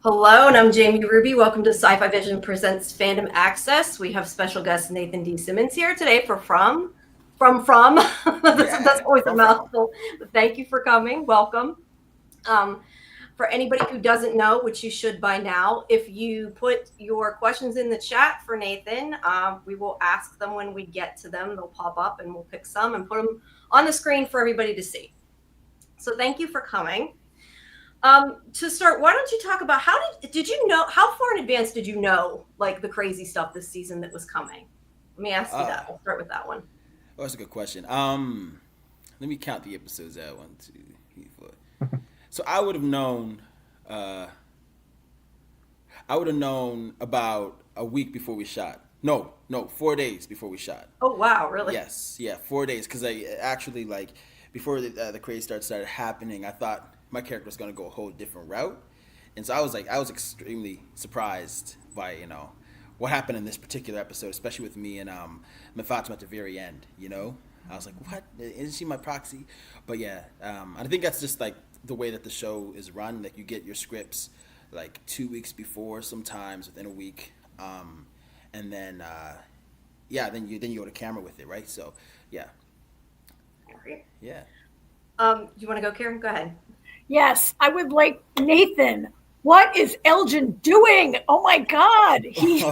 Hello, and I'm Jamie Ruby. Welcome to Sci-Fi Vision Presents Fandom Access. We have special guest Nathan D. Simmons here today for from. That's Yeah, always a from. mouthful. But thank you for coming. Welcome. Um, for anybody who doesn't know, which you should by now, if you put your questions in the chat for Nathan, we will ask them when we get to them. They'll pop up, and we'll pick some and put them on the screen for everybody to see. So thank you for coming. To start, why don't you talk about did you know how far in advance did you know like the crazy stuff this season that was coming? Let me ask you that. Ah, We'll start with that one. oh, that's a good question. Let me count the episodes out. One, two, three, four. So uh, I would have known about a week before we shot. No, 4 days before we shot. Oh wow, really? Yes, yeah, 4 days. Because I actually like before the crazy started happening, I thought my character was gonna go a whole different route, and so I was extremely surprised by what happened in this particular episode, especially with me and Fatima at the very end. I was like, what? Isn't she my proxy? But yeah, I think that's just like the way that the show is run. Like you get your scripts like 2 weeks before, sometimes within a week, and then yeah, then you go to camera with it, right? So yeah, All right. yeah. You want to go, Karen? Go ahead. Yes, I would like Nathan. What is Elgin doing? Oh my God. He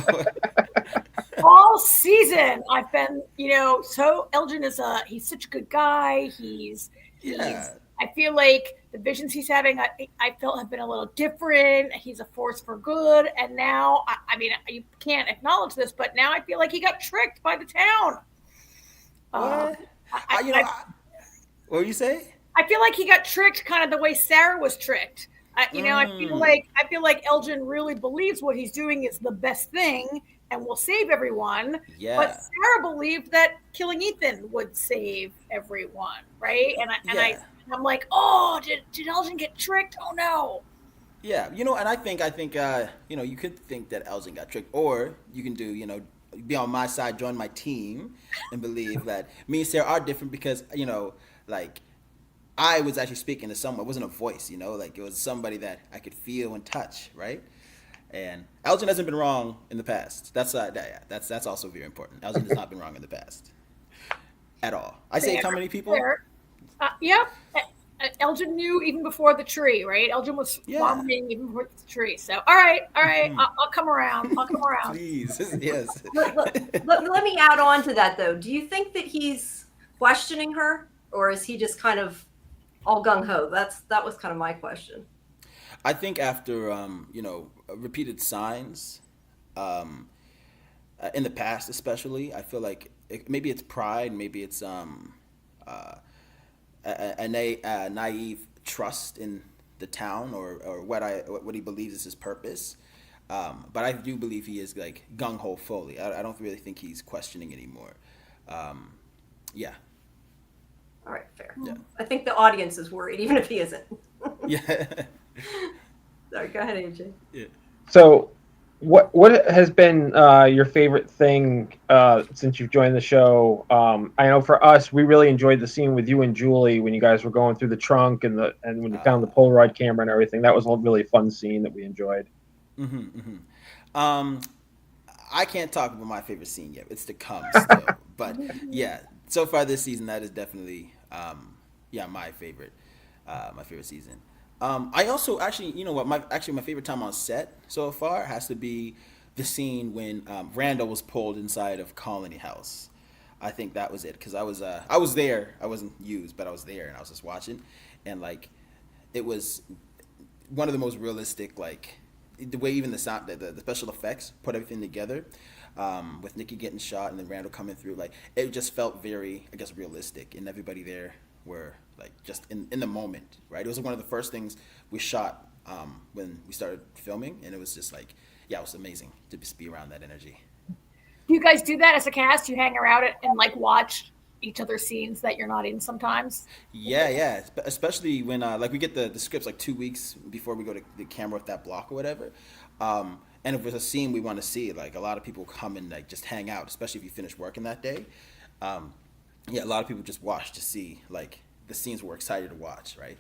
all season I've been, so Elgin he's such a good guy. He's Yeah, I feel like the visions he's having, I felt have been a little different. He's a force for good. And now, I mean, you can't acknowledge this, but now I feel like he got tricked by the town. Um, what? I, You know, I, what do you say? I feel like he got tricked kind of the way Sarah was tricked. Mm, I feel like Elgin really believes what he's doing is the best thing and will save everyone. But yeah, Sarah believed that killing Ethan would save everyone, right? yeah, I'm like, oh, did Elgin get tricked? Oh no. yeah. And I think you could think that Elgin got tricked, or you can be on my side, join my team, and believe that me and Sarah are different because like I was actually speaking to someone. It wasn't a voice, like it was somebody that I could feel and touch, right? And Elgin hasn't been wrong in the past. That's also very important. Elgin has not been wrong in the past at all. I saved Fair, how many people? fair. Yep. Elgin knew even before the tree, right? Elgin was Yeah. vomiting even before the tree. So, all right, I'll come around. I'll come around. Please, yes. Let me add on to that though. Do you think that he's questioning her, or is he just kind of all gung ho? That was kind of my question. I think after repeated signs, um, in the past especially, I feel like maybe it's pride, maybe it's uh, a naive trust in the town or what he believes is his purpose. But I do believe he is like gung ho fully. I don't really think he's questioning anymore. Um, yeah, All right, fair. yeah, I think the audience is worried, even if he isn't. yeah, Sorry, go ahead, AJ. yeah. So, what has been your favorite thing since you've joined the show? I know for us, we really enjoyed the scene with you and Julie when you guys were going through the trunk and when you found the Polaroid camera and everything. That was a really fun scene that we enjoyed. Mm-hmm, mm-hmm. Um, I can't talk about my favorite scene yet. It's to come still. But yeah, so far this season, that is definitely yeah, my favorite season. I also actually, you know what, my favorite time on set so far has to be the scene when Randall was pulled inside of Colony House. I think that was it because I was there. I wasn't used, but I was there and I was just watching, and like it was one of the most realistic, like the way even the sound, the special effects put everything together, with Nikki getting shot and then Randall coming through, like it just felt very, I guess, realistic, and everybody there were like just in the moment, right? It was one of the first things we shot when we started filming, and it was just like, yeah, it was amazing to just be around that energy. Do you guys do that as a cast? You hang around it and like watch each other's scenes that you're not in sometimes? Yeah, yeah. Especially when like we get the scripts like 2 weeks before we go to the camera with that block or whatever. And if there's a scene we want to see, like a lot of people come and like just hang out, especially if you finish working that day. Um, yeah, a lot of people just watch to see like the scenes we're excited to watch, right?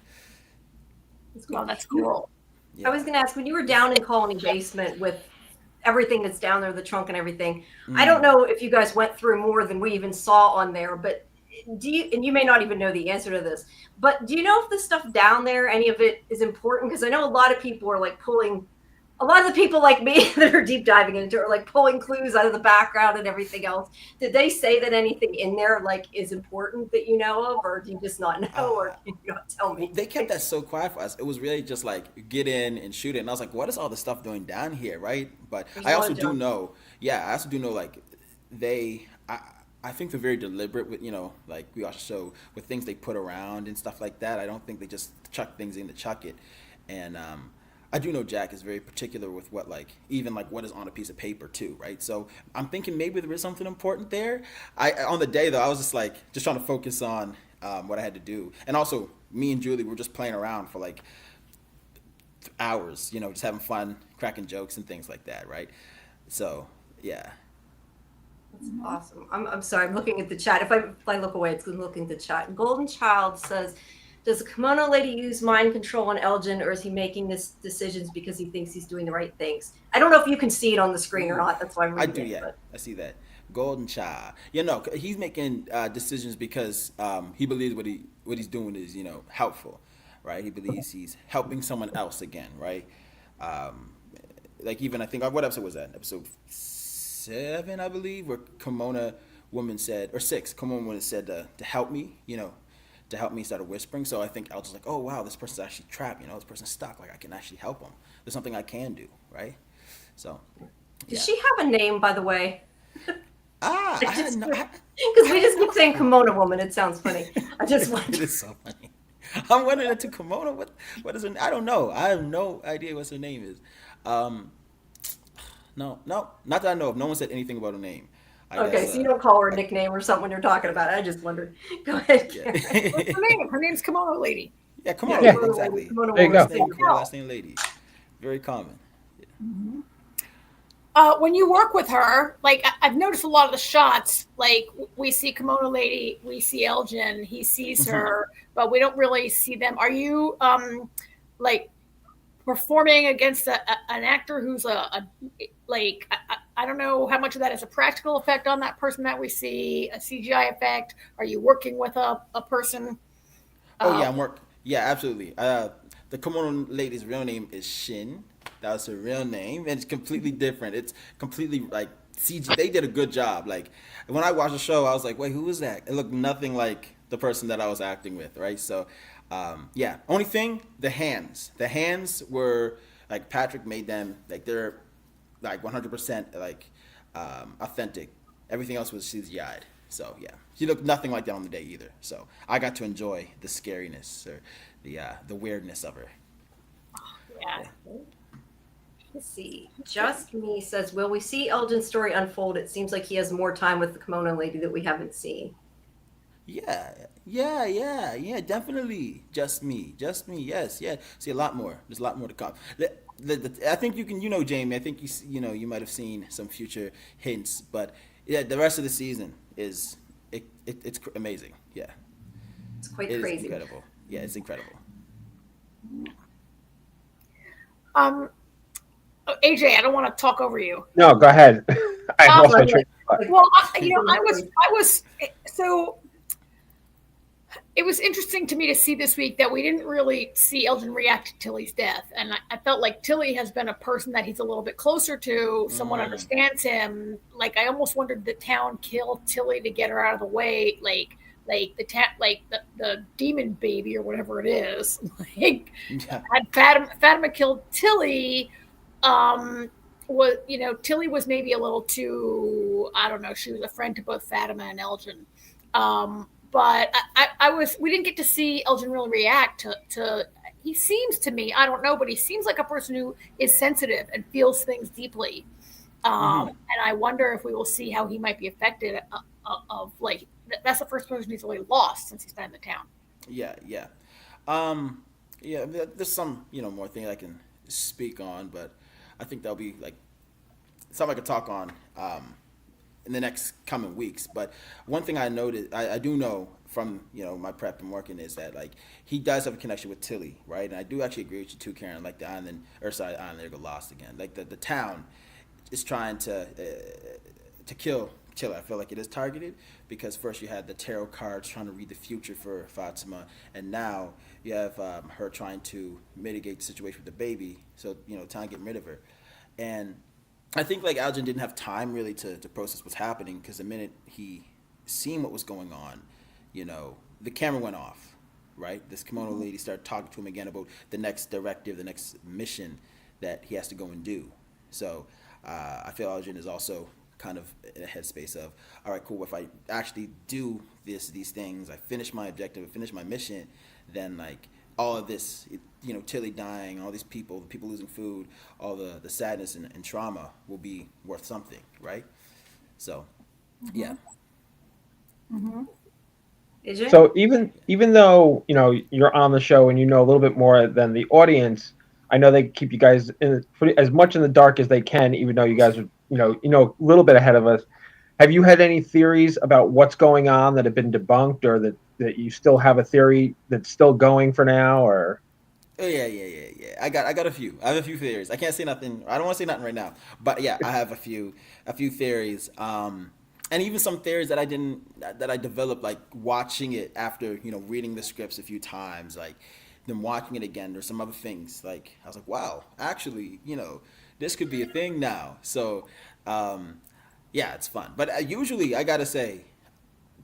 That's Oh, cool. that's cool. I was Yeah. going to ask, when you were down in Colony Basement with everything that's down there, the trunk and everything, I don't Mm. know if you guys went through more than we even saw on there, but do you, and you may not even know the answer to this, but do you know if the stuff down there, any of it is important? Because I know a lot of people are like pulling, a lot of the people like me that are deep diving into it are like pulling clues out of the background and everything else. Did they say that anything in there like is important that you know of, or do you just not know, or Uh, can you not tell well, me? they kept that so quiet for us. It was really just like get in and shoot it. And I was like, what is all the stuff doing down here, right? But There's a I lot also of do junk. know, yeah, I also do know like they, I think they're very deliberate with, like we also show with things they put around and stuff like that. I don't think they just chuck things in to chuck it. And I do know Jack is very particular with what like even like what is on a piece of paper too, right? So I'm thinking maybe there is something important there. I on the day though, I was just like just trying to focus on what I had to do, and also me and Julie were just playing around for like hours, just having fun, cracking jokes and things like that, right? So yeah. That's awesome. I'm sorry. I'm looking at the chat. If I look away, it's good looking at the chat. Golden Child says, "Does the kimono lady use mind control on Elgin, or is he making this decisions because he thinks he's doing the right things?" I don't know if you can see it on the screen or Ooh, not. That's why I'm I reading do. it. Yeah, But I see that. Golden child. He's making decisions because he believes what he's doing is helpful, right? He believes he's helping someone else again, right? Um, like even I think what episode was that? Episode 7, I believe, where Kimona woman said, or 6, Kimona woman said to help me, to help me instead of whispering. So I think I was like, oh wow, this person's actually trapped. This person's stuck. Like I can actually help them. There's something I can do, right? So does yeah. she have a name, by the way? I had Just no, because I we had just no keep saying idea. kimono woman, it sounds funny. I just It wonder. is so funny. I'm wondering to Kimona what is her? I don't know. I have no idea what her name is. Um, no, no, not that I know of. No one said anything about her name. I Okay, guess. so you don't call her a I, nickname or something when you're talking about it. I just wondered. Go ahead, yeah. Karen. What's her name? Her name's Kimono Lady. Yeah, Yeah, Kimona Yeah, lady, kimono lady, exactly. kimono there you woman, go. First same name Kimona, difference. last name lady. Very common. When you work with her, like I've noticed a lot of the shots, like we see Kimono Lady, we see Elgin, he sees Hmm. her, but we don't really see them. Are you like performing against an actor who's a like I don't know how much of that is a practical effect on that person that we see, a CGI effect? Are you working with a person? Oh Uh, yeah, I'm work. Yeah, absolutely. The Komodo lady's real name is Shin. That was her real name, and it's completely different. It's completely like CG. They did a good job. Like when I watched the show, I was like, "Wait, who was that?" It looked nothing like the person that I was acting with, right? So, yeah. Only thing, the hands. The hands were like Patrick made them like they're like 100% like authentic. Everything else was CGI'd. So yeah, she looked nothing like that on the day either. So I got to enjoy the scariness or the weirdness of her. yeah. Yeah, Let's see. Just Me says, "Will we see Elgin's story unfold? It seems like he has more time with the kimono lady that we haven't seen." yeah. Definitely, just me. Yes, yeah. See a lot more. There's a lot more to come. I think you can, Jamie. I think you might have seen some future hints, but yeah, the rest of the season is it's amazing. Yeah, It's quite it is crazy. incredible. Yeah, it's incredible. Um, AJ, I don't want to talk over you. No, go ahead. I Um, lost my Like, train of thought. like, Well, like, I was so it was interesting to me to see this week that we didn't really see Elgin react to Tilly's death, and I felt like Tilly has been a person that he's a little bit closer to. Someone Mm, understands him. Like I almost wondered the town killed Tilly to get her out of the way, like the demon baby or whatever it is. Like yeah, had Fatima killed Tilly, was Tilly was maybe a little too, I don't know, she was a friend to both Fatima and Elgin. But I was we didn't get to see Elgin really react to he seems to me, I don't know, but he seems like a person who is sensitive and feels things deeply. hmm And I wonder if we will see how he might be affected of like that's the first person he's really lost since he's been in the town. yeah. Um, yeah, there's some more things I can speak on, but I think that'll be like something I could talk on in the next coming weeks. But one thing I noticed, I do know from my prep and working is that like he does have a connection with Tilly, right? And I do actually agree with you too, Karen. Like the island, or sorry, island there go lost again. Like the town is trying to kill Tilly. I feel like it is targeted because first you had the tarot cards trying to read the future for Fatima, and now you have her trying to mitigate the situation with the baby. So trying to get rid of her, and I think like Elgin didn't have time really to process what's happening because the minute he seen what was going on, the camera went off, right? This kimono lady started talking to him again about the next directive, the next mission that he has to go and do. So I feel Elgin is also kind of in a headspace of, all right, cool. If I actually do these things, I finish my objective, I finish my mission, then like all of this, Tilly dying, all these people, the people losing food, all the sadness and trauma will be worth something, right? So, yeah. Mm-hmm. Is it? So even though you're on the show and you know a little bit more than the audience, I know they keep you guys as much in the dark as they can, even though you guys are a little bit ahead of us. Have you had any theories about what's going on that have been debunked, or that you still have a theory that's still going for now, or? Oh, yeah. I got a few. I have a few theories. I can't say nothing. I don't want to say nothing right now. But yeah, I have a few theories. And even some theories that I developed like watching it after reading the scripts a few times, like then watching it again. There's some other things like I was like, wow, actually, this could be a thing now. So yeah, it's fun. But usually, I gotta say,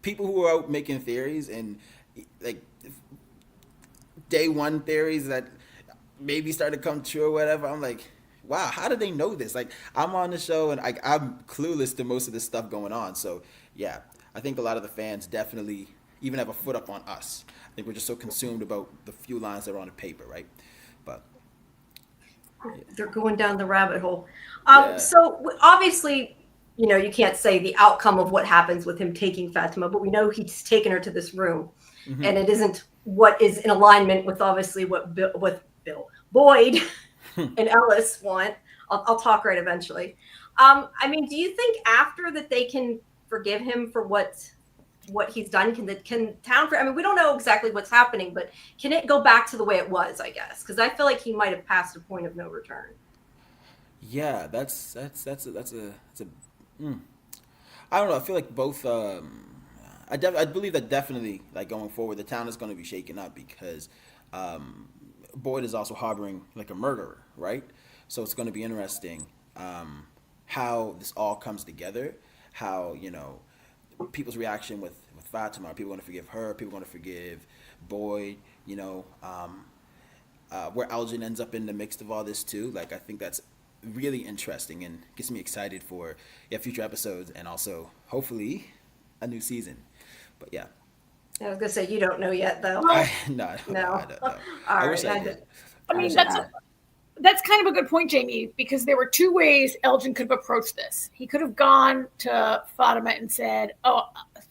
people who are out making theories and like day one theories that maybe start to come true or whatever, I'm like, wow, how did they know this? Like, I'm on the show and I'm clueless to most of this stuff going on. So yeah, I think a lot of the fans definitely even have a foot up on us. I think we're just so consumed about the few lines that are on the paper, right? But they're going down the rabbit hole. Yeah. So obviously, you can't say the outcome of what happens with him taking Fatima, but we know he's taken her to this room, and it isn't what is in alignment with obviously what Boyd and Ellis want. I'll talk right eventually. I mean, do you think after that they can forgive him for what he's done? Can town for? I mean, we don't know exactly what's happening, but can it go back to the way it was? I guess because I feel like he might have passed a point of no return. Yeah, that's a I don't know. I feel like both. I believe that definitely, like going forward, the town is going to be shaken up because Boyd is also harboring like a murderer, right? So it's going to be interesting how this all comes together. How people's reaction with Fatima. Are people going to forgive her? People going to forgive Boyd? Where Elgin ends up in the mix of all this too. Like I think that's really interesting and gets me excited for future episodes and also hopefully a new season. But yeah, I was gonna say you don't know yet though. No. All I wish right. I did. I mean, that's kind of a good point, Jamie, because there were two ways Elgin could have approached this. He could have gone to Fatima and said, "Oh,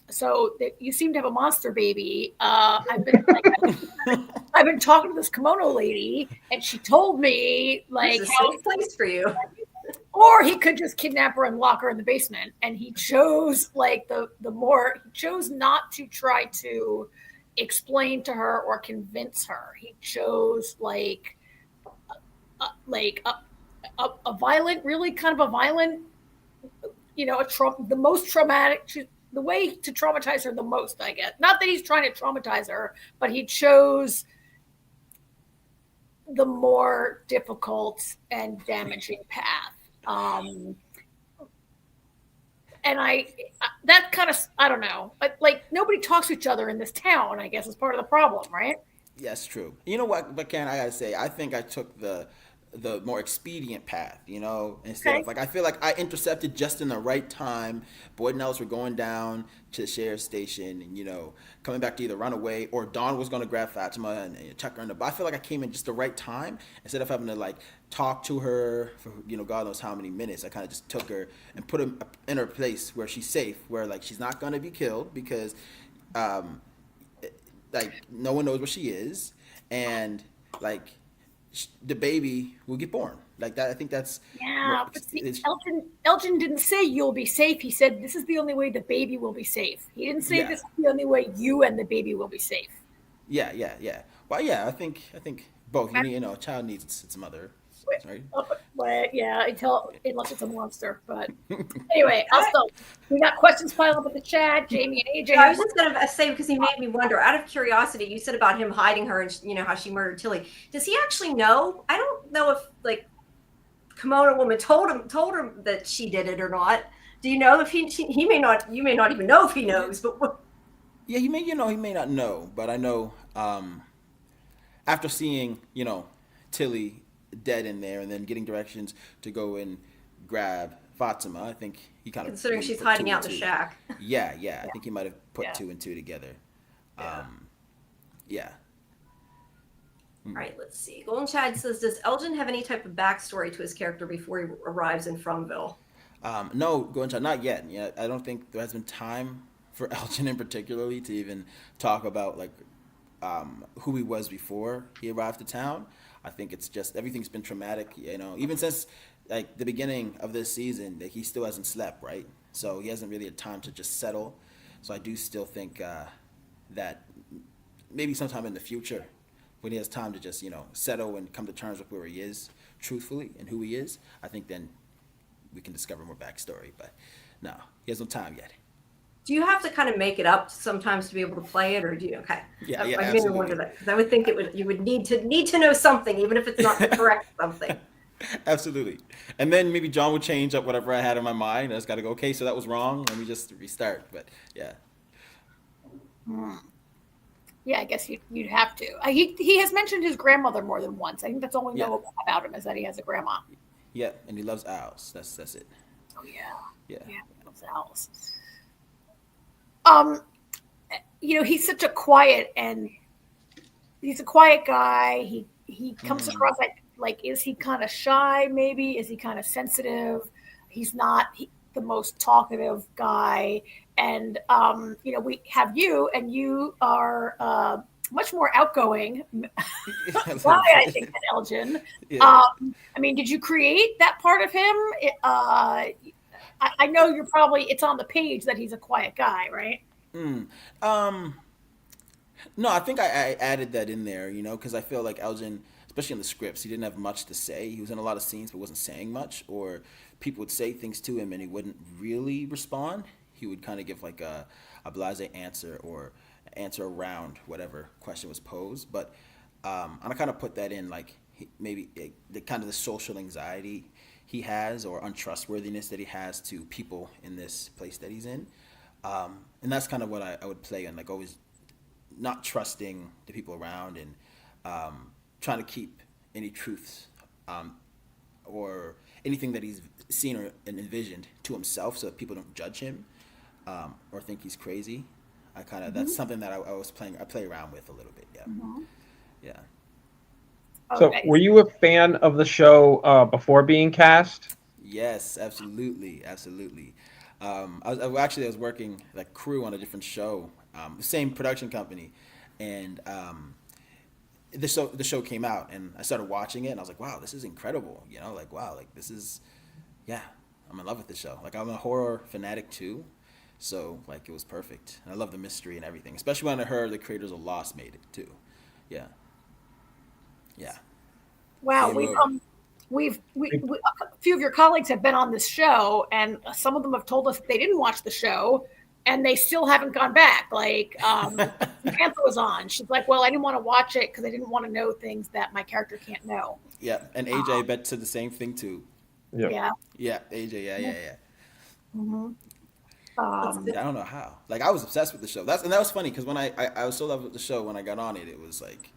so you seem to have a monster baby. I've been talking to this kimono lady, and she told me like This is a safe place for you." Or he could just kidnap her and lock her in the basement. And he chose he chose not to try to explain to her or convince her. He chose a violent, really kind of a violent, the most traumatic, the way to traumatize her the most, I guess. Not that he's trying to traumatize her, but he chose the more difficult and damaging path. And that kind of, I don't know, like nobody talks to each other in this town, I guess is part of the problem, right? Yes, true. You know what, but Karen, I gotta say, I think I took the more expedient path, instead of like I feel like I intercepted just in the right time. Boyd and Ellis were going down to the sheriff's station and coming back to either run away or Dawn was going to grab Fatima and chuck her in the. But I feel like I came in just the right time instead of having to like talk to her for God knows how many minutes. I kind of just took her and put her in her place where she's safe, where like she's not going to be killed because like no one knows where she is, and like the baby will get born. Like that, I think that's Yeah, what but see, is. Elgin didn't say you'll be safe. He said this is the only way the baby will be safe. He didn't say Yeah, this is the only way you and the baby will be safe. yeah. Well, yeah, I think both. A child needs its mother, right? But yeah, unless it's a monster. But anyway, I'll stop. We got questions piling up in the chat. Jamie and AJ I have was just going to say, because he made me wonder, out of curiosity, you said about him hiding her and, how she murdered Tilly. Does he actually know? I don't know if, like, Kimono Woman told him that she did it or not. Do you know if he may not, you may not even know if he knows, but Yeah, he may not know, but I know after seeing Tilly dead in there and then getting directions to go and grab Fatima, I think he kind of considering maybe she's put hiding two and out in the two. shack. Yeah. I think he might have put Yeah. two and two together. Yeah. Yeah. All right, let's see. Golden Chad says, does Elgin have any type of backstory to his character before he arrives in Fromville? No, going to not yet. Yeah, I don't think there has been time for Elgin in particularly to even talk about like who he was before he arrived to town. I think it's just everything's been traumatic. Even since like the beginning of this season, that he still hasn't slept, right? So he hasn't really had time to just settle. So I do still think that maybe sometime in the future, when he has time to just settle and come to terms with where he is, truthfully, and who he is, I think then we can discover more backstory. But no, he has no time yet. Do you have to kind of make it up sometimes to be able to play it, or do you? Okay, Yeah, I made me wonder absolutely. that because I would think you would need to know something, even if it's not the correct something. Absolutely. And then maybe John would change up whatever I had in my mind. I just got to go, okay, so that was wrong. Let me just restart. But yeah. Yeah, I guess you'd have to. He has mentioned his grandmother more than once. I think that's all we Yeah. know about him is that he has a grandma. Yeah. And he loves owls. That's it. Oh yeah, Yeah. yeah, he loves owls. Um, he's such a quiet guy. He comes across like is he kind of shy? Maybe is he kind of sensitive? He's not the most talkative guy. And we have you, and you are much more outgoing guy, I think, than Elgin. Yeah. I mean, did you create that part of him? I know it's on the page that he's a quiet guy, right? No, I think I added that in there, because I feel like Elgin, especially in the scripts, he didn't have much to say. He was in a lot of scenes but wasn't saying much, or people would say things to him and he wouldn't really respond. He would kind of give like a blase answer or answer around whatever question was posed. But and I kind of put that in like maybe the kind of the social anxiety he has or untrustworthiness that he has to people in this place that he's in. And that's kind of what I would play on, like always not trusting the people around and trying to keep any truths or anything that he's seen or envisioned to himself so that people don't judge him or think he's crazy. That's something that I play around with a little bit. Yeah. Yeah. So, Okay. were you a fan of the show before being cast? Yes, absolutely. I was working like crew on a different show, the same production company, and the show came out, and I started watching it, and I was like, wow, this is incredible. Like wow, like this is, yeah, I'm in love with the show. Like I'm a horror fanatic too, so like it was perfect. And I love the mystery and everything, especially when I heard the creators of Lost made it too. Yeah, yeah. Wow, Game we've over. a few of your colleagues have been on this show, and some of them have told us they didn't watch the show, and they still haven't gone back. Like Samantha was on; she's like, "Well, I didn't want to watch it because I didn't want to know things that my character can't know." Yeah, and AJ bet said the same thing too. Yeah. Yeah. Yeah, AJ. Yeah. Mm-hmm. Yeah, I don't know how. Like I was obsessed with the show. That was funny because when I was so in love with the show when I got on it, it was like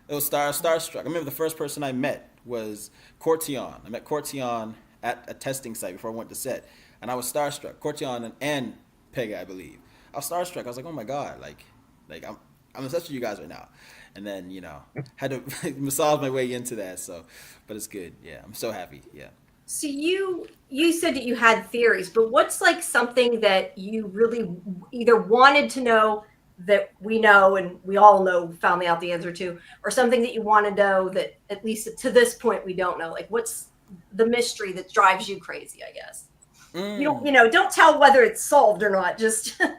it was starstruck. I remember the first person I met was Cortion. I met Cortion at a testing site before I went to set, and I was starstruck. Cortion and Pega, I believe. I was starstruck. I was like, oh my god, like I'm obsessed with you guys right now. And then had to massage my way into that. So, but it's good. Yeah, I'm so happy. Yeah. So you said that you had theories, but what's like something that you really either wanted to know that we know and we all know found out the answer to, or something that you want to know that at least to this point we don't know? Like, what's the mystery that drives you crazy? I guess don't tell whether it's solved or not. Just in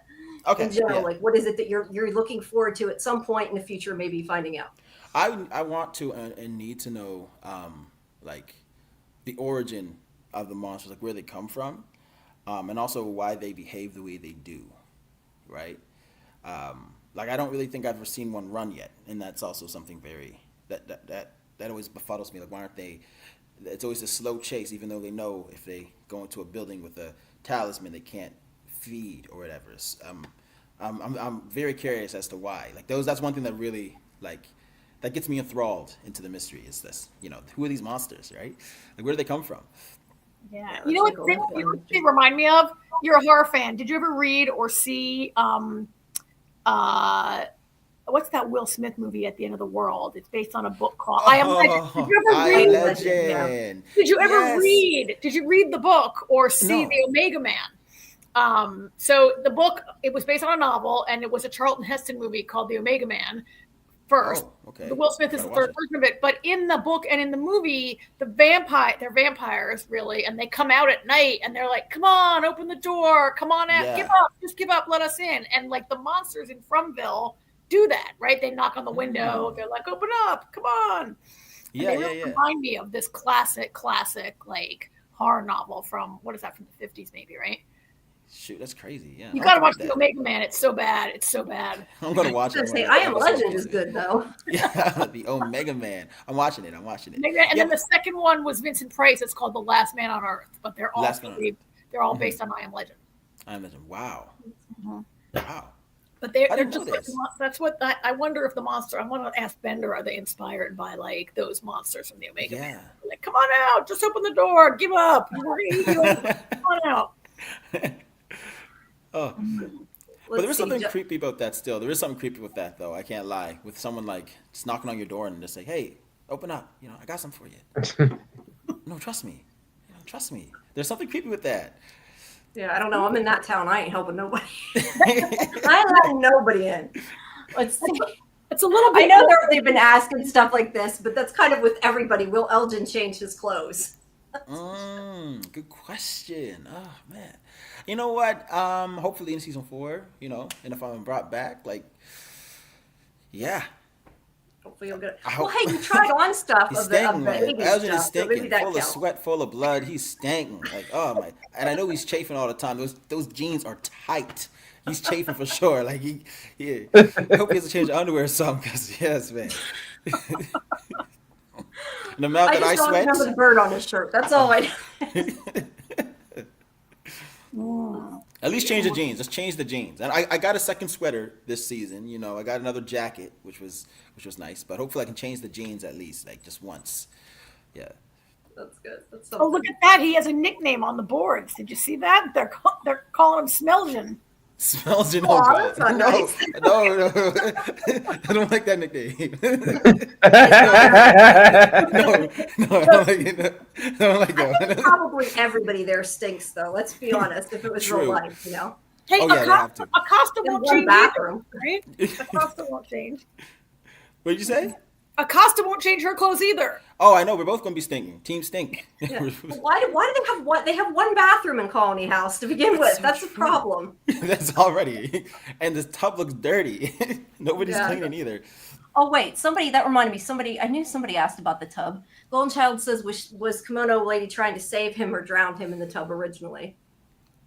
Okay. general, Yeah. like, what is it that you're looking forward to at some point in the future, maybe finding out? I want to and need to know like the origin of the monsters, like where they come from, and also why they behave the way they do, right? Like I don't really think I've ever seen one run yet, and that's also something very that always befuddles me. Like why aren't they? It's always a slow chase, even though they know if they go into a building with a talisman, they can't feed or whatever. I'm very curious as to why. Like that's one thing that really like that gets me enthralled into the mystery. Is this who are these monsters, right? Like where do they come from? Yeah. Yeah, You know that's what like a they remind me of? You're a horror fan. Did you ever read or see uh what's that Will Smith movie at the end of the world? It's based on a book called I Am Legend. Did Oh, you ever I read Am Legend, yeah. Legend. Did you ever Yes. read? Did you read the book or see No. the Omega Man? So the book, it was based on a novel, and it was a Charlton Heston movie called The Omega Man first. Oh, okay. The Will Smith is Gotta the watch third it. version of it, but in the book and in the movie, they're vampires really, and they come out at night and they're like, "Come on, open the door, come on out, Yeah. give up, just give up, let us in." And like the monsters in Fromville do that, right? They knock on the window, they're like, "Open up, come on." And Yeah, they yeah, really yeah. remind me of this classic like horror novel from what is that, from the 50s maybe, right? Shoot, that's crazy. Yeah, You I'll got have to to watch read the that. Omega Man. It's so bad. It's so bad. I'm gonna watch I it. was I'm gonna gonna say, I add Am this to my Legend is list. good though. Yeah, the Omega Man. I'm watching it. I'm watching it. And Yeah, then the second one was Vincent Price. It's called The Last Man on Earth, but they're all Last Man on they're all based on I Am Legend. I imagine. Wow, Mhm. wow. But I they're didn't know just like this. that's what I wonder if the monster. I want to ask Bender, are they inspired by like those monsters from the Omega Man? Yeah. Like, come on out, just open the door, give up. We're gonna eat you. Come on out. Oh, but there Let's is see. something creepy about that. Still, there is something creepy with that, though. I can't lie. With someone like just knocking on your door and just say, "Hey, open up. I got some for you." No, trust me. Trust me. There's something creepy with that. Yeah, I don't know. I'm in that town. I ain't helping nobody. I ain't letting nobody in. Let's see. It's a little I bit. know they've been asking stuff like this, but that's kind of with everybody. Will Elgin change his clothes? Good question. Oh man. You know what? Hopefully in season 4, and if I'm brought back, like, yeah, Hopefully you'll get it. I Well, hope. hey, you tried on stuff He's of the stinking, man. baby Elgin is stuff, so maybe stinking, that full of counts. sweat, full of blood. He's stinking. Like, oh my! And I know he's chafing all the time. Those jeans are tight. He's chafing for sure. Like yeah. I hope he has to change underwear or something. Cause yes, man. The amount I that I just don't sweat. remember the bird on his shirt. That's all I At least change the jeans. Just change the jeans. And I got a second sweater this season. I got another jacket, which was nice. But hopefully I can change the jeans at least, like just once. Yeah. That's good. That's Oh, something. look at that! He has a nickname on the boards. Did you see that? They're calling him Smelgian. Smells you know. Aw, God. that's not No, nice. no. I don't like that nickname. No, I don't like it. I don't like I think that. probably everybody there stinks, though. Let's be honest. If it was real True. life, Hey, Oh, yeah, they have to. Acosta in won't one change either, bathroom. right? Acosta won't change. What did you say? Acosta won't change her clothes either. Oh, I know. We're both gonna be stinking. Team stink. Yeah. Why do they have one? They have one bathroom in Colony House to begin with. so That's the true. problem. That's already. And this tub looks dirty. Nobody's Yeah. cleaning either. Oh wait, that reminded me. I knew somebody asked about the tub. Golden Child says was Kimono Lady trying to save him or drown him in the tub originally?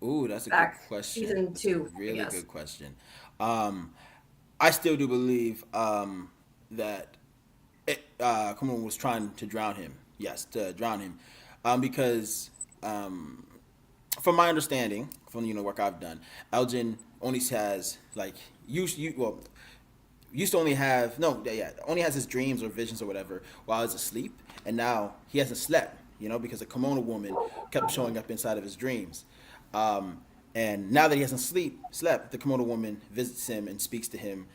Ooh, that's a Back good question. season That's 2, a I really guess. good question. I still do believe that Kumon was trying to drown him. Yes, to drown him, because from my understanding, from work I've done, Elgin only has like used to only have only has his dreams or visions or whatever while he's asleep, and now he hasn't slept. Because a kimono woman kept showing up inside of his dreams. And now that he hasn't slept, the kimono woman visits him and speaks to him,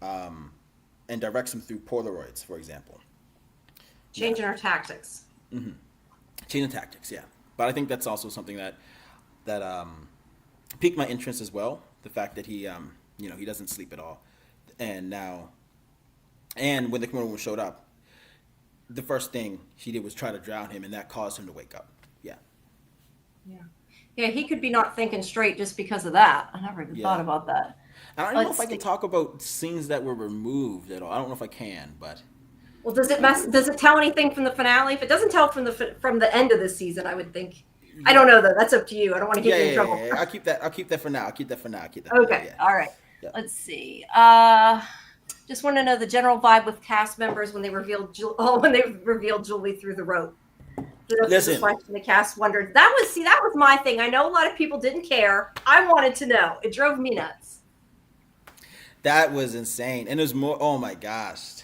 and directs him through Polaroids, for example. Changing our tactics. Change of tactics, yeah. But I think that's also something that piqued my interest as well. The fact that he he doesn't sleep at all. And now, and when the Komodo woman showed up, the first thing she did was try to drown him, and that caused him to wake up. Yeah. Yeah, he could be not thinking straight just because of that. I never even thought Yeah. about that. And I don't know Let's if I can see. talk about scenes that were removed at all. I don't know if I can, but Well, does it tell anything from the finale? If it doesn't tell from the end of the season, I would think. I don't know though. That's up to you. I don't want to get you in trouble. I'll keep that. I'll keep that for now. I'll keep that for now. I'll keep that. Okay. For now. Yeah. All right. Yeah. Let's see. Just want to know the general vibe with cast members when they revealed Julie through the rope. Listen. The cast wondered. That was my thing. I know a lot of people didn't care. I wanted to know. It drove me nuts. That was insane, and there's more. Oh my gosh,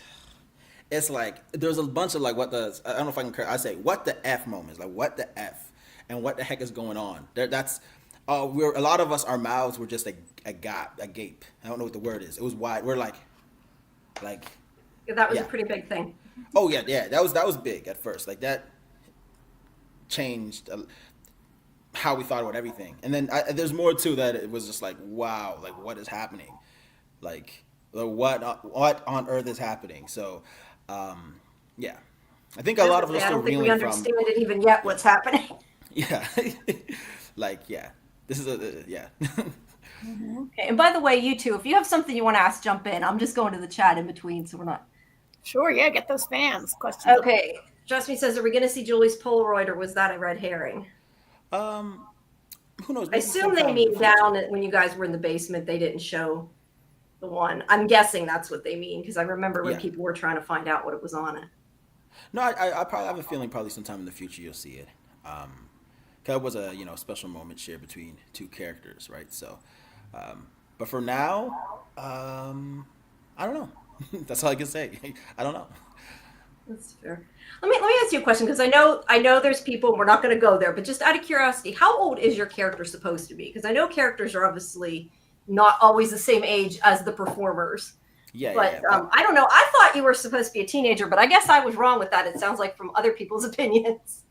it's like there's a bunch of like what the I don't know if I can. I say what the f moments, like what the f, and what the heck is going on. That's we're a lot of us. Our mouths were just a gape. I don't know what the word is. It was wide. We're like. That was a pretty big thing. Oh yeah. That was big at first. Like that changed how we thought about everything. And then there's more too that it was just like, wow, like what is happening? Like what on earth is happening? So, yeah, I think a lot of us I are don't think we reeling understand it even yet. What's happening? Yeah, like yeah, this is yeah. Okay. And by the way, you two, if you have something you want to ask, jump in. I'm just going to the chat in between, so we're not. Sure, yeah, get those fans questions. Okay. Justin says, "Are we going to see Julie's Polaroid, or was that a red herring?" Who knows? I assume they mean down when you guys were in the basement. They didn't show the one. I'm guessing that's what they mean because I remember when people were trying to find out what it was on it. No, I probably have a feeling probably sometime in the future you'll see it. Cause it was a special moment shared between two characters, right? So, but for now, I don't know. That's all I can say. I don't know. That's fair. Let me ask you a question because I know there's people. We're not going to go there, but just out of curiosity, how old is your character supposed to be? Because I know characters are obviously not always the same age as the performers. Yeah, but I don't know. I thought you were supposed to be a teenager, but I guess I was wrong with that. It sounds like from other people's opinions.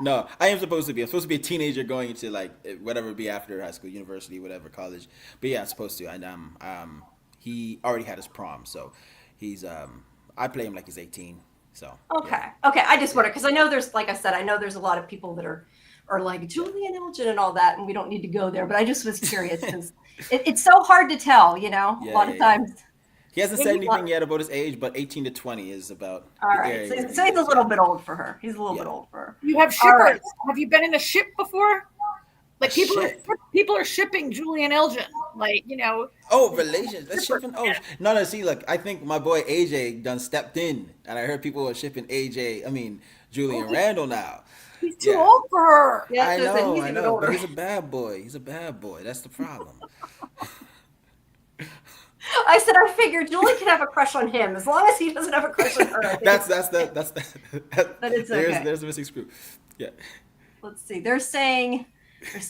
No, I am supposed to be. I'm supposed to be a teenager going into like whatever it be after high school, university, whatever, college. But yeah, I'm supposed to. And he already had his prom, so he's I play him like he's 18. So okay. I just wondered because I know there's, like I said, I know there's a lot of people that are like Julie and Elgin and all that, and we don't need to go there. But I just was curious because it's so hard to tell, a lot of times. He hasn't said anything yet about his age, but 18 to 20 is about. All right, so he's a little bit old for her. He's a little bit old for her. You have shippers. Right. Have you been in a ship before? Like people are shipping Julie and Elgin, like Oh, relations. That's shipping. Oh, no. See, look, I think my boy AJ done stepped in, and I heard people are shipping Julie and Randall now. He's too old for her. Yeah, I know. But he's a bad boy. That's the problem. I said I figured Julie could have a crush on him as long as he doesn't have a crush on her. That's But it's okay. There's the missing screw. Yeah. Let's see. They're saying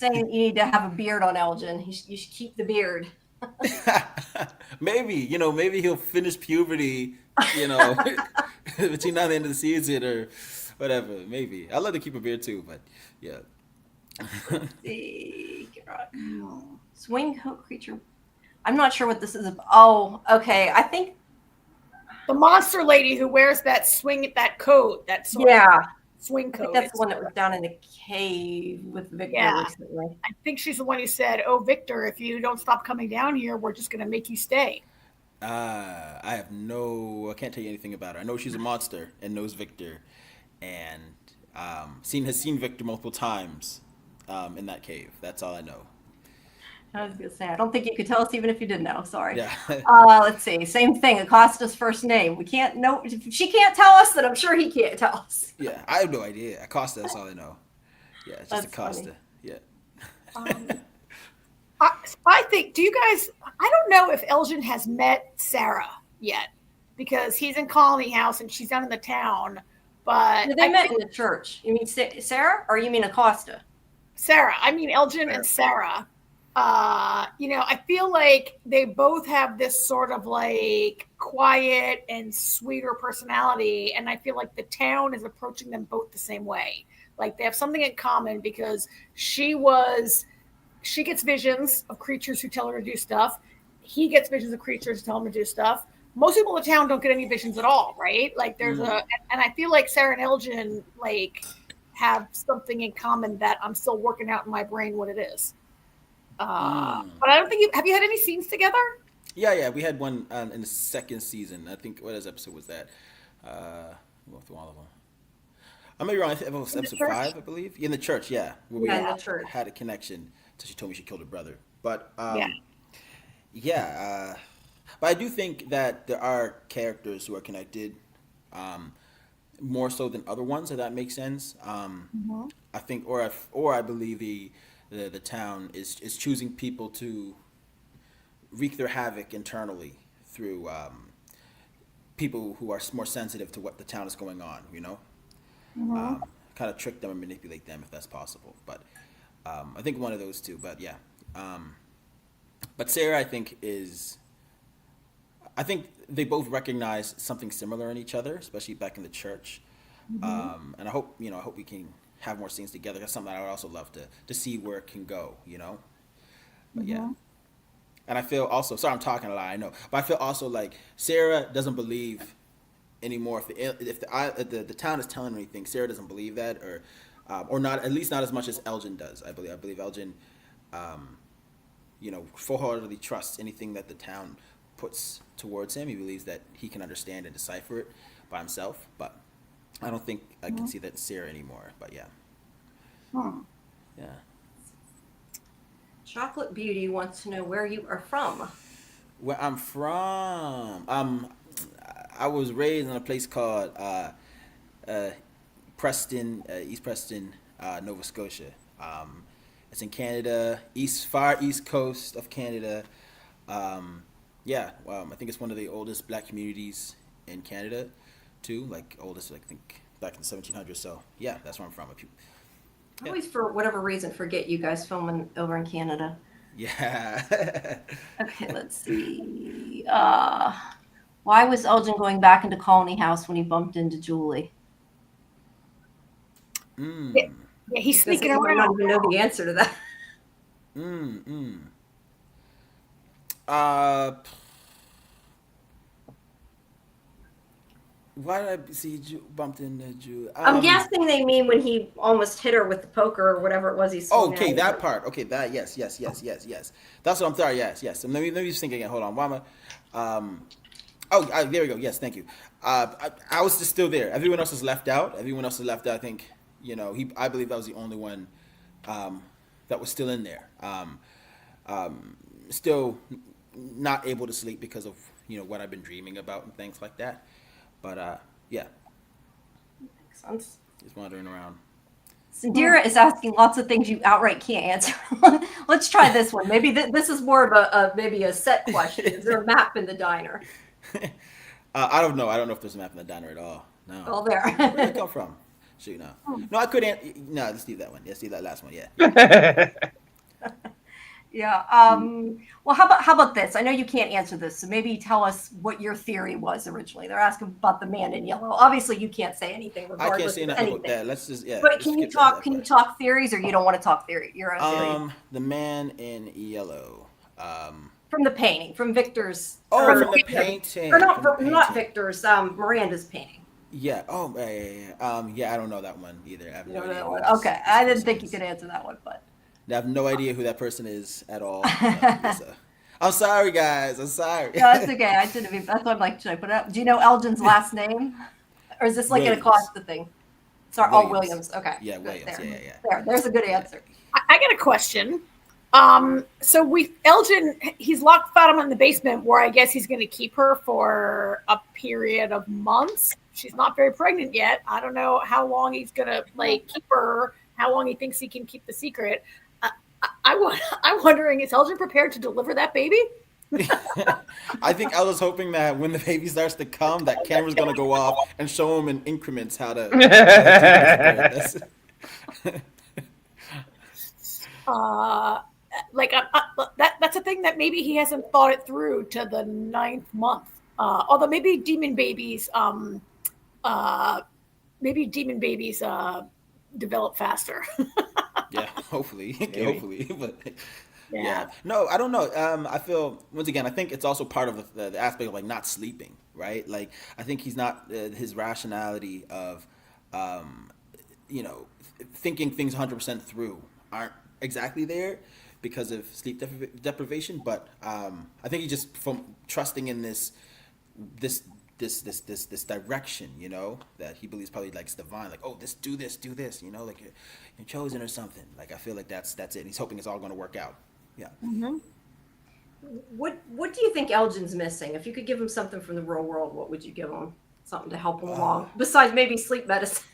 that you need to have a beard on Elgin. You should keep the beard. Maybe he'll finish puberty, between now and the end of the season or whatever. Maybe I'd love to keep a beard too, but yeah. Let's see. Swing coat creature. I'm not sure what this is. Oh, okay. I think the monster lady who wears that coat, swing coat. I think that's the one that was down in the cave with Victor recently. I think she's the one who said, "Oh, Victor, if you don't stop coming down here, we're just going to make you stay." I can't tell you anything about her. I know she's a monster and knows Victor, and has seen Victor multiple times in that cave. That's all I know. I was going to say, I don't think you could tell us even if you didn't know. Sorry. Yeah. Let's see. Same thing. Acosta's first name. We can't know. If she can't tell us, then I'm sure he can't tell us. Yeah, I have no idea. Acosta, that's all I know. Yeah, it's just Acosta. Funny. Yeah. I think, I don't know if Elgin has met Sarah yet because he's in Colony House and she's down in the town. But they met in the church. You mean Sarah or you mean Acosta? Sarah. I mean Elgin and Sarah. I feel like they both have this sort of like quiet and sweeter personality. And I feel like the town is approaching them both the same way. Like they have something in common because she gets visions of creatures who tell her to do stuff. he gets visions of creatures, tell him to do stuff. Most people in the town don't get any visions at all, right? Like there's and I feel like Sarah and Elgin like have something in common that I'm still working out in my brain what it is. But I don't think have you had any scenes together? Yeah, we had one in the second season. I think what episode was that? Well, through all of them. I may be wrong. I think it was episode 5, I believe. In the church, yeah, where we in the church. had a connection. So she told me she killed her brother. But but I do think that there are characters who are connected, more so than other ones. If that makes sense. I think, or I believe the town is choosing people to wreak their havoc internally through people who are more sensitive to what the town is going on. Kind of trick them and manipulate them if that's possible. But I think one of those two. But yeah, but Sarah, I think they both recognize something similar in each other, especially back in the church. And I hope we can have more scenes together. That's something I would also love to see where it can go. But yeah. And I feel also, sorry, I'm talking a lot, I know, but I feel also like Sarah doesn't believe anymore if the town is telling her anything. Sarah doesn't believe that, or not, at least not as much as Elgin does. I believe Elgin, full-heartedly trusts anything that the town puts towards him. He believes that he can understand and decipher it by himself. But I don't think I can see that in Sarah anymore. But yeah, yeah. Chocolate Beauty wants to know where you are from. Where I'm from, I was raised in a place called Preston, East Preston, Nova Scotia. It's in Canada, far east coast of Canada. I think it's one of the oldest black communities in Canada, too. Like oldest, I think, back in the 1700s. So yeah, that's where I'm from. I always, for whatever reason, forget you guys filming over in Canada. Yeah. Okay, let's see. Why was Elgin going back into Colony House when he bumped into Julie? Yeah, he's sneaking around. I don't even know the answer to that. Why did I see you bumped into Julie? I'm guessing they mean when he almost hit her with the poker or whatever it was he swung okay, at that her. part. Okay, that yes. That's what I'm sorry. Yes. So let me just think again. Hold on. Why am I? There we go. Yes, thank you. I was just still there. Everyone else is left out. I think I believe that was the only one that was still in there. Still not able to sleep because of what I've been dreaming about and things like that. But yeah, Makes sense. just wandering around. Sandira is asking lots of things you outright can't answer. Let's try this one. Maybe this is more of maybe a set question. Is there a map in the diner? I don't know. I don't know if there's a map in the diner at all. No. Oh, there. Where did it come from? Shoot, no. No, I couldn't. No, let's leave that one. Let's leave that last one. Yeah. Yeah. Well, how about this? I know you can't answer this, so maybe tell us what your theory was originally. They're asking about the man in yellow. Obviously, you can't say anything regardless I can't say of nothing anything. about that. Let's just But can you talk? Can you talk theories, or you don't want to talk theory? Your own theory. The man in yellow. From the painting, from Victor's. From the painting. Or not Victor's. Miranda's painting. Yeah. Oh, yeah. I don't know that one either. I have no idea. Okay, I didn't think you could answer that one, but. I have no idea who that person is at all. I'm sorry, guys. I'm sorry. No, it's okay. I shouldn't have. That's why I'm like, should I put it up? Do you know Elgin's last name, or is this like going to cost the thing? Sorry, Williams. Okay. Yeah, Williams. There. Yeah. There's a good answer. I got a question. So Elgin, he's locked Fandom in the basement where I guess he's going to keep her for a period of months. She's not very pregnant yet. I don't know how long he's going to keep her, how long he thinks he can keep the secret. I'm wondering, is Elgin prepared to deliver that baby? I think I was hoping that when the baby starts to come, that camera's going to go off and show him in increments how to. That's a thing that maybe he hasn't thought it through to the 9th month. Although maybe demon babies develop faster. Yeah, hopefully, but Yeah. No, I don't know. I feel once again, I think it's also part of the aspect of like not sleeping, right? Like I think he's not his rationality of, um, thinking things 100% through aren't exactly there because of sleep deprivation. But I think he just from trusting in this this direction, that he believes probably like it's divine, like, oh, do this, like you're chosen or something. Like I feel like that's it. He's hoping it's all going to work out. Yeah. Mm-hmm. What do you think Elgin's missing? If you could give him something from the real world, what would you give him? Something to help him along besides maybe sleep medicine.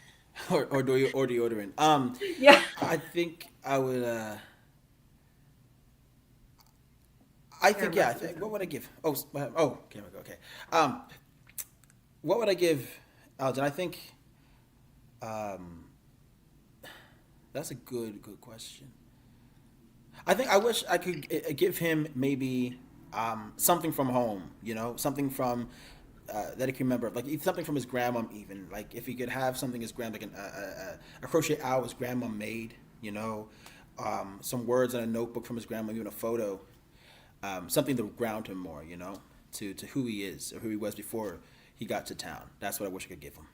or deodorant. Yeah. I think I would. I think yeah. I think what would I give? Okay, okay. Um, what would I give Elgin? I think um, that's a good question. I think I wish I could give him maybe something from home, something from that he can remember, like something from his grandma, even like if he could have something his grandma, like a crochet owl his grandma made, some words in a notebook from his grandma, even a photo, something to ground him more, to who he is or who he was before he got to town. That's what I wish I could give him.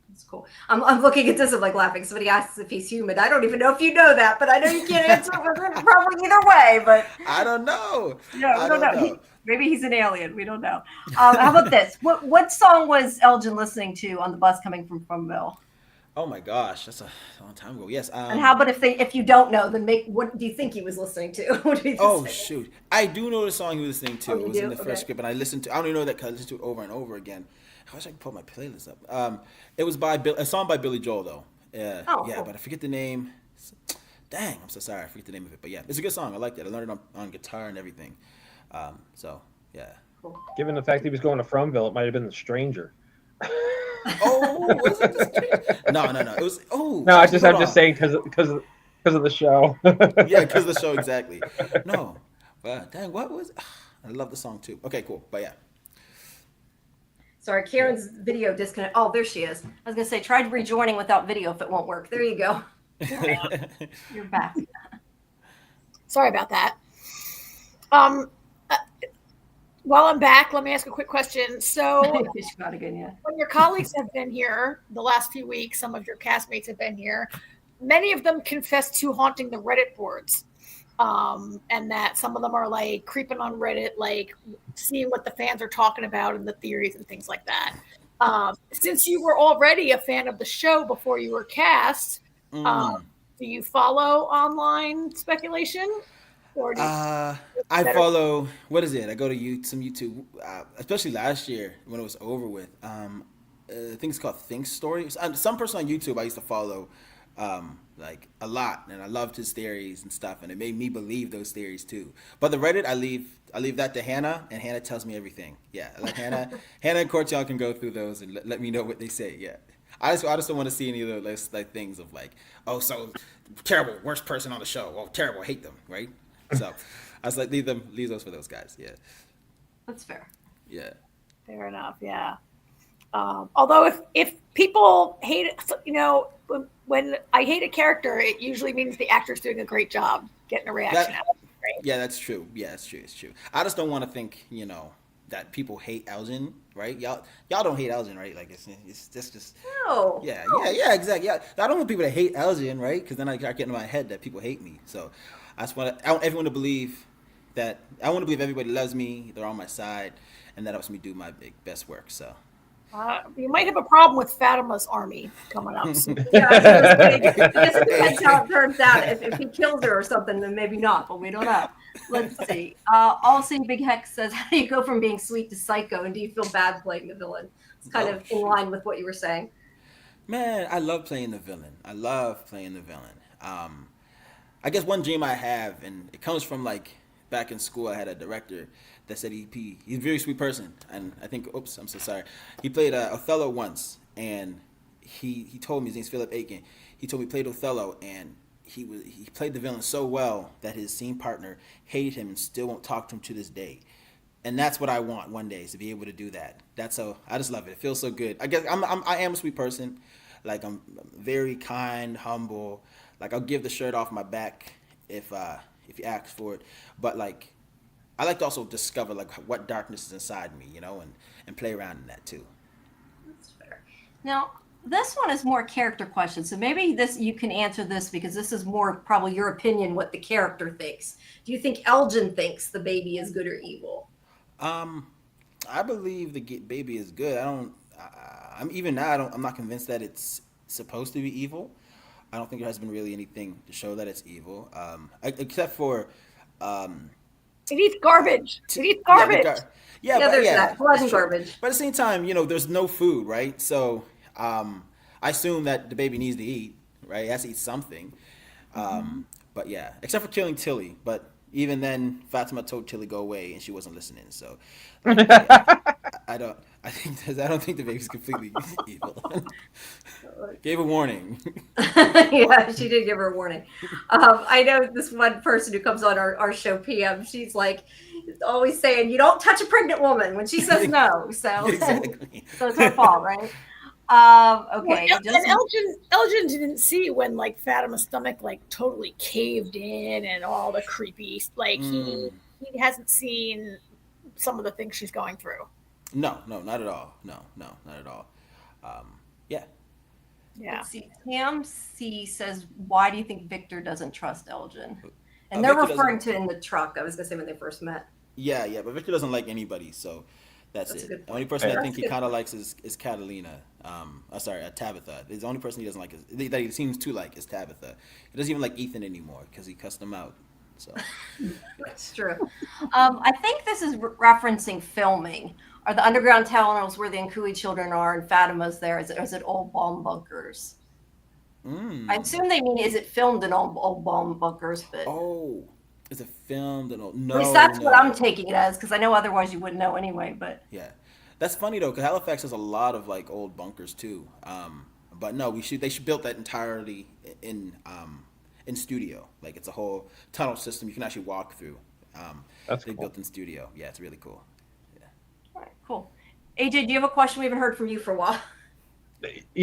That's cool. I'm looking at this. I'm like laughing. Somebody asks if he's human. I don't even know if you know that, but I know you can't answer probably either way. But I don't know. Yeah, we don't know. Maybe he's an alien. We don't know. How about this? What song was Elgin listening to on the bus coming from Fromville? Oh my gosh, that's a long time ago. Yes. And how about if you don't know, then what do you think he was listening to? What do you think? Shoot, I do know the song he was listening to. It was in the first Okay. script, and I listened to. I don't even know that because I listened to it over and over again. I wish I could pull my playlist up. It was by a song by Billy Joel though. Yeah, Cool. but I forget the name. Dang, I'm so sorry. I forget the name of it, but yeah, it's a good song. I liked it. I learned it on guitar and everything. So yeah. Cool. Given the fact he was going to Fromville, it might have been The Stranger. Oh, was it this? No. It was. Oh, No, I'm just saying because of the show. Yeah, because of the show, exactly. No, but dang, what was? I love the song too. Okay, cool. But yeah. Sorry, Karen's video disconnect. Oh, there she is. I was gonna say, try rejoining without video if it won't work. There you go. You're back. Sorry about that. Uh, while I'm back, let me ask a quick question. So, when your colleagues have been here the last few weeks, some of your castmates have been here. Many of them confess to haunting the Reddit boards, and that some of them are like creeping on Reddit, like seeing what the fans are talking about and the theories and things like that. Since you were already a fan of the show before you were cast, do you follow online speculation? Or do I follow, what is it? I go to some YouTube, especially last year when it was over with. I think it's called Think Stories. Some person on YouTube I used to follow like a lot, and I loved his theories and stuff, and it made me believe those theories too. But the Reddit, I leave that to Hannah, and Hannah tells me everything. Yeah, like Hannah and Court, y'all can go through those and let me know what they say. Yeah. I just don't want to see any of those like things of like, oh, so terrible, worst person on the show. Oh, terrible, hate them, right? So I was like, leave those for those guys. Yeah. That's fair. Yeah. Fair enough. Yeah. Although if people hate it, when I hate a character, it usually means the actor's doing a great job getting a reaction out of it. Right? Yeah, that's true. Yeah, it's true. I just don't want to think, that people hate Elgin, right? Y'all don't hate Elgin, right? Like it's just. No. Yeah, exactly. Yeah, I don't want people to hate Elgin, right? Because then I get in my head that people hate me. So I want everyone to believe that. I want to believe everybody loves me. They're on my side, and that helps me do my best work. So. You might have a problem with Fatima's army coming up soon. Yeah, I guess it depends how it turns out. If he kills her or something, then maybe not, but we don't know. Let's see. All Seeing Big Hex says, how do you go from being sweet to psycho, and do you feel bad playing the villain? It's kind of in line with what you were saying. Man, I love playing the villain. I guess one dream I have, and it comes from like back in school, I had a director that said he's a very sweet person, and I think, I'm so sorry. He played Othello once, and he told me, his name's Philip Elgin. He told me he played Othello, and he played the villain so well that his scene partner hated him and still won't talk to him to this day. And that's what I want one day, is to be able to do that. I just love it. It feels so good. I guess I am a sweet person. Like I'm very kind, humble. Like I'll give the shirt off my back if if you ask for it. But like, I like to also discover like what darkness is inside me, and play around in that too. That's fair. Now, this one is more character question. So maybe this you can answer this because this is more probably your opinion what the character thinks. Do you think Elgin thinks the baby is good or evil? Um, I believe the baby is good. I don't. I'm even now. I don't. I'm not convinced that it's supposed to be evil. I don't think there has been really anything to show that it's evil. Except for, um, It eats garbage. It eats yeah, garbage. yeah, Yeah, but there's yeah, that. Blood that's and true. garbage. But at the same time, there's no food, right? So, I assume that the baby needs to eat, right? It has to eat something. But yeah, except for killing Tilly. But even then, Fatima told Tilly go away, and she wasn't listening. So, like, yeah, I don't. I don't think the baby's completely evil. Gave a warning. Yeah, she did give her a warning. I know this one person who comes on our show, PM. She's like always saying, "You don't touch a pregnant woman" when she says no. So, Exactly. so it's her fault, right? Okay, Well, just and Elgin didn't see when like Fatima's stomach like totally caved in and all the creepy like Mm. he hasn't seen some of the things she's going through. No, no, not at all. No, no, not at all. Yeah. Yeah. let's see. Tam C says, "Why do you think Victor doesn't trust Elgin?" And they're Victor referring doesn't. to in the truck. I was gonna say when they first met. Yeah, yeah, but Victor doesn't like anybody, so that's That's a it. good The only point. person I Fair. think That's he good. kind of likes is Catalina. Sorry, Tabitha. The only person he doesn't like that he seems to like is Tabitha. He doesn't even like Ethan anymore because he cussed him out. So That's true. I think this is referencing filming. Are the underground tunnels where the Nkui children are and Fatima's there? Is it old bomb bunkers? I mm. assume they mean is it filmed in old bomb bunkers, but Oh, is it filmed? And all? at least No, that's what I'm no. taking it as because I know otherwise you wouldn't know anyway. But Yeah, that's funny though, because Halifax has a lot of like old bunkers too. But no, they should build that entirely in studio. Like it's a whole tunnel system you can actually walk through. That's They cool. built in studio. Yeah, it's really cool. Yeah. all right, cool. AJ, do you have a question? We haven't heard from you for a while.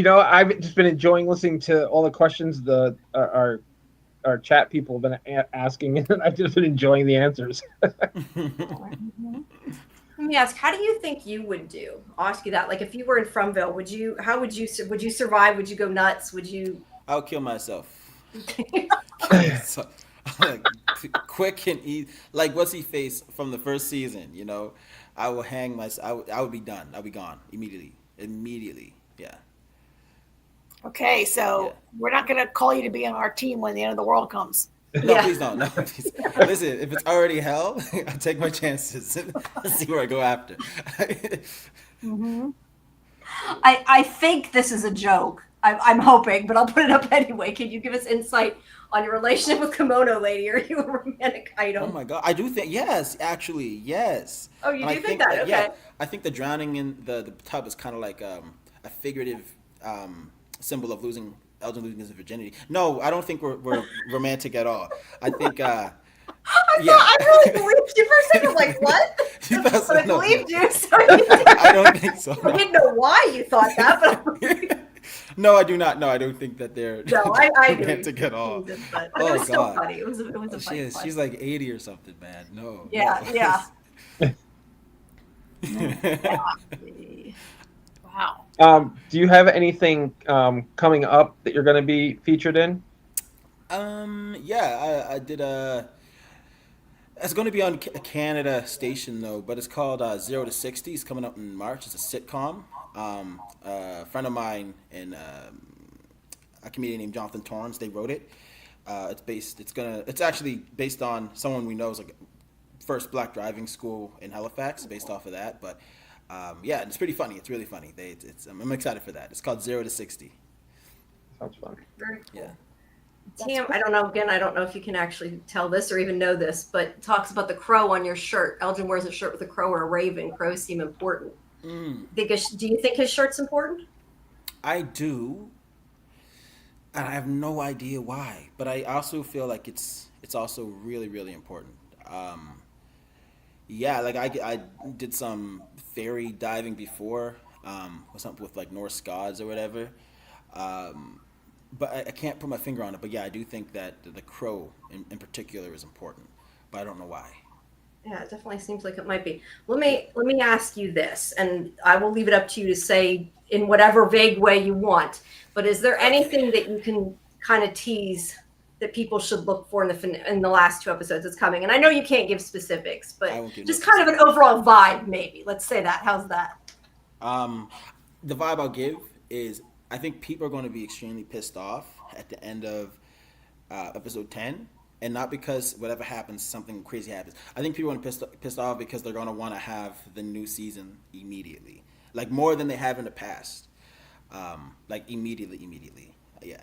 I've just been enjoying listening to all the questions our chat people have been asking, and I've just been enjoying the answers. Mhm. Let me ask, how do you think you would do? I'll ask you that. Like, if you were in Fromville, how would you survive? Would you go nuts? Would you? I'll kill myself. Kill myself. Like, quick and easy. Like what's he face from the first season? I will hang myself. I would be done. I'll be gone immediately. Immediately. Yeah. Okay, Yeah. so we're not gonna call you to be on our team when the end of the world comes. No, Yeah. please don't. No, please. Listen, if it's already hell, I'll take my chances and see where I go after. Mm-hmm. I think this is a joke. I'm hoping, but I'll put it up anyway. Can you give us insight on your relationship with Kimono Lady? Are you a romantic Oh item? my god, I do think yes, actually yes. Oh, you And I do think that? yeah, Okay. I think the drowning in the tub is kind of like a figurative symbol of Elgin losing his virginity. No, I don't think we're romantic at all. I think yeah. I really believed you for a second. Like, what? You thought so? But I No, believed no. you, so you did. I don't think so. I didn't know why you thought that, but I believed. No, I do not. No, I don't think that they're No, I do. romantic at all. But it Oh was still god. funny. It was a She funny is. fun. She's like 80 or something, man. No. Yeah, no. yeah. Wow. Do you have anything coming up that you're going to be featured in? Yeah, I did it's going to be on a Canada station though, but it's called 0 to 60. It's coming up in March. It's a sitcom. A friend of mine and a comedian named Jonathan Torrance, they wrote it. It's actually based on someone we know is like first black driving school in Halifax, based off of that. But yeah, it's pretty funny. It's really funny. I'm excited for that. It's called 0 to 60. Sounds fun. Very cool. Yeah. Tam, I don't know. Again, I don't know if you can actually tell this or even know this, but it talks about the crow on your shirt. Elgin wears a shirt with a crow or a raven. Crows seem important. Mm, Do you think his shirt's important? I do, and I have no idea why. But I also feel like it's also really really important. Yeah, like I did some ferry diving before, with something with like Norse gods or whatever. Um, but I can't put my finger on it. But yeah, I do think that the crow in particular is important, but I don't know why. Yeah, it definitely seems like it might be. Let me ask you this, and I will leave it up to you to say in whatever vague way you want. But is there Okay. anything that you can kind of tease that people should look for in the last two episodes that's coming? And I know you can't give specifics, I but won't give no just kind of an specifics. overall vibe, maybe. Let's say that. How's that? Um, the vibe I'll give is I think people are going to be extremely pissed off at the end of episode 10, and not because whatever happens, something crazy happens. I think people are pissed off because they're going to want to have the new season immediately, like more than they have in the past. Like immediately. Yeah,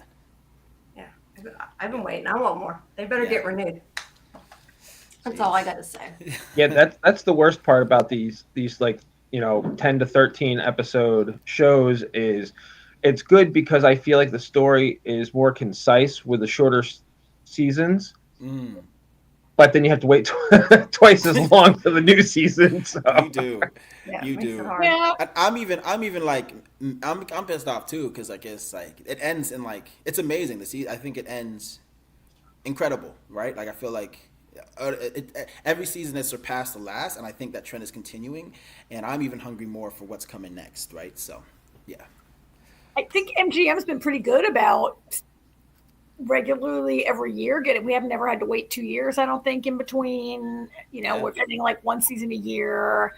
Yeah, I've been yeah, waiting. I want more. They better yeah. get renewed. That's all I Jeez. got to say. Yeah, that's the worst part about these like 10 to 13 episode shows is it's good because I feel like the story is more concise with the shorter seasons, Mm, but then you have to wait twice as long for the new season. So you do, Yeah, it you makes it do. hard. Yeah. I'm even like I'm pissed off too because I guess like it ends in like it's amazing to see. I think it ends incredible, right? Like I feel like every season has surpassed the last, and I think that trend is continuing. And I'm even hungry more for what's coming next, right? So, yeah, I think MGM's been pretty good about regularly every year getting. We have never had to wait 2 years, I don't think, in between. yeah, We're getting like one season a year.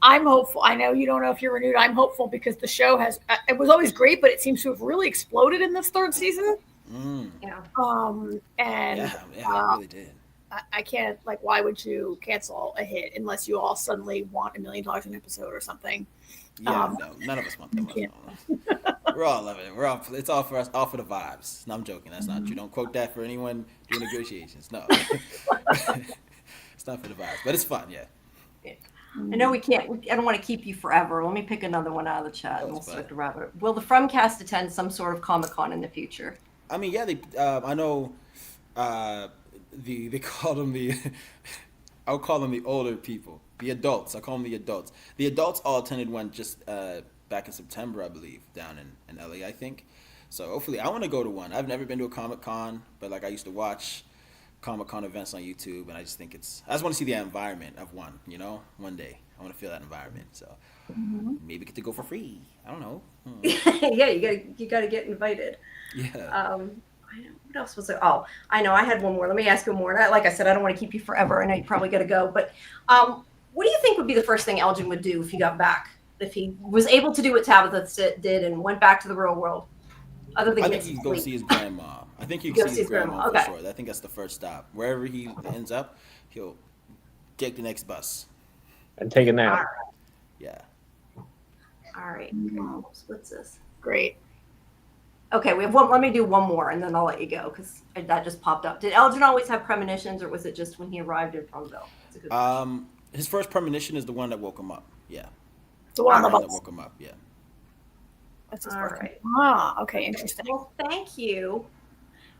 I'm hopeful. I know you don't know if you're renewed. I'm hopeful because the show has. It was always great, but it seems to have really exploded in this third season. mm, Yeah. And yeah, it really did. I can't, like, why would you cancel a hit unless you all suddenly want $1 million an episode or something? Yeah, no, none of us want that much. Yeah. We're all loving it. We're all. It's all for us. All for the vibes. No, I'm joking. That's not true. Don't quote that for anyone doing negotiations. No, it's not for the vibes, but it's fun. Yeah, I know we can't. I don't want to keep you forever. Let me pick another one out of the chat, that and we'll was start fun. to wrap it. Will the Fromcast attend some sort of Comic Con in the future? I mean, yeah, they. I know. Uh, they call them the. I'll call them the older people, the adults. I call them the adults. The adults all attended one just back in September, I believe, down in LA, I think. So hopefully, I want to go to one. I've never been to a Comic Con, but like I used to watch Comic Con events on YouTube, and I just think it's. I just want to see the environment of one. One day I want to feel that environment. So maybe get to go for free. I don't know. Yeah, you gotta get invited. Yeah. What else was there? Oh, I know. I had one more. Let me ask you more. And like I said, I don't want to keep you forever. I know you probably got to go. But what do you think would be the first thing Elgin would do if he got back? If he was able to do what Tabitha did and went back to the real world, other than I get think some he'd go sleep? see his grandma. I think he'd Go see see his his grandma. grandma for Okay. sure. I think that's the first stop. Wherever he ends up, he'll take the next bus. and take a All nap. right. Yeah. All right. What's this? Great. Okay, we have one. Let me do one more, and then I'll let you go because that just popped up. Did Elgin always have premonitions, or was it just when he arrived in Fromville? That's a good question. His first premonition is the one that woke him up. Yeah. The one on The the one that bus. woke him up. Yeah. That's his All first. right. Okay, interesting. Well, thank you.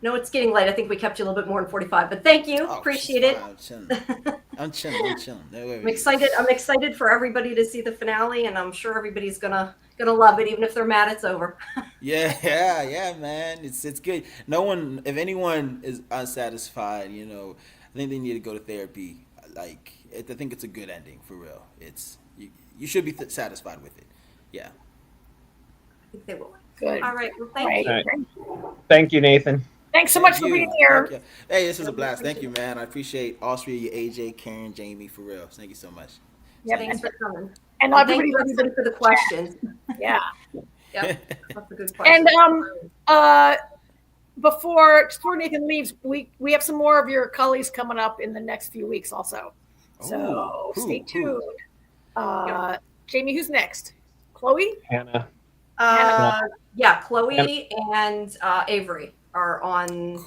No, it's getting late. I think we kept you a little bit more than 45, but thank you. Oh, Appreciate she's it. fine. I'm chilling. No worries. I'm excited. I'm excited for everybody to see the finale, and I'm sure everybody's gonna love it, even if they're mad it's over. Yeah, man. It's good. No one, if anyone is unsatisfied, I think they need to go to therapy. Like, I think it's a good ending for real. It's you should be satisfied with it. Yeah. I think they will. Good. All right. Well, All thank right. you. Right. Thank you, Nathan. Thanks so much Thank for you. being here. Thank you. Hey, this was a blast. Thank you, man. I appreciate all three of you, AJ, Karen, Jamie, for real. Thank you so much. Yep. Thanks for coming. And Thank everybody, you everybody for the questions. yeah. Yep, that's a good And question. before Nathan leaves, we have some more of your colleagues coming up in the next few weeks also. So Ooh, stay who? tuned. Jamie, who's next? Chloe? Hannah. Yeah, Chloe and Avery are on.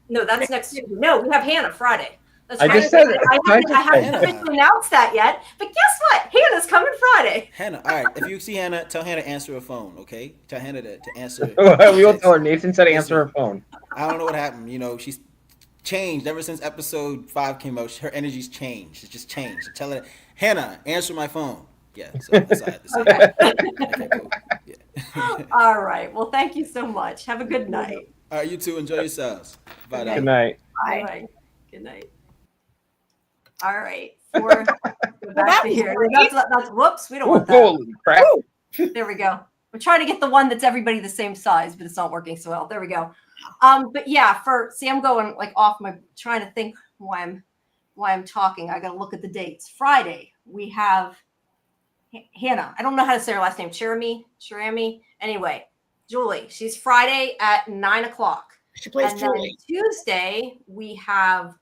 No, that's next Tuesday. No, we have Hannah Friday. That's I Friday. just said it. I haven't Hannah. officially announced that yet, but guess what? Hannah's coming Friday. Hannah, all right. If you see Hannah, tell Hannah to answer her phone, okay? Tell Hannah to answer. We will tell her. Nathan said Listen. answer her phone. I don't know what happened. She's changed ever since episode 5 came out. Her energy's changed. It's just changed. So tell her, Hannah, answer my phone. Yeah, so that's all I have to say. Okay. Okay, cool. Yeah. All right. Well, thank you so much. Have a good night. All right, you two enjoy yourselves. Bye Okay. Good now. night. Bye. Bye. Good night. All right. Go back that to was here. great. That's whoops. We don't Ooh, want that. holy crap. There we go. We're trying to get the one that's everybody the same size, but it's not working so well. There we go. But yeah, I'm going like off my trying to think why I'm talking. I gotta look at the dates. Friday, we have Hannah. I don't know how to say her last name. Cherami. Anyway, Julie. She's Friday at 9:00. She plays And Julie. then Tuesday, we have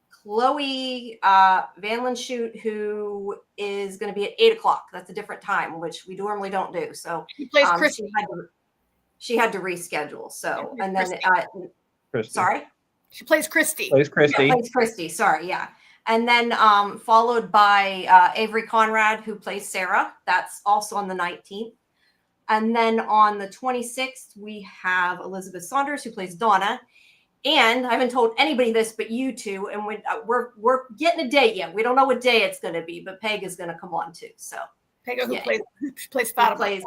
Chloe Van Lanschut, who is going to be at 8:00. That's a different time, which we normally don't do. So She plays Christy. she had to reschedule. So, and then, Christy. sorry? She plays Christy. Plays Christy. Yeah, plays Christy. Sorry. Yeah. And then followed by Avery Conrad, who plays Sarah. That's also on the 19th. And then on the 26th, we have Elizabeth Saunders, who plays Donna. And I haven't told anybody this, but you two. And we're getting a date yet. We don't know what day it's going to be, but Peg is going to come on too. So Pega, who yeah. plays Fatima.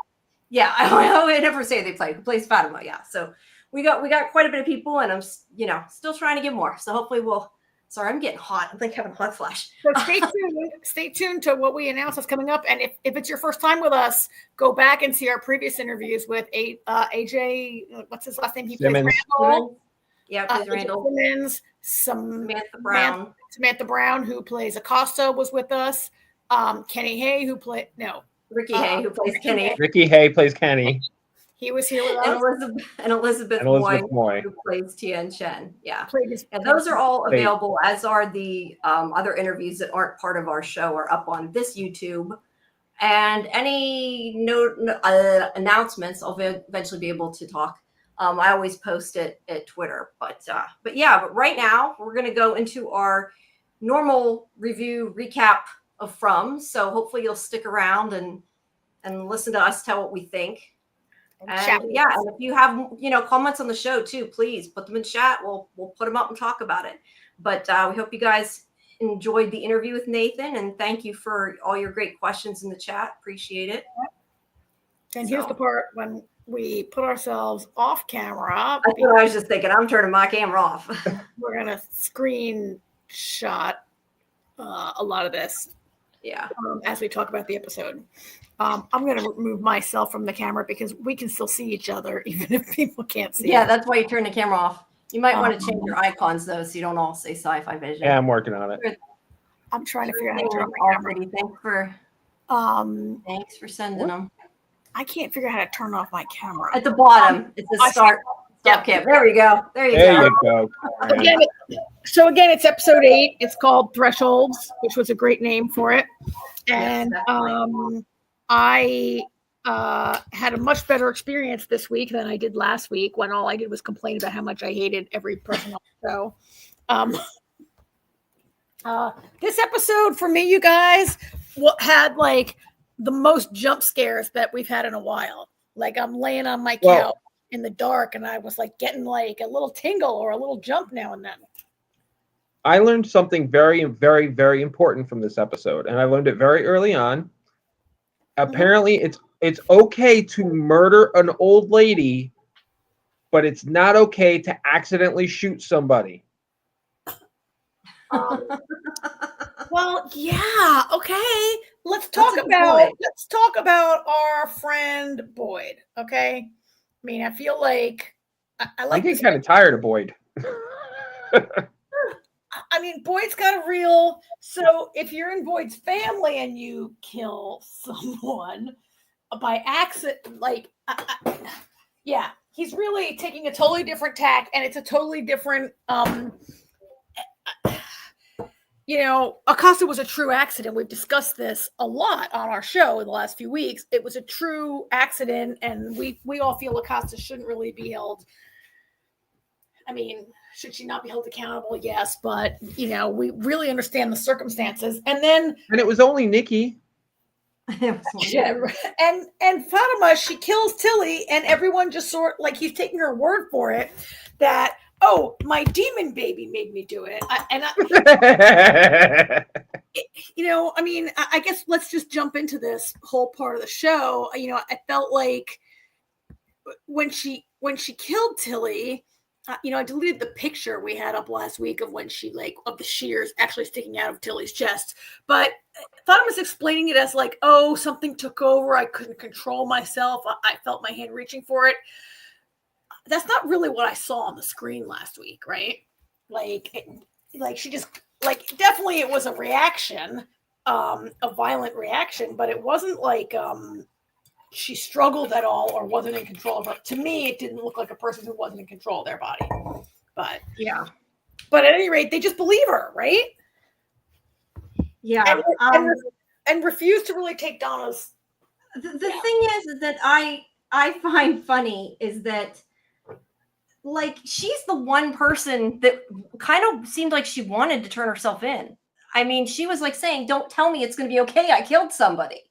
Yeah, I never say they play. Who plays Fatima? Yeah. So we got quite a bit of people, and I'm still trying to get more. So hopefully we'll. Sorry, I'm getting hot. I'm like having a hot flash. So stay tuned to what we announce is coming up. And if it's your first time with us, go back and see our previous interviews with AJ. What's his last name? He Simmons. plays Randall. Yeah, plays Randall. Simmons. Samantha Brown, who plays Acosta, was with us. Kenny Hay, Ricky Hay, who plays Kenny. Ricky Hay plays Kenny. He was here with us. And Elizabeth Moy, who plays Tian Chen. Yeah. And And those are all available, as are the other interviews that aren't part of our show are up on this YouTube. And any announcements, I'll eventually be able to talk. I always post it at Twitter. But right now we're going to go into our normal review recap of From. So hopefully you'll stick around and listen to us tell what we think. And yeah, and if you have comments on the show too, please put them in chat. We'll put them up and talk about it. But we hope you guys enjoyed the interview with Nathan, and thank you for all your great questions in the chat. Appreciate it. And here's the part when we put ourselves off camera. That's what I was just thinking. I'm turning my camera off. We're gonna screenshot a lot of this. Yeah. As we talk about the episode. I'm going to remove myself from the camera because we can still see each other, even if people can't see. Yeah, that's why you turn the camera off. You might want to change your icons, though, so you don't all say Sci-Fi Vision. Yeah, I'm working on it. I'm trying to figure out how to turn my camera. Thanks for sending them. I can't figure out how to turn off my camera. At the bottom, it's a stop cam. There we go. There you go. Again, it's episode 8. It's called Thresholds, which was a great name for it. And I had a much better experience this week than I did last week, when all I did was complain about how much I hated every person on the show. This episode for me, you guys, had like the most jump scares that we've had in a while. Like I'm laying on my couch in the dark and I was like getting like a little tingle or a little jump now and then. I learned something very, very, very important from this episode, and I learned it very early on. Apparently, it's okay to murder an old lady, but it's not okay to accidentally shoot somebody. Well, yeah, okay. Let's talk about our friend Boyd. Okay, I mean, I feel like I get kind of tired of Boyd. I mean, Boyd's got a real. So if you're in Boyd's family and you kill someone by accident, yeah, he's really taking a totally different tack, and it's a totally different. Acosta was a true accident. We've discussed this a lot on our show in the last few weeks. It was a true accident, and we all feel Acosta shouldn't really be held. I mean, should she not be held accountable? Yes, but we really understand the circumstances. And it was only Nikki. Yeah, and Fatima, she kills Tilly, and everyone just sort like he's taking her word for it that, oh, my demon baby made me do it. I mean, I guess let's just jump into this whole part of the show. I felt like when she killed Tilly, I deleted the picture we had up last week of when she of the shears actually sticking out of Tilly's chest. But Fandom was explaining it as oh, something took over. I couldn't control myself. I felt my hand reaching for it. That's not really what I saw on the screen last week, right? She just definitely it was a reaction, a violent reaction, but it wasn't she struggled at all or wasn't in control of her. To me, it didn't look like a person who wasn't in control of their body. But yeah. But at any rate, they just believe her, right? Yeah. And refuse to really take Donna's. The thing is that I find funny is that she's the one person that kind of seemed like she wanted to turn herself in. I mean, she was saying, "Don't tell me it's going to be okay. I killed somebody,"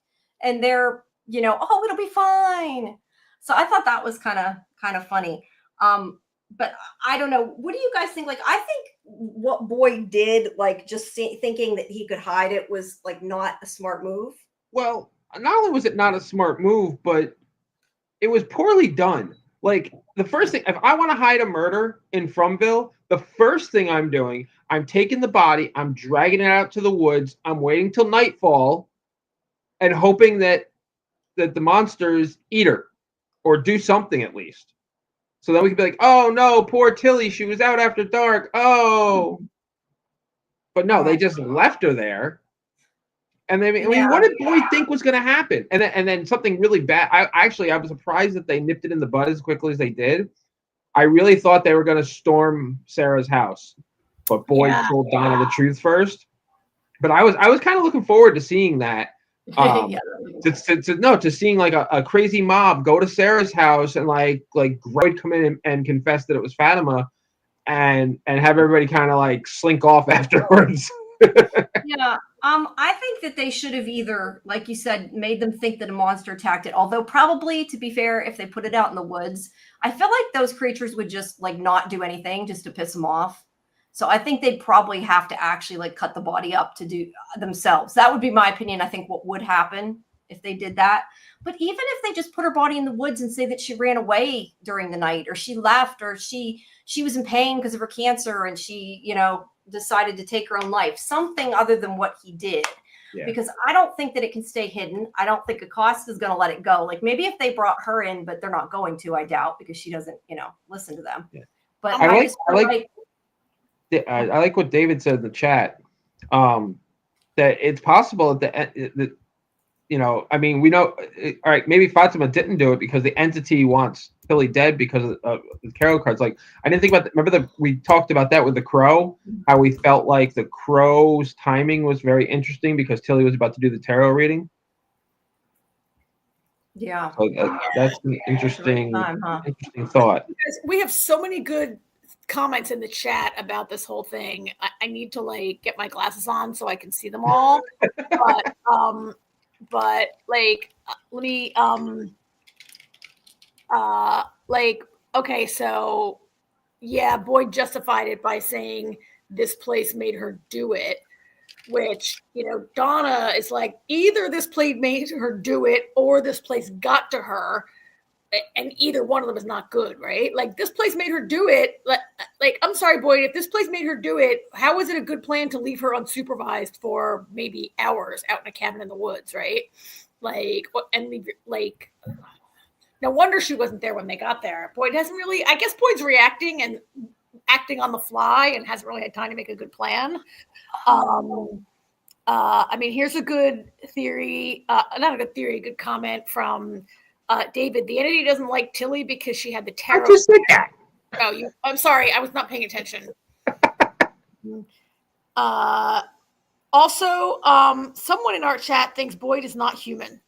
and they're oh, it'll be fine. So I thought that was kind of funny. But I don't know. What do you guys think? I think what Boyd did, just thinking that he could hide it, was not a smart move. Well, not only was it not a smart move, but it was poorly done. The first thing, if I want to hide a murder in Fromville, the first thing I'm doing, I'm taking the body, I'm dragging it out to the woods, I'm waiting till nightfall, and hoping that the monsters eat her or do something at least. So then we could be like, oh no, poor Tilly, she was out after dark. Oh. But no, they just left her there. And I mean, what did Boyd think was going to happen? And then something really bad. I was surprised that they nipped it in the bud as quickly as they did. I really thought they were going to storm Sarah's house, but Boyd told Donna the truth first. But I was kind of looking forward to seeing that. To seeing a crazy mob go to Sarah's house and Boyd come in and confess that it was Fatima, and have everybody kind of slink off afterwards. Yeah. I think that they should have either, like you said, made them think that a monster attacked it. Although probably, to be fair, if they put it out in the woods, I feel like those creatures would just not do anything just to piss them off. So I think they'd probably have to actually cut the body up to do themselves. That would be my opinion. I think what would happen if they did that. But even if they just put her body in the woods and say that she ran away during the night, or she left, or she was in pain because of her cancer and she, decided to take her own life, something other than what he did. Yeah. Because I don't think that it can stay hidden. I don't think Acosta is going to let it go. Maybe if they brought her in, but they're not going to, I doubt, because she doesn't, listen to them. Yeah. But I like what David said in the chat, that it's possible that I mean, we know, all right, maybe Fatima didn't do it because the entity wants Tilly dead because of the tarot cards. I didn't think about that. Remember we talked about that with the crow, how we felt like the crow's timing was very interesting because Tilly was about to do the tarot reading. Yeah. So that's an interesting thought. Because we have so many good comments in the chat about this whole thing. I need to get my glasses on so I can see them all. But let me okay, so yeah, Boyd justified it by saying this place made her do it, which Donna is either this place made her do it or this place got to her, and either one of them is not good, right? This place made her do it. I'm sorry, Boyd, if this place made her do it, how is it a good plan to leave her unsupervised for maybe hours out in a cabin in the woods, right? No wonder she wasn't there when they got there. Boyd hasn't really, I guess Boyd's reacting and acting on the fly and hasn't really had time to make a good plan. I mean, here's a good theory, not a good theory, a good comment from David. The entity doesn't like Tilly because she had the tarot. I just said that. Oh, I'm sorry, I was not paying attention. Also, someone in our chat thinks Boyd is not human.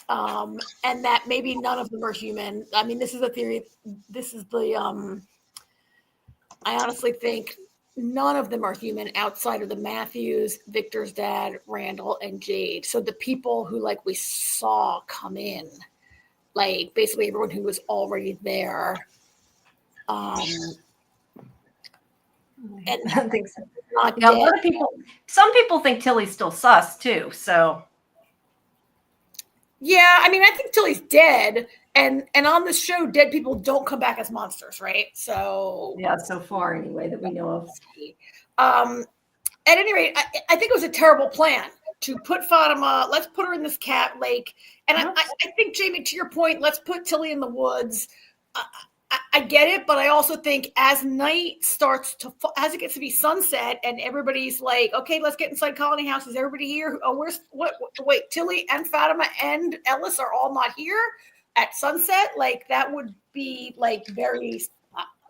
And that maybe none of them are human. I mean, this is a theory. This is the, I honestly think none of them are human outside of the Matthews, Victor's dad, Randall, and Jade. So the people who we saw come in, basically everyone who was already there. And I think so. Yeah, a lot of people. Some people think Tilly's still sus too. So. Yeah, I mean, I think Tilly's dead, and on the show, dead people don't come back as monsters, right? So yeah, so far anyway that we know of. At any rate, I think it was a terrible plan to put Fatima. Let's put her in this cat lake, and I think, Jamie, to your point, let's put Tilly in the woods. I get it, but I also think as night starts to, as it gets to be sunset, and everybody's like, okay, let's get inside Colony House. Is everybody here? Oh, where's what? Wait, Tilly and Fatima and Ellis are all not here at sunset. Like that would be like very.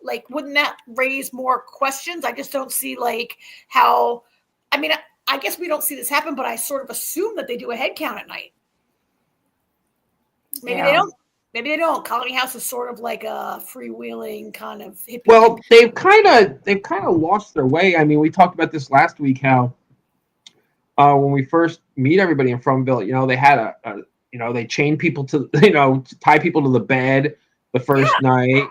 Like, wouldn't that raise more questions? I just don't see like how. I mean, I guess we don't see this happen, but I sort of assume that they do a head count at night. Maybe they don't. Maybe they don't. Colony House is sort of like a freewheeling kind of hippie. Well, they've kind of lost their way. I mean, we talked about this last week how when we first meet everybody in Fromville, they had they chain people to to tie people to the bed the first night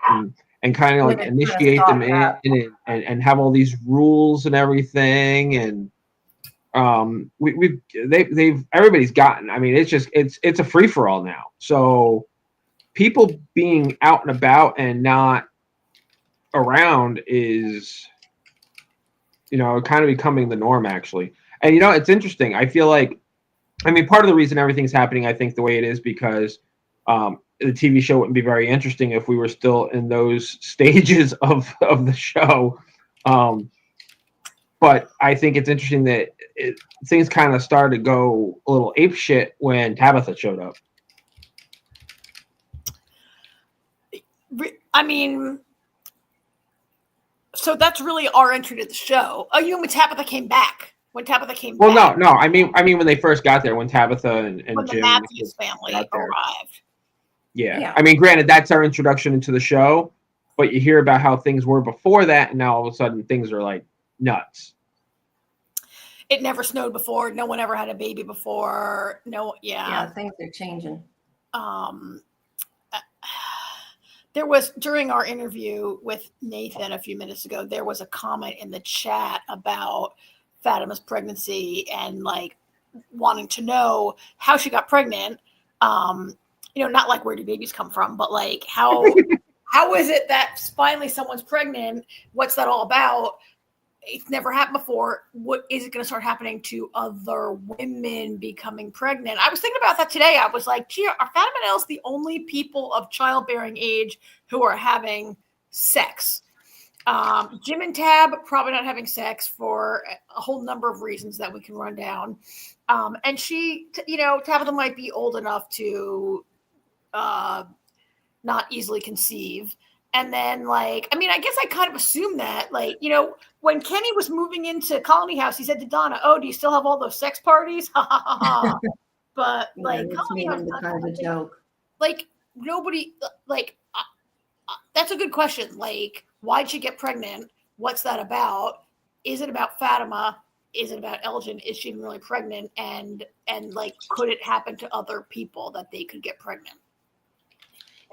and kind of like initiate them in and have all these rules and everything, and everybody's gotten. I mean, it's a free for all now. So people being out and about and not around is kind of becoming the norm, actually. And it's interesting. I feel like, I mean, part of the reason everything's happening, I think, the way it is because the TV show wouldn't be very interesting if we were still in those stages of the show. But I think it's interesting that things kind of started to go a little ape shit when Tabitha showed up. I mean, so that's really our entry to the show. Oh, you mean when Tabitha came back? When Tabitha came back? Well, no. I mean when they first got there, when Tabitha and when Jim, the Matthews family arrived. Yeah. I mean, granted, that's our introduction into the show, but you hear about how things were before that, and now all of a sudden things are like nuts. It never snowed before. No one ever had a baby before. Yeah, things are changing. There was, during our interview with Nathan a few minutes ago, there was a comment in the chat about Fatima's pregnancy and like wanting to know how she got pregnant. Not like where do babies come from, but like how is it that finally someone's pregnant? What's that all about? It's never happened before. What is it going to start happening to other women becoming pregnant? I was thinking about that today. I was like, gee, are Fatima and Ellis the only people of childbearing age who are having sex? Jim and Tab probably not having sex for a whole number of reasons that we can run down. And she, Tabitha might be old enough to not easily conceive. And then, like, I mean, I guess I kind of assumed that, like, when Kenny was moving into Colony House, he said to Donna, "Oh, do you still have all those sex parties?" But like, Colony House, kind of a joke. Like, nobody, like, that's a good question. Like, why'd she get pregnant? What's that about? Is it about Fatima? Is it about Elgin? Is she even really pregnant? And like, could it happen to other people that they could get pregnant?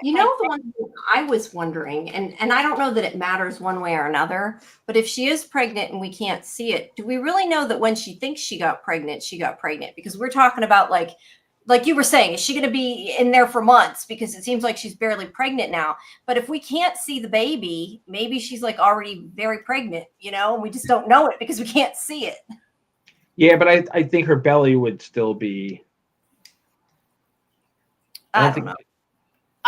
The one thing I was wondering, and I don't know that it matters one way or another, but if she is pregnant and we can't see it, do we really know that when she thinks she got pregnant? Because we're talking about like you were saying, is she going to be in there for months? Because it seems like she's barely pregnant now. But if we can't see the baby, maybe she's like already very pregnant, and we just don't know it because we can't see it. Yeah, but I think her belly would still be. I don't know.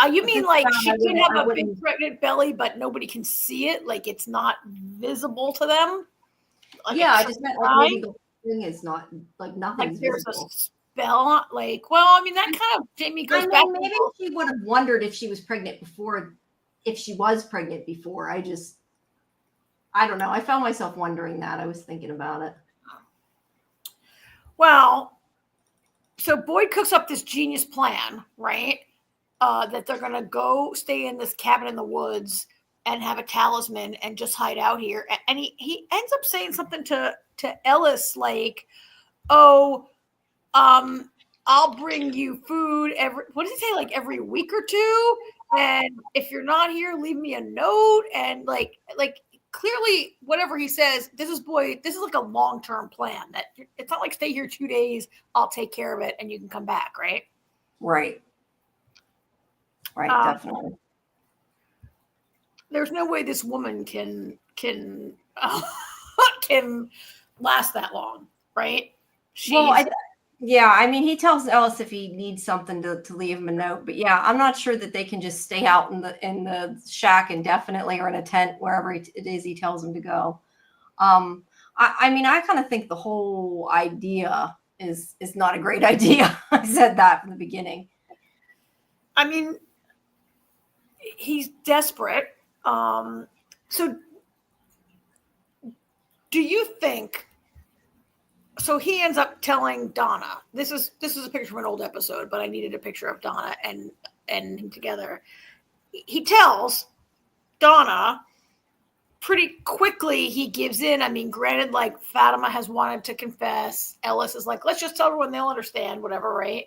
You mean like she can have a big pregnant belly, but nobody can see it? Like it's not visible to them? Like I just meant like maybe the thing is not like nothing's like there's visible. A spell. Like, well, I mean that kind of Jamie goes back. Maybe she would have wondered if she was pregnant before. If she was pregnant before, I don't know. I found myself wondering that. I was thinking about it. Well, so Boyd cooks up this genius plan, right? That they're going to go stay in this cabin in the woods and have a talisman and just hide out here. And he ends up saying something to Ellis like, oh, I'll bring you food what does he say? Like every week or two. And if you're not here, leave me a note. And like clearly whatever he says, this is like a long-term plan that it's not like stay here 2 days. I'll take care of it and you can come back. Right. Right, definitely. There's no way this woman can can last that long, right? Yeah, I mean, he tells Ellis if he needs something to leave him a note, but yeah, I'm not sure that they can just stay out in the shack indefinitely or in a tent wherever it is he tells them to go. I mean, I kind of think the whole idea is not a great idea. I said that from the beginning. I mean, he's desperate. So do you think? So he ends up telling Donna. This is a picture from an old episode, but I needed a picture of Donna and him together. He tells Donna pretty quickly. He gives in. I mean, granted, like Fatima has wanted to confess. Ellis is like, let's just tell everyone, they'll understand, whatever, right?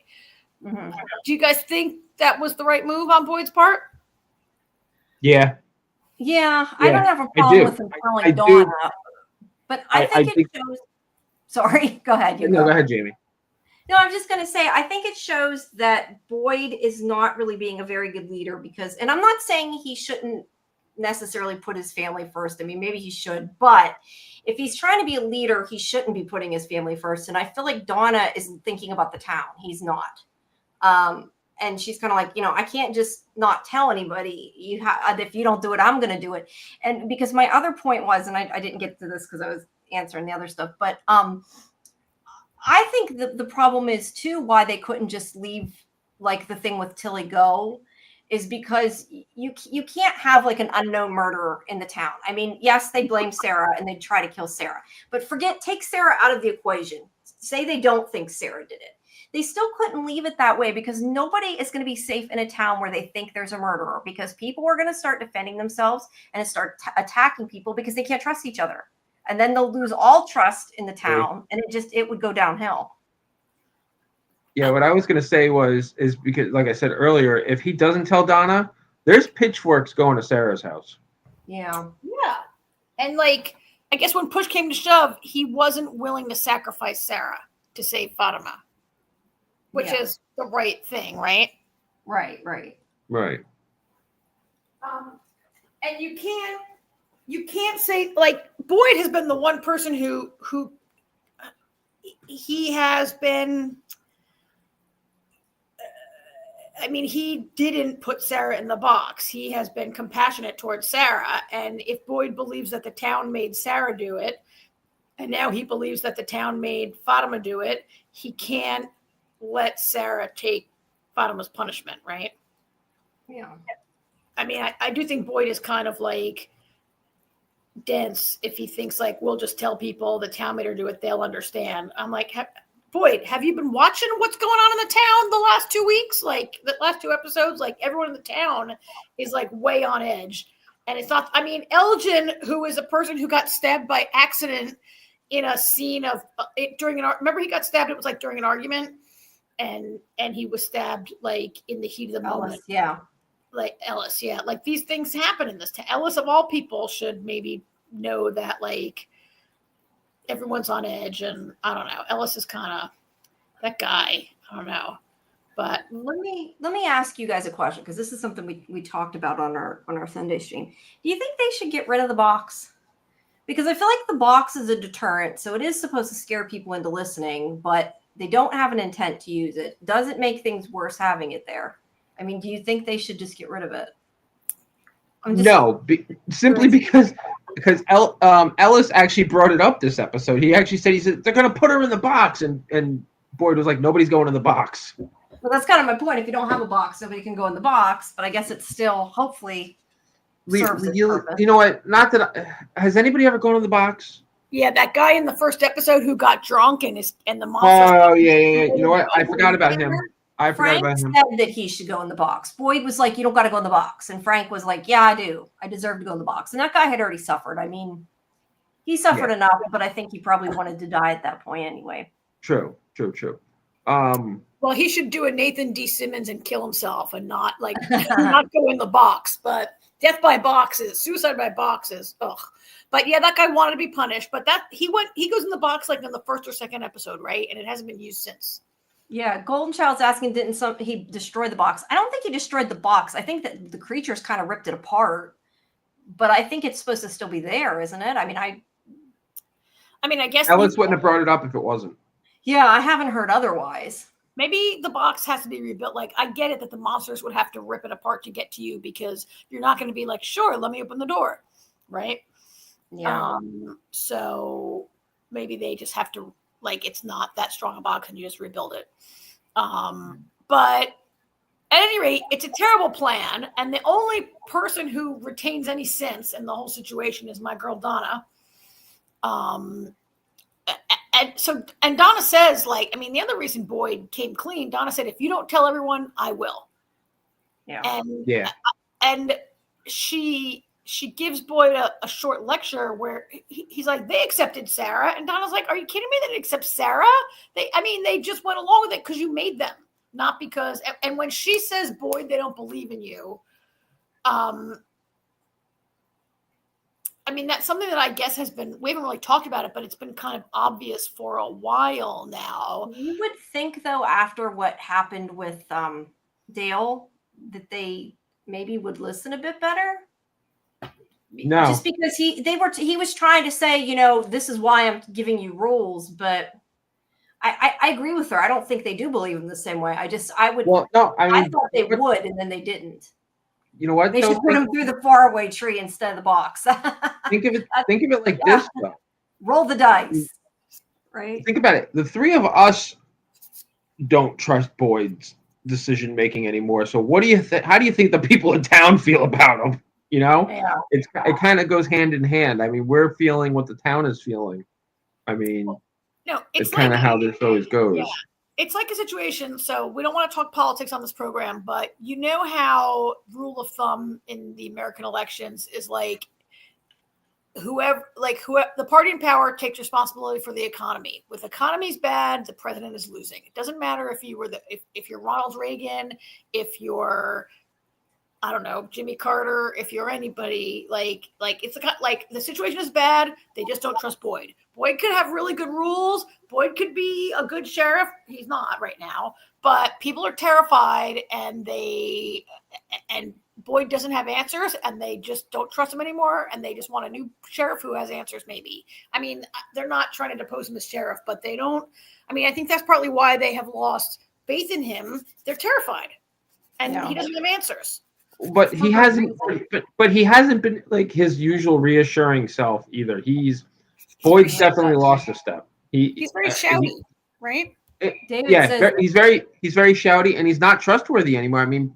Mm-hmm. Do you guys think that was the right move on Boyd's part? Yeah. Yeah, I don't have a problem with him telling Donna, but I think it shows. Sorry, go ahead. Go ahead, Jamie. No, I'm just going to say, I think it shows that Boyd is not really being a very good leader because, and I'm not saying he shouldn't necessarily put his family first. I mean, maybe he should, but if he's trying to be a leader, he shouldn't be putting his family first. And I feel like Donna is thinking about the town. He's not. And she's kind of like, I can't just not tell anybody. If you don't do it, I'm going to do it. And because my other point was, and I didn't get to this because I was answering the other stuff, but I think the problem is too why they couldn't just leave like the thing with Tilly go is because you can't have like an unknown murderer in the town. I mean, yes, they blame Sarah and they try to kill Sarah, but take Sarah out of the equation. Say they don't think Sarah did it. They still couldn't leave it that way because nobody is going to be safe in a town where they think there's a murderer because people are going to start defending themselves and start attacking people because they can't trust each other. And then they'll lose all trust in the town and it would go downhill. Yeah, what I was going to say is because, like I said earlier, if he doesn't tell Donna, there's pitchforks going to Sarah's house. Yeah. Yeah. And like, I guess when push came to shove, he wasn't willing to sacrifice Sarah to save Fatima, which is the right thing, right? Right. And you can't say, like, Boyd has been the one person who he has been, I mean, he didn't put Sarah in the box. He has been compassionate towards Sarah. And if Boyd believes that the town made Sarah do it, and now he believes that the town made Fatima do it, he can't let Sarah take Fatima's punishment, right? Yeah. I mean, I do think Boyd is kind of like dense if he thinks like, we'll just tell people the town made her do it, they'll understand. I'm like, Boyd, have you been watching what's going on in the town the last 2 weeks? Like the last 2 episodes, like everyone in the town is like way on edge. And it's not, I mean, Elgin, who is a person who got stabbed by accident in a scene of it remember he got stabbed, it was like during an argument and he was stabbed like in the heat of the moment. Yeah. Like Ellis, yeah. Like these things happen in this town. Ellis of all people should maybe know that like everyone's on edge, and I don't know. Ellis is kind of that guy. I don't know, but let me ask you guys a question because this is something we talked about on our Sunday stream. Do you think they should get rid of the box? Because I feel like the box is a deterrent, so it is supposed to scare people into listening, but they don't have an intent to use it. Does it make things worse having it there? I mean, do you think they should just get rid of it? Simply because Ellis actually brought it up this episode. He actually said they're going to put her in the box, and Boyd was like, nobody's going in the box. Well, that's kind of my point. If you don't have a box, nobody can go in the box. But I guess it's still hopefully serves its purpose. You know what? Not that has anybody ever gone in the box? Yeah, that guy in the first episode who got drunk and the monster. Oh yeah. You know what? I forgot about him. Frank said that he should go in the box. Boyd was like, you don't got to go in the box. And Frank was like, yeah, I do. I deserve to go in the box. And that guy had already suffered. I mean, he suffered enough, but I think he probably wanted to die at that point anyway. True. Well, he should do a Nathan D. Simmons and kill himself and not go in the box. But death by boxes, suicide by boxes. Ugh. But yeah, that guy wanted to be punished. But he goes in the box like in the first or second episode, right? And it hasn't been used since. Yeah, Golden Child's asking, didn't he destroy the box? I don't think he destroyed the box. I think that the creatures kind of ripped it apart, but I think it's supposed to still be there, isn't it? I mean, I guess Ellis wouldn't have brought it up if it wasn't. Yeah, I haven't heard otherwise. Maybe the box has to be rebuilt. Like, I get it that the monsters would have to rip it apart to get to you because you're not going to be like, sure, let me open the door, right? Yeah. So maybe they just have to, like, it's not that strong a box and you just rebuild it. But at any rate, it's a terrible plan. And the only person who retains any sense in the whole situation is my girl, Donna. And Donna says, like, I mean, the other reason Boyd came clean, Donna said, if you don't tell everyone, I will. Yeah. And she gives Boyd a short lecture where he's like, they accepted Sarah. And Donna's like, are you kidding me? They didn't accept Sarah? They just went along with it because you made them, not because. And when she says, Boyd, they don't believe in you. I mean, that's something that I guess we haven't really talked about it, but it's been kind of obvious for a while now. You would think, though, after what happened with Dale, that they maybe would listen a bit better. No. Just because he was trying to say, this is why I'm giving you rules, but I agree with her. I don't think they do believe in the same way. I thought they would, and then they didn't. You know what? They should put him through the faraway tree instead of the box. Think of it like this, though. Roll the dice, right? Think about it. The three of us don't trust Boyd's decision making anymore. So what do you think? How do you think the people in town feel about him? Yeah. It kind of goes hand in hand. I mean, we're feeling what the town is feeling. I mean, it's kind of how this always goes. Yeah. It's like a situation. So we don't want to talk politics on this program, but you know how rule of thumb in the American elections is like whoever the party in power takes responsibility for the economy. With economy's bad, the president is losing. It doesn't matter if you were if you're Ronald Reagan, if you're, I don't know, Jimmy Carter, if you're anybody, like it's like the situation is bad. They just don't trust Boyd. Boyd could have really good rules. Boyd could be a good sheriff. He's not right now, but people are terrified and Boyd doesn't have answers and they just don't trust him anymore. And they just want a new sheriff who has answers. Maybe. I mean, they're not trying to depose him as sheriff, but they don't. I mean, I think that's partly why they have lost faith in him. They're terrified and he doesn't have answers. But he hasn't. But he hasn't been like his usual reassuring self either. Boyd's definitely lost a step. He's very shouty, right? He's very shouty, and he's not trustworthy anymore. I mean,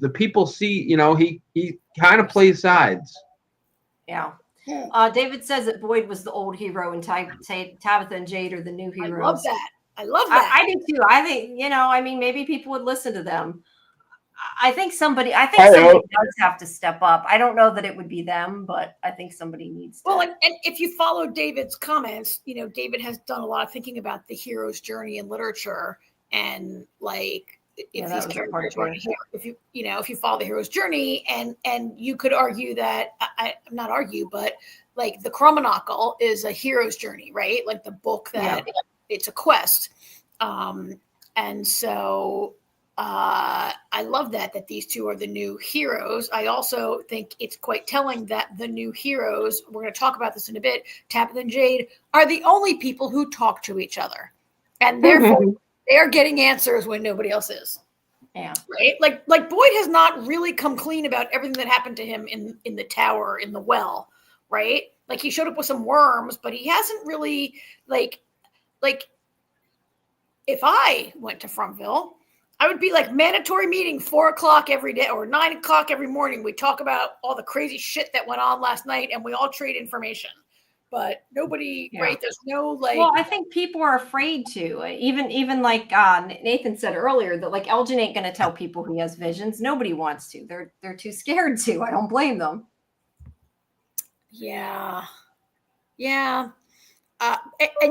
the people see, he kind of plays sides. Yeah. David says that Boyd was the old hero, and Tabitha and Jade are the new heroes. I love that. I do too. I think maybe people would listen to them. I think somebody does have to step up. I don't know that it would be them, but I think somebody needs to. Well, and if you follow David's comments, David has done a lot of thinking about the hero's journey in literature and like if these characters are if you follow the hero's journey and you could argue that not argue, but like the Chromonocle is a hero's journey, right? Like the book that it's a quest. And so I love that these two are the new heroes. I also think it's quite telling that the new heroes, we're going to talk about this in a bit, Tabitha and Jade, are the only people who talk to each other. And therefore, they are getting answers when nobody else is. Yeah. Right? Like Boyd has not really come clean about everything that happened to him in the tower, in the well, right? Like he showed up with some worms, but he hasn't really like if I went to Fromville, I would be like mandatory meeting 4:00 every day or 9:00 every morning. We talk about all the crazy shit that went on last night and we all trade information. But nobody, right? There's no like. Well, I think people are afraid to. Even like Nathan said earlier that like Elgin ain't going to tell people he has visions. Nobody wants to. They're too scared to. I don't blame them. Yeah. And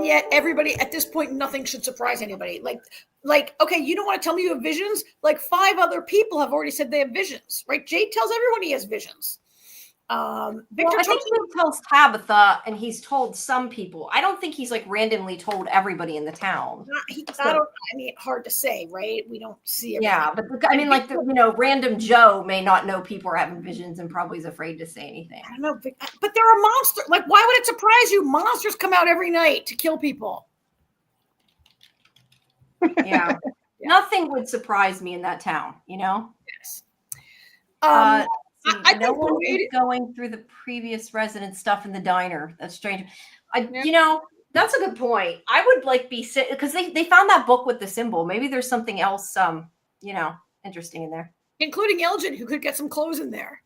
yet everybody at this point, nothing should surprise anybody. Like, okay, you don't want to tell me you have visions? Like 5 other people have already said they have visions, right? Jade tells everyone he has visions. Victor I think he tells Tabitha, and he's told some people. I don't think he's like randomly told everybody in the town. Hard to say, right? We don't see everything. Yeah, but I mean, like random Joe may not know people are having visions and probably is afraid to say anything. I don't know, but there are monsters. Like, why would it surprise you? Monsters come out every night to kill people. Yeah. Nothing would surprise me in that town, Yes. I think no one is going through the previous resident stuff in the diner. That's strange. That's a good point. I would be because they found that book with the symbol. Maybe there's something else, interesting in there, including Elgin, who could get some clothes in there.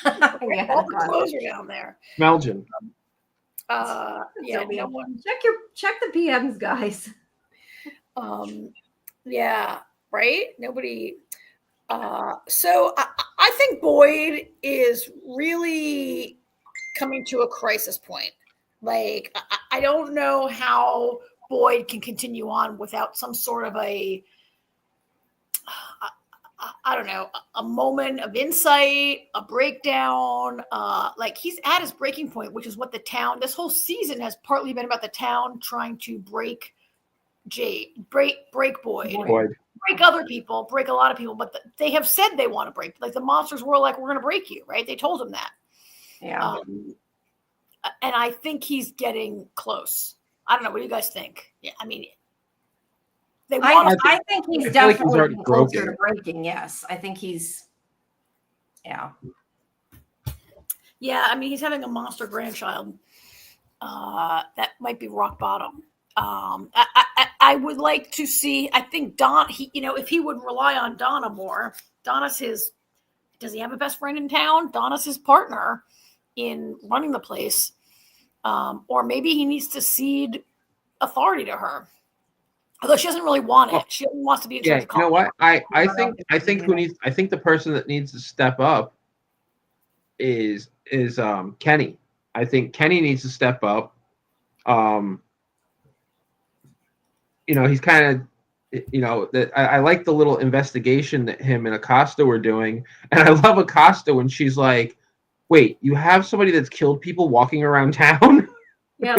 All the clothes are down there. Elgin. No one. Check the PMs, guys. Yeah, right. Nobody. So I think Boyd is really coming to a crisis point. Like, I don't know how Boyd can continue on without some sort of a moment of insight, a breakdown. Like, he's at his breaking point, which is what this whole season has partly been about the town trying to break Boyd. Break other people, break a lot of people, but they have said they want to break. Like, the monsters were like, we're going to break you, right? They told him that. Yeah. And I think he's getting close. I don't know. What do you guys think? Yeah, I mean, I think he's definitely closer to breaking. Yes, I think he's. Yeah. Yeah, I mean, he's having a monster grandchild. That might be rock bottom. I would like to see. I think if he would rely on Donna more. Donna's his. Does he have a best friend in town? Donna's his partner in running the place, or maybe he needs to cede authority to her. Although she doesn't really want it. She wants to be in charge of you know what? I think the person that needs to step up is Kenny. I think Kenny needs to step up. He's kind of, I like the little investigation that him and Acosta were doing. And I love Acosta when she's like, wait, you have somebody that's killed people walking around town? Yeah,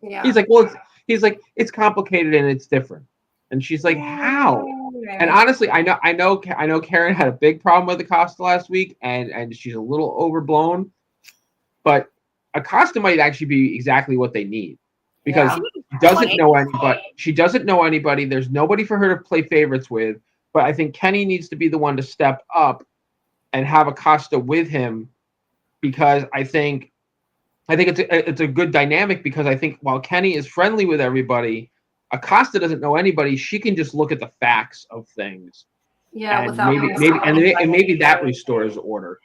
yeah. He's like, well, it's complicated and it's different. And she's like, how? Right. And honestly, I know Karen had a big problem with Acosta last week, and she's a little overblown. But Acosta might actually be exactly what they need. Because she doesn't know anybody. She doesn't know anybody. There's nobody for her to play favorites with. But I think Kenny needs to be the one to step up and have Acosta with him, because I think it's a good dynamic, because I think while Kenny is friendly with everybody, Acosta doesn't know anybody. She can just look at the facts of things. Yeah, and maybe that restores order.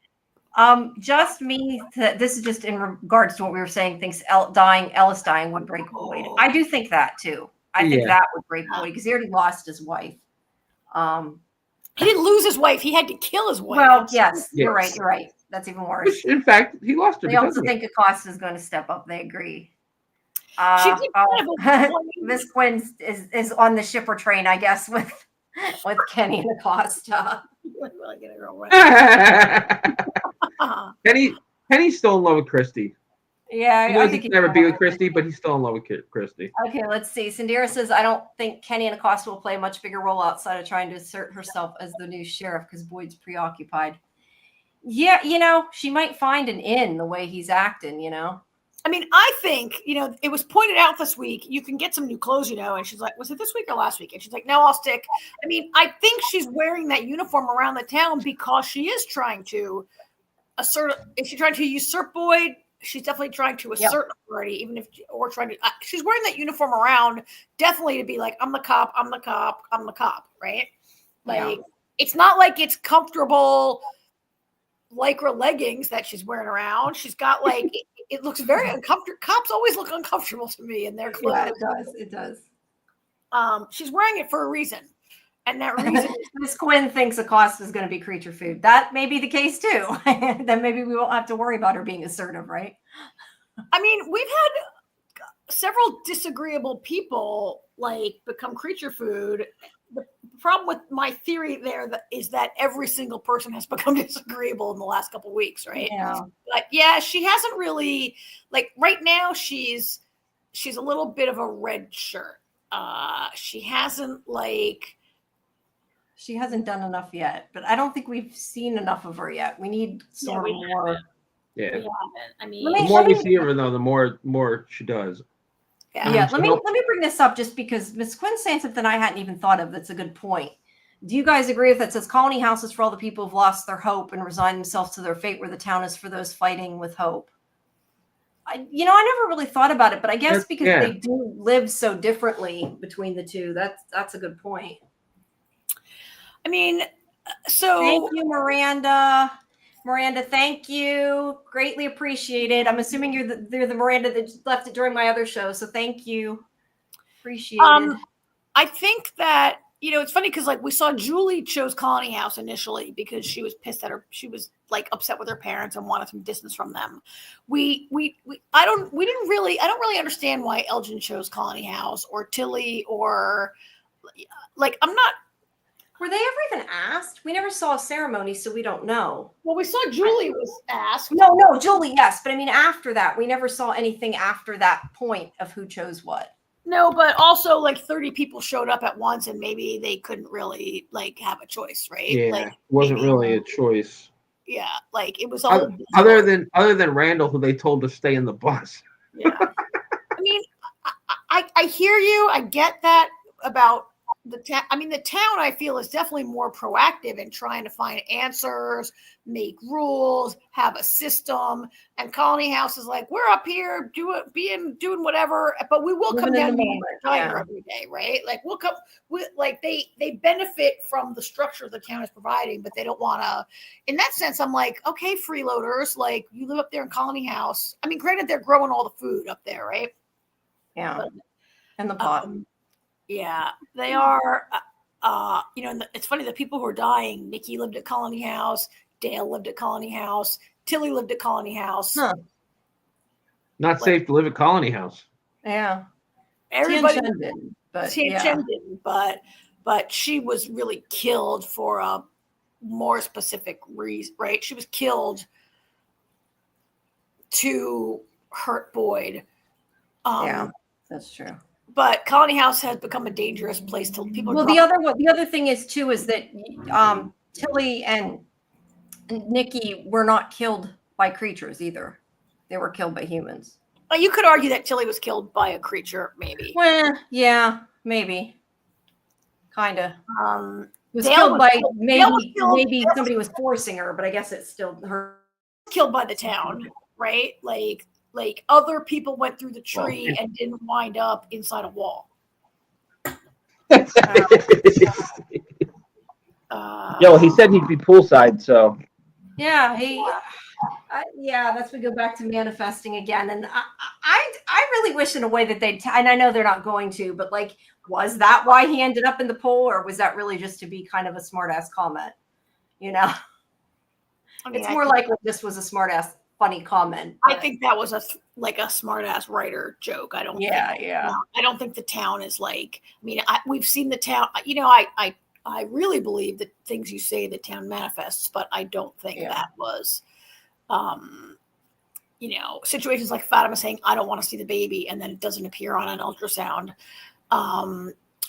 Just me. This is just in regards to what we were saying. Thinks Ellis dying would break Boyd. I do think that too. I think that would break Boyd because he already lost his wife. He didn't lose his wife. He had to kill his wife. Well, yes. You're right. That's even worse. Which, in fact, he lost her. They also think Acosta is going to step up. They agree. Miss Quinn is on the shipper train, I guess, with Kenny and Acosta. Kenny's still in love with Christy. Yeah, he knows he can never be with Christy, but he's still in love with Christy. Okay, let's see. Sandira says, I don't think Kenny and Acosta will play a much bigger role outside of trying to assert herself as the new sheriff because Boyd's preoccupied. Yeah, she might find an in the way he's acting, I mean, I think, it was pointed out this week, you can get some new clothes, and she's like, was it this week or last week? And she's like, no, I'll stick. I mean, I think she's wearing that uniform around the town because she is trying to usurp Boyd. She's definitely trying to assert authority, she's wearing that uniform around definitely to be like, I'm the cop, right? Like, It's not like it's comfortable Lycra leggings that she's wearing around. She's got it looks very uncomfortable. Cops always look uncomfortable to me in their clothes. Yeah, it does. She's wearing it for a reason. And that reason is Miss Quinn thinks Acosta is going to be creature food. That may be the case too. Then maybe we won't have to worry about her being assertive, right? I mean, we've had several disagreeable people become creature food. The problem with my theory there is that every single person has become disagreeable in the last couple of weeks, right? Yeah. But yeah, she hasn't really, like, right now she's a little bit of a red shirt. She hasn't done enough yet, but I don't think we've seen enough of her yet. We need sort of more. Yeah. We haven't. I mean, The more we see of her, though, the more she does. Yeah. Let me bring this up just because Miss Quinn's saying something I hadn't even thought of. That's a good point. Do you guys agree with that? It says colony house is for all the people who've lost their hope and resigned themselves to their fate, where the town is for those fighting with hope. I never really thought about it, but I guess because they do live so differently between the two. That's a good point. I mean, so thank you, Miranda. Miranda, thank you. Greatly appreciated. I'm assuming you're the Miranda that left it during my other show, so thank you. Appreciate it. I think that, it's funny because like we saw Julie chose Colony House initially because she was pissed at her. She was like upset with her parents and wanted some distance from them. I don't really understand why Elgin chose Colony House or Tilly or like I'm not. Were they ever even asked? We never saw a ceremony, so we don't know. Well, we saw Julie was asked. No, Julie, yes. But I mean, after that, we never saw anything after that point of who chose what. No, but also like 30 people showed up at once and maybe they couldn't really like have a choice, right? Yeah, like, it wasn't really a choice. Yeah, like it was all other than Randall, who they told to stay in the bus. Yeah. I mean, I hear you. I get that about the town. I mean, the town I feel is definitely more proactive in trying to find answers, make rules, have a system. And Colony House is like, we're up here doing whatever, but we will come down here every day, right? Like we'll come with like they benefit from the structure the town is providing, but they don't want to. In that sense, I'm like, okay, freeloaders, like you live up there in Colony House. I mean, granted, they're growing all the food up there, right? Yeah, and the pot. Yeah, they are. It's funny. The people who are dying. Nikki lived at Colony House. Dale lived at Colony House. Tilly lived at Colony House. Huh. Not safe to live at Colony House. Yeah, everybody didn't, but she was really killed for a more specific reason, right? She was killed to hurt Boyd. Yeah, that's true. But Colony House has become a dangerous place to people. Well, the other thing is too is that Tilly and Nikki were not killed by creatures either; they were killed by humans. You could argue that Tilly was killed by a creature, maybe. Well, yeah, maybe, kind of. Was Dale killed was by killed. maybe somebody was forcing her, but I guess it's still her. Killed by the town, right? Like other people went through the tree and didn't wind up inside a wall. He said he'd be poolside, so. Yeah, that's we go back to manifesting again, and I really wish in a way that and I know they're not going to, but like, was that why he ended up in the pool, or was that really just to be kind of a smart ass comment? I mean, it's more likely this was a smart ass funny comment. I think that was a smart ass writer joke. I don't. I don't think the town is like. I mean, we've seen the town. I really believe the things you say the town manifests, but I don't think that was. Situations like Fatima saying, "I don't want to see the baby," and then it doesn't appear on an ultrasound.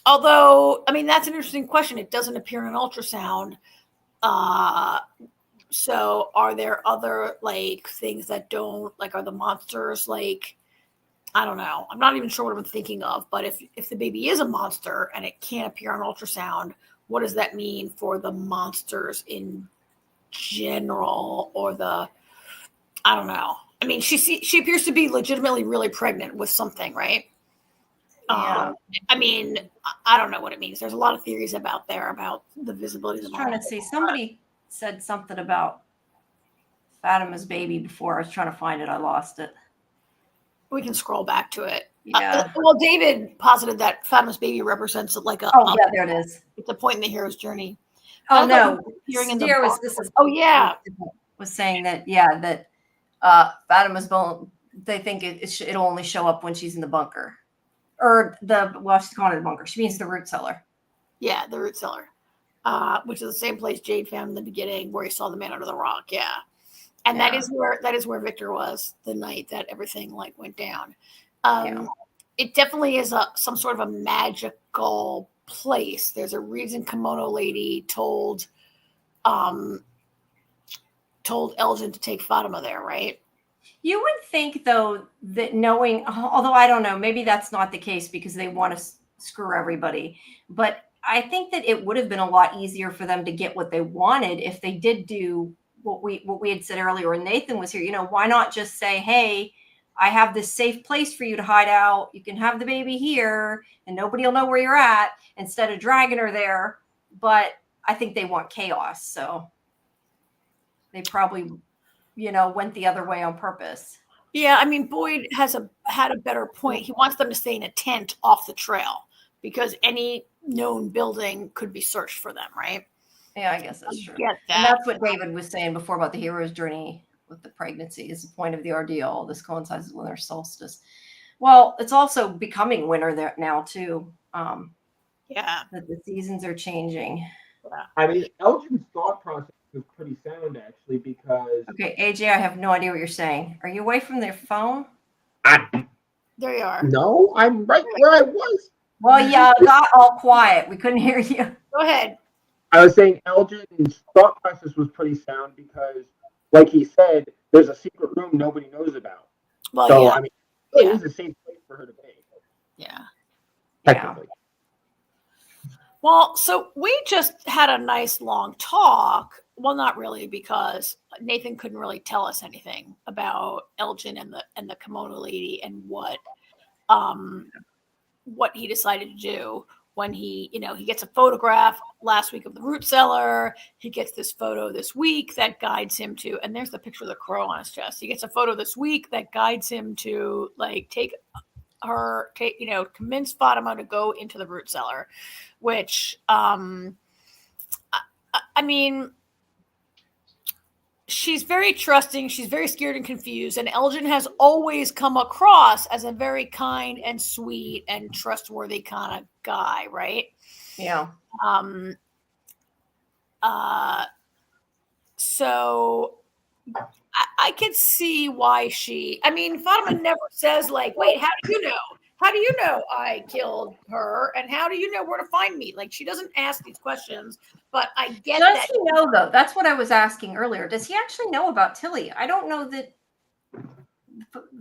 Although, I mean, that's an interesting question. It doesn't appear in an ultrasound. So are there other like things that don't, like, are the monsters like, I don't know. I'm not even sure what I'm thinking of, but if the baby is a monster and it can't appear on ultrasound, what does that mean for the monsters in general, or I don't know. I mean, she appears to be legitimately really pregnant with something, right? Yeah. I mean, I don't know what it means. There's a lot of theories about the visibility of the trying to see. Somebody said something about Fatima's baby before. I was trying to find it. I lost it. We can scroll back to it. Yeah. Well, David posited that Fatima's baby represents like a. Oh, yeah, there it is. It's a point in the hero's journry. Oh, no. Was saying that, that Fatima's bone, they think it'll only show up when she's in the bunker. Or she's going to the bunker. She means the root cellar. Yeah, the root cellar, which is the same place Jade found in the beginning, where he saw the man under the rock. Yeah, and that is where Victor was the night that everything like went down. It definitely is some sort of a magical place. There's a reason Kimono Lady told Elgin to take Fatima there, right? You would think, though, that knowing, although I don't know, maybe that's not the case because they want to screw everybody. But I think that it would have been a lot easier for them to get what they wanted if they did do what we had said earlier when Nathan was here. You know, why not just say, hey, I have this safe place for you to hide out. You can have the baby here and nobody will know where you're at, instead of dragging her there. But I think they want chaos. So they probably, went the other way on purpose. Yeah, I mean, Boyd had a better point. He wants them to stay in a tent off the trail because any known building could be searched for them, right? Yeah, I guess that's true. Get that. And that's what David was saying before about the hero's journey with the pregnancy is the point of the ordeal. This coincides with winter solstice. Well, it's also becoming winter there now too. That the seasons are changing. I mean, Elgin's thought process is pretty sound, actually, because... Okay, AJ, I have no idea what you're saying. Are you away from their phone? There you are. No, I'm right where I was. Well, yeah, it got all quiet. We couldn't hear you. Go ahead. I was saying Elgin's thought process was pretty sound because, like he said, there's a secret room nobody knows about. Well, so, yeah. I mean, it is a safe place for her to be. Yeah. Technically. Well, so we just had a nice long talk. Well, not really, because Nathan couldn't really tell us anything about Elgin and the Kimono Lady and what he decided to do when he gets a photograph last week of the root cellar. He gets this photo this week that guides him to, and there's the picture of the crow on his chest. He gets a photo this week that guides him to convince Fatima to go into the root cellar, which, I mean, she's very trusting. She's very scared and confused. And Elgin has always come across as a very kind and sweet and trustworthy kind of guy, right? Yeah. So I could see why Fatima never says, like, wait, how do you know? How do you know I killed her? And how do you know where to find me? Like, she doesn't ask these questions, but I get that. Does he know, though? That's what I was asking earlier. Does he actually know about Tilly? I don't know that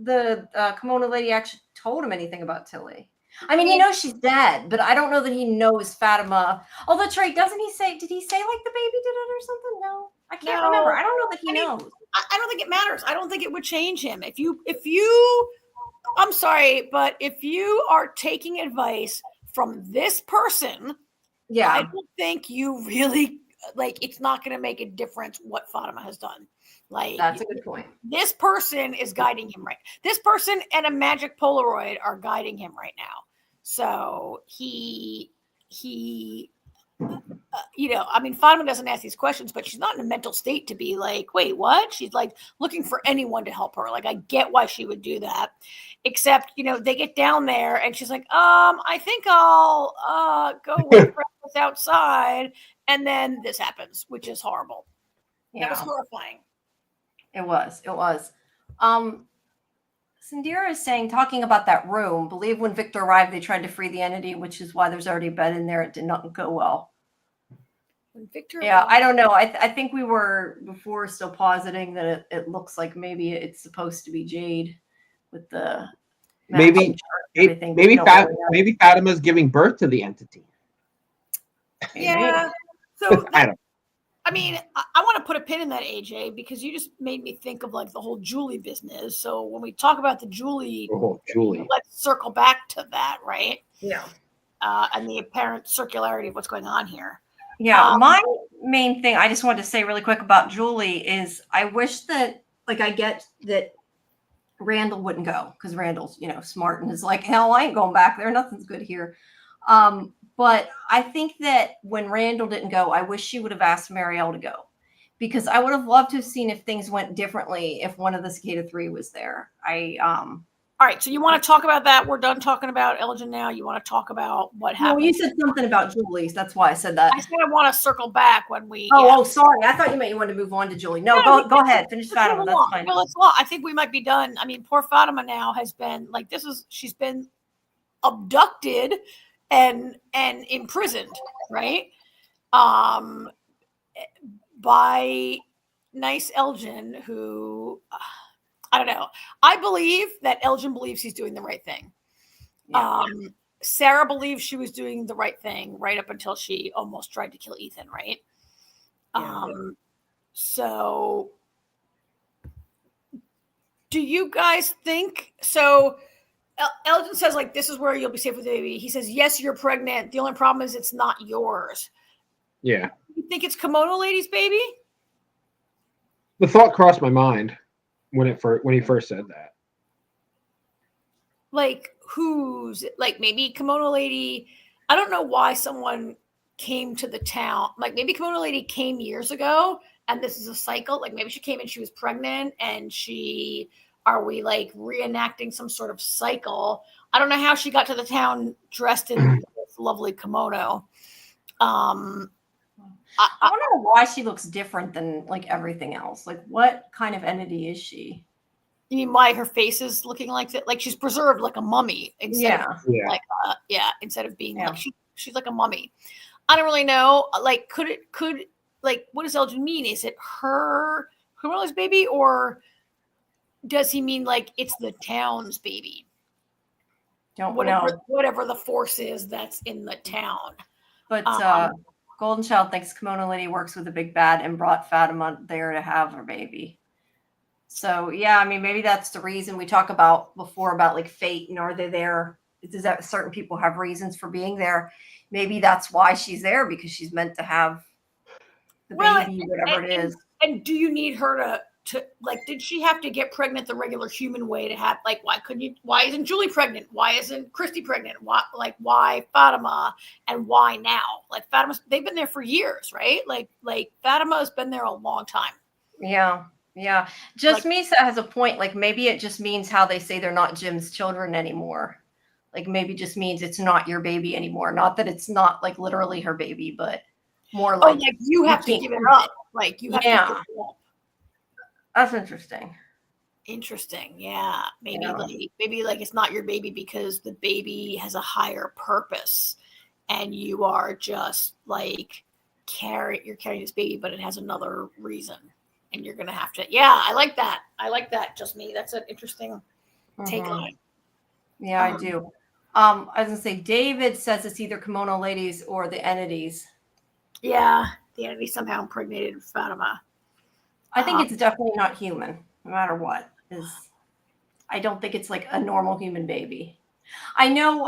the Kimono Lady actually told him anything about Tilly. I mean, he knows she's dead, but I don't know that he knows Fatima. Although, Trey, did he say like the baby did it or something? No, I can't remember. I don't know that he knows. I don't think it matters. I don't think it would change him. If you, I'm sorry, but if you are taking advice from this person, I don't think you really, like, it's not going to make a difference what Fatima has done. Like, that's a good point. This person is guiding him right. This person and a magic Polaroid are guiding him right now. So he Fatima doesn't ask these questions, but she's not in a mental state to be like, wait, what? She's like looking for anyone to help her. Like, I get why she would do that, except, they get down there and she's like, I think I'll go with breakfast outside. And then this happens, which is horrible. Yeah. That was horrifying. It was. Sandira is talking about that room. Believe when Victor arrived, they tried to free the entity, which is why there's already a bed in there. It did not go well. When Victor I don't know. I think we were before still positing that it looks like maybe it's supposed to be Jade with the maybe Fatima's giving birth to the entity. Yeah. So I want to put a pin in that, AJ, because you just made me think of like the whole Julie business. So when we talk about the Julie, let's circle back to that, right? Yeah. And the apparent circularity of what's going on here. Yeah. My main thing I just wanted to say really quick about Julie is I wish that, like, I get that Randall wouldn't go because Randall's, smart and is like, hell, I ain't going back there. Nothing's good here. But I think that when Randall didn't go, I wish she would have asked Marielle to go, because I would have loved to have seen if things went differently if one of the Cicada 3 was there. Are All right, so you want to talk about that? We're done talking about Elgin now. You want to talk about what happened? Well, you said something about Julie's. That's why I said that. I said I want to circle back when we. Oh, sorry. I thought you meant you wanted to move on to Julie. No, go ahead. Finish Fatima. That's fine. No, I think we might be done. I mean, poor Fatima now has been like she's been abducted and imprisoned, right? By nice Elgin, who I don't know. I believe that Elgin believes he's doing the right thing. Yeah. Sarah believes she was doing the right thing right up until she almost tried to kill Ethan, right? Yeah. So do you guys think so? Elgin says, like, this is where you'll be safe with the baby. He says, yes, you're pregnant. The only problem is it's not yours. Yeah. You think it's Kimono Lady's baby? The thought crossed my mind when he first said that. Like, who's like maybe Kimono Lady? I don't know why someone came to the town. Like, maybe Kimono Lady came years ago, and this is a cycle. Like, maybe she came and she was pregnant, and are we like reenacting some sort of cycle? I don't know how she got to the town dressed in this lovely kimono. I don't know why she looks different than like everything else. Like, what kind of entity is she? You mean why her face is looking like that? Like she's preserved like a mummy instead of like instead of being like she's like a mummy. I don't really know. Like, could like what does Elgin mean? Is it her Cruella's baby, or does he mean like it's the town's baby? Don't know. Whatever the force is that's in the town. But Golden Child thinks Kimono Lady works with the big bad and brought Fatima there to have her baby. So yeah, I mean, maybe that's the reason we talk about before about like fate and are they there? Does that certain people have reasons for being there? Maybe that's why she's there, because she's meant to have the baby, whatever it is. And do you need her to like, did she have to get pregnant the regular human way to have, like, why isn't Julie pregnant? Why isn't Christy pregnant? Why Fatima, and why now? Like, Fatima, they've been there for years, right? Like Fatima has been there a long time. Yeah. Yeah. Just Misa has a point. Like, maybe it just means how they say they're not Jim's children anymore. Like, maybe just means it's not your baby anymore. Not that it's not like literally her baby, but more like, you have to give it up. Like, you have to give it up. That's interesting. Interesting. Yeah. Maybe like it's not your baby because the baby has a higher purpose and you are just like you're carrying this baby, but it has another reason. And you're going to have to, I like that. Just me. That's an interesting take on it. Yeah, I do. I was going to say, David says it's either Kimono Ladies or the entities. Yeah. The entity somehow impregnated Fatima. I think it's definitely not human, no matter what. I don't think it's like a normal human baby. I know,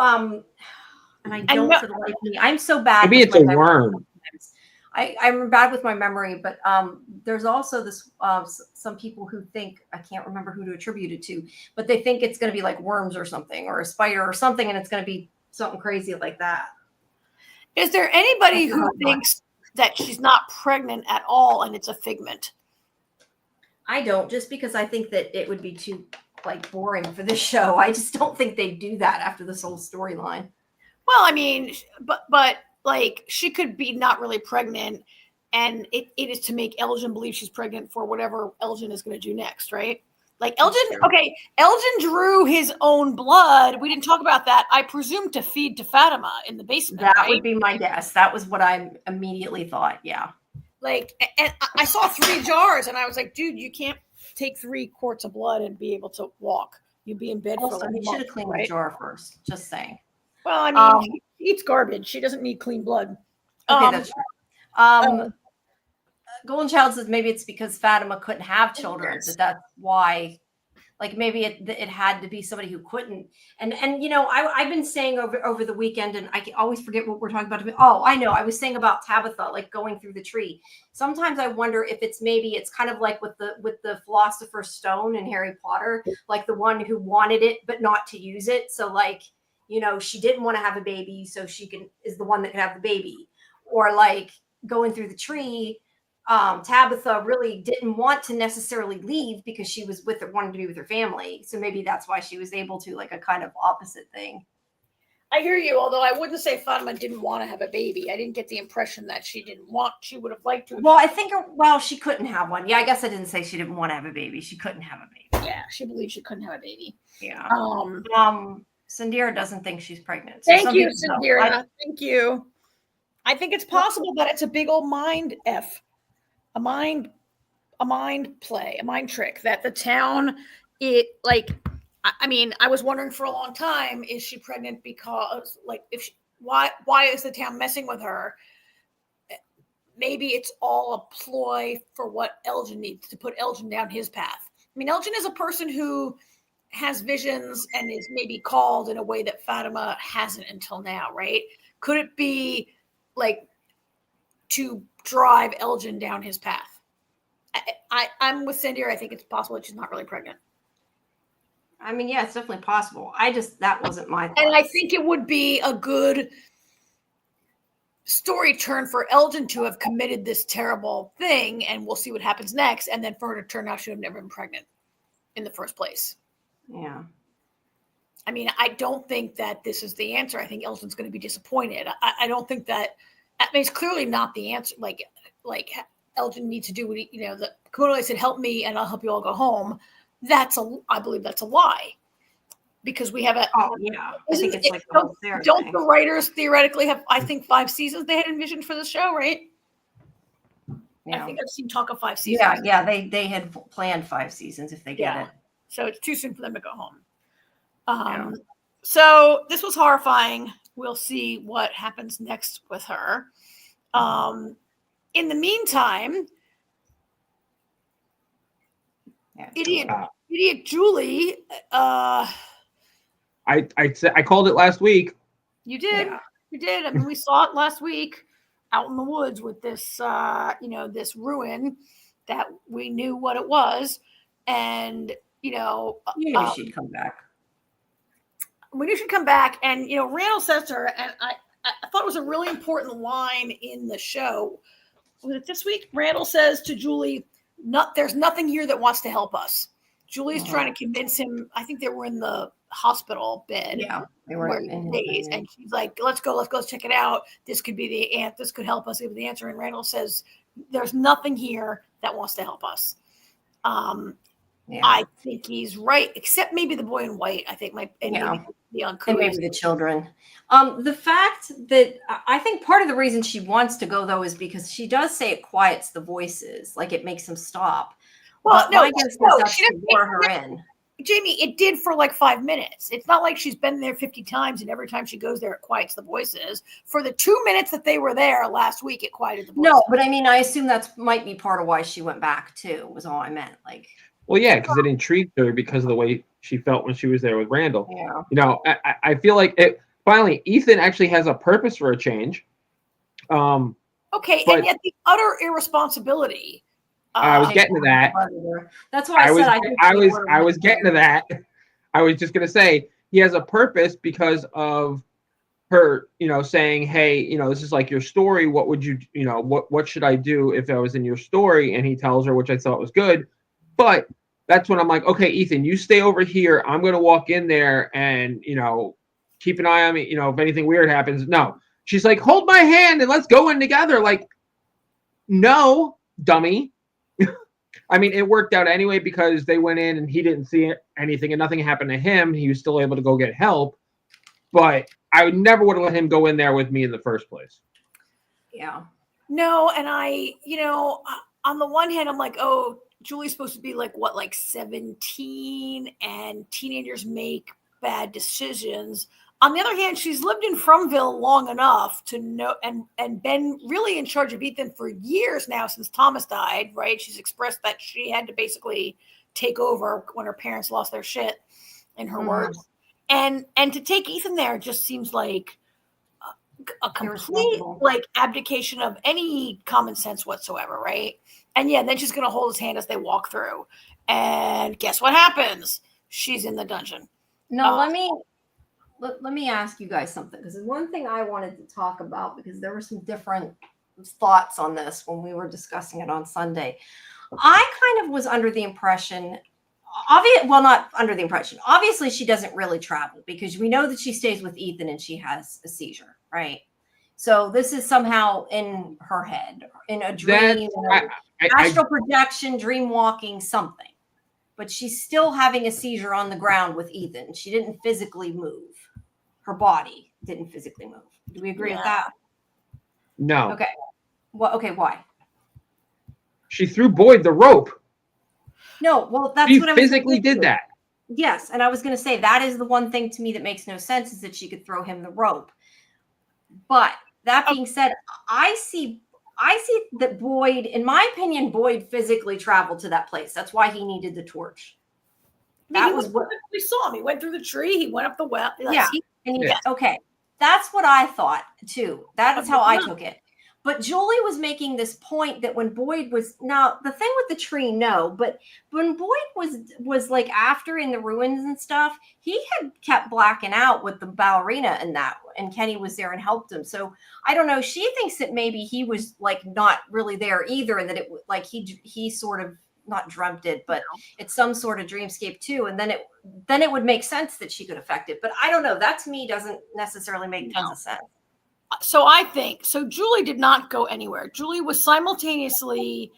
and I don't for the life of me. I'm so bad. Maybe it's a worm. I'm bad with my memory, but there's also this some people who think, I can't remember who to attribute it to, but they think it's going to be like worms or something, or a spider or something, and it's going to be something crazy like that. Is there anybody who thinks that she's not pregnant at all and it's a figment? I don't, just because I think that it would be too like boring for this show. I just don't think they'd do that after this whole storyline. Well, I mean, but like she could be not really pregnant, and it is to make Elgin believe she's pregnant for whatever Elgin is going to do next, right? Like Elgin drew his own blood. We didn't talk about that. I presume to feed to Fatima in the basement. That would be my guess. That was what I immediately thought. Yeah. Like, and I saw 3 jars, and I was like, dude, you can't take 3 quarts of blood and be able to walk. You'd be in bed for like a month. He should have cleaned the jar first. Just saying. Well, I mean, she eats garbage. She doesn't need clean blood. Okay, that's true. Golden Child says maybe it's because Fatima couldn't have children. That's why. Like, maybe it had to be somebody who couldn't. And you know, I've been saying over the weekend, and I always forget what we're talking about. Oh, I know. I was saying about Tabitha, like going through the tree. Sometimes I wonder if it's kind of like with the Philosopher's Stone in Harry Potter, like the one who wanted it but not to use it. So like, you know, she didn't want to have a baby, so is the one that can have the baby. Or like going through the tree, Tabitha really didn't want to necessarily leave because she was wanted to be with her family. So maybe that's why she was able to, like a kind of opposite thing. I hear you, although I wouldn't say Fatima didn't want to have a baby. I didn't get the impression that she would have liked to. Well, I think, she couldn't have one. Yeah, I guess I didn't say she didn't want to have a baby. She couldn't have a baby. Yeah, she believed she couldn't have a baby. Yeah. Sindira doesn't think she's pregnant. So thank you, Sindira. Thank you. I think it's possible that it's a big old mind a mind play, a mind trick that the town, I was wondering for a long time, is she pregnant because, why is the town messing with her? Maybe it's all a ploy for what Elgin needs to put Elgin down his path. I mean, Elgin is a person who has visions and is maybe called in a way that Fatima hasn't until now, right? Could it be to drive Elgin down his path? I'm with Sindira. I think it's possible that she's not really pregnant. I mean, yeah, it's definitely possible. That wasn't my thought. And I think it would be a good story turn for Elgin to have committed this terrible thing, and we'll see what happens next, and then for her to turn out she would have never been pregnant in the first place. Yeah. I mean, I don't think that this is the answer. I think Elgin's going to be disappointed. I don't think that. I mean, it's clearly not the answer. Like Elgin needs to do what the Komodo said, "Help me, and I'll help you all go home." I believe that's a lie, because we have a. Oh yeah, I think it's don't the writers theoretically have? I think 5 seasons they had envisioned for the show, right? Yeah. I think I've seen talk of 5 seasons. Yeah. They had planned 5 seasons if they get it. So it's too soon for them to go home. So this was horrifying. We'll see what happens next with her. In the meantime, idiot Julie. I called it last week. You did. Yeah. You did. I mean, we saw it last week out in the woods with this, this ruin that we knew what it was, and you knew she'd come back. We knew she'd come back, and Randall says to her, and I thought it was a really important line in the show. Was it this week? Randall says to Julie, "There's nothing here that wants to help us." Julie's trying to convince him. I think they were in the hospital bed. Yeah, they were in days, and she's like, "Let's go check it out. This could be the answer. This could help us give the answer." And Randall says, "There's nothing here that wants to help us." I think he's right, except maybe the boy in white. I think maybe the uncouth, and maybe the children. The fact that I think part of the reason she wants to go though is because she does say it quiets the voices, like it makes them stop. Well, my guess is that's to lure her in. Jamie, it did for 5 minutes. It's not like she's been there 50 times and every time she goes there, it quiets the voices. For the 2 minutes that they were there last week, it quieted the voices. No, but I mean, I assume that's might be part of why she went back too, was all I meant. Well, yeah, because it intrigued her because of the way she felt when she was there with Randall. Yeah. I feel like it. Finally, Ethan actually has a purpose for a change. Okay, and yet the utter irresponsibility. I was getting to that. That's why I was getting to that. I was just gonna say he has a purpose because of her, saying, "Hey, this is like your story. What would you, what should I do if I was in your story?" And he tells her, which I thought was good. But that's when I'm like, okay, Ethan, you stay over here. I'm going to walk in there and, keep an eye on me. If anything weird happens. No, she's like, hold my hand and let's go in together. Like, no, dummy. I mean, it worked out anyway because they went in and he didn't see anything and nothing happened to him. He was still able to go get help. But I would never would have let him go in there with me in the first place. Yeah. No, and on the one hand, I'm like, oh, Julie's supposed to be 17, and teenagers make bad decisions. On the other hand, she's lived in Frumville long enough to know and been really in charge of Ethan for years now since Thomas died, right? She's expressed that she had to basically take over when her parents lost their shit, in her words. And to take Ethan there just seems like a complete abdication of any common sense whatsoever, right? And then she's going to hold his hand as they walk through. And guess what happens? She's in the dungeon. No, let me ask you guys something, because there's one thing I wanted to talk about, because there were some different thoughts on this when we were discussing it on Sunday. I kind of was under the impression, not under the impression. Obviously, she doesn't really travel because we know that she stays with Ethan and she has a seizure, right? So this is somehow in her head, in a dream, astral projection, dream walking, something. But she's still having a seizure on the ground with Ethan. She didn't physically move. Her body didn't physically move. Do we agree with that? No. Okay. Well, okay, why? She threw Boyd the rope. No, well, that's she what I was physically did that. Yes, and I was going to say that is the one thing to me that makes no sense is that she could throw him the rope. But that being said, I see that Boyd, in my opinion, Boyd physically traveled to that place. That's why he needed the torch. That was what we saw him. He went through the tree. He went up the well. Okay. That's what I thought too. That is how I took it. But Julie was making this point that when Boyd was, now the thing with the tree, no, but when Boyd was like after in the ruins and stuff, he had kept blacking out with the ballerina and that, and Kenny was there and helped him. So I don't know. She thinks that maybe he was like not really there either, and that it like he sort of not dreamt it, but it's some sort of dreamscape too. And then it would make sense that she could affect it. But I don't know. That to me doesn't necessarily make tons of sense. So I think Julie did not go anywhere. Julie was simultaneously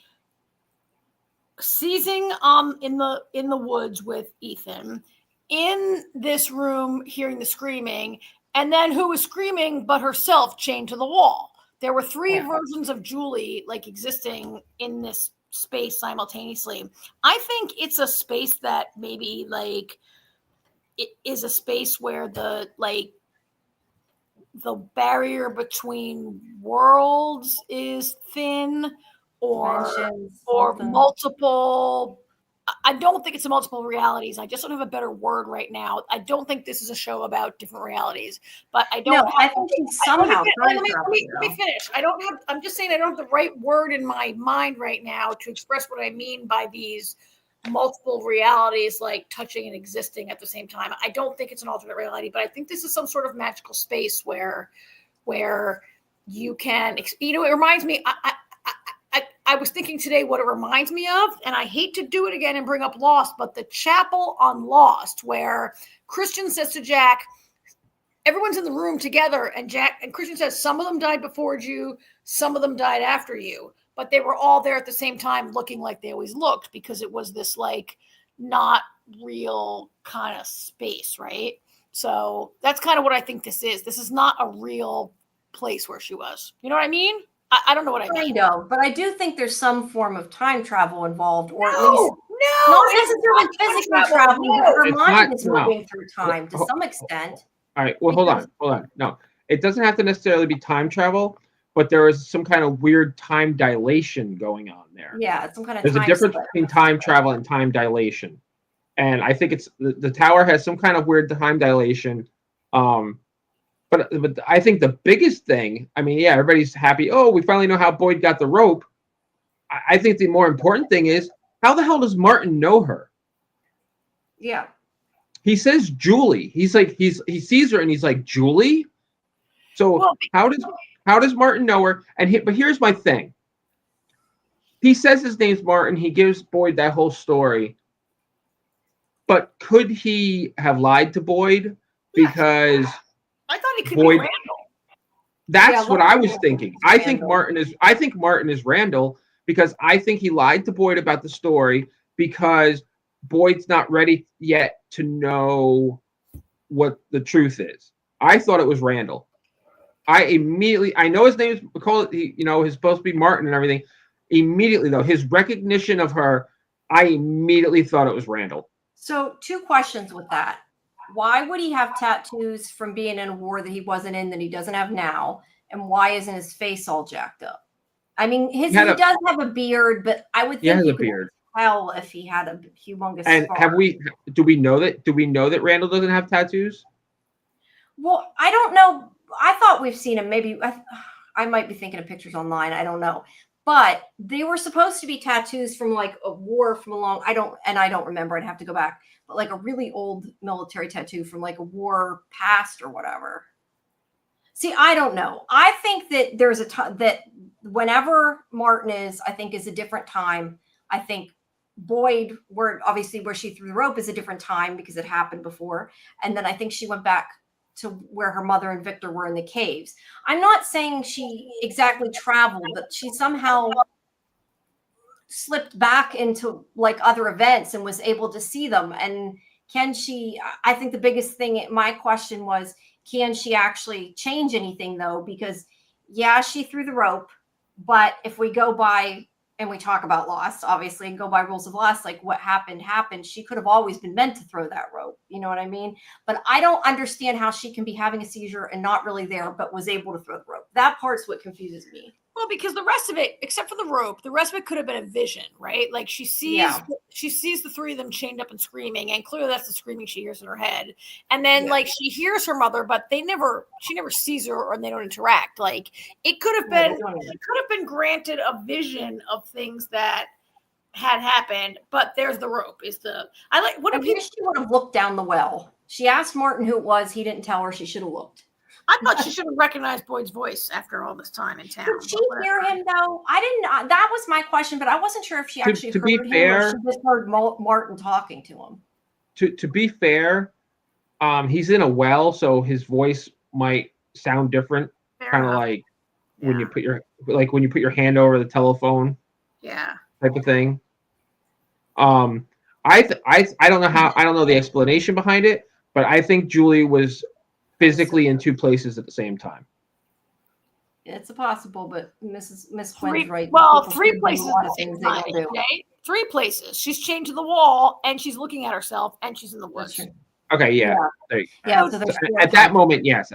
seizing in the woods with Ethan, in this room hearing the screaming, and then who was screaming but herself chained to the wall. There were three versions of Julie like existing in this space simultaneously. I think it's a space that maybe like it is a space where the barrier between worlds is thin or multiple. I don't think it's a multiple realities. I just don't have a better word right now. I don't think this is a show about different realities, but I don't. No, I think somehow. Let me finish. I'm just saying I don't have the right word in my mind right now to express what I mean by these multiple realities like touching and existing at the same time. I don't think it's an alternate reality, but I think this is some sort of magical space where you can, it reminds me, I was thinking today what it reminds me of, and I hate to do it again and bring up Lost, but the chapel on Lost where Christian says to Jack, everyone's in the room together, and Christian says, some of them died before you, some of them died after you. But they were all there at the same time looking like they always looked because it was this like not real kind of space, right? So that's kind of what I think this is. This is not a real place where she was. You know what I mean? I don't know what I mean. I know, but I do think there's some form of time travel involved, or at least not necessarily physical traveling, but her mind is moving through time to some extent. All right, well, hold on. No, it doesn't have to necessarily be time travel. But there is some kind of weird time dilation going on there. Yeah, some kind of. There's a difference between time travel and time dilation, and I think it's the tower has some kind of weird time dilation. But I think the biggest thing, I mean, yeah, everybody's happy. Oh, we finally know how Boyd got the rope. I think the more important thing is how the hell does Martin know her? Yeah. He says Julie. He's like he sees her and he's like Julie. So how does Martin know her? But here's my thing. He says his name's Martin. He gives Boyd that whole story. But could he have lied to Boyd? Because I thought he could be Randall. That's what I was thinking. I think Martin is Randall because I think he lied to Boyd about the story because Boyd's not ready yet to know what the truth is. I thought it was Randall. I know his name is he's supposed to be Martin and everything. Immediately, though, his recognition of her, I immediately thought it was Randall. So 2 questions with that. Why would he have tattoos from being in a war that he wasn't in that he doesn't have now? And why isn't his face all jacked up? I mean, he does have a beard, but I would think you could tell if he had a humongous scar. Do we know that Randall doesn't have tattoos? Well, I don't know. I thought we've seen him. Maybe I might be thinking of pictures online. I don't know. But they were supposed to be tattoos from like a war from I don't remember. I'd have to go back. But like a really old military tattoo from like a war past or whatever. See, I don't know. I think that there's a time that whenever Martin is, I think is a different time. I think Boyd, where obviously where she threw the rope is a different time because it happened before. And then I think she went back to where her mother and Victor were in the caves. I'm not saying she exactly traveled, but she somehow slipped back into like other events and was able to see them. And can she, I think the biggest thing, my question was, can she actually change anything though? Because yeah, she threw the rope, but if we go by and we talk about Lost, obviously, and go by rules of Lost, like what happened, she could have always been meant to throw that rope. You know what I mean? But I don't understand how she can be having a seizure and not really there, but was able to throw the rope. That part's what confuses me. Well, because the rest of it, except for the rope, the rest of it could have been a vision, right? Like she sees the three of them chained up and screaming, and clearly that's the screaming she hears in her head. And then like she hears her mother, but she never sees her, or they don't interact. Like it could have been granted a vision of things that had happened, but there's the rope. I wish she would have looked down the well. She asked Martin who it was. He didn't tell her. She should have looked. I thought she should have recognized Boyd's voice after all this time in town. Did she hear him though? I didn't. That was my question, but I wasn't sure if she actually heard him or she just heard Martin talking to him. To be fair, he's in a well, so his voice might sound different. Kind of like when you put your hand over the telephone. Yeah. Type of thing. I don't know the explanation behind it, but I think Julie was physically in two places at the same time. It's possible, but Miss Quinn's right. Well, three places. Three places. She's chained to the wall, and she's looking at herself, and she's in the woods. Okay, yeah. There you go. Yeah. So at that moment, yes.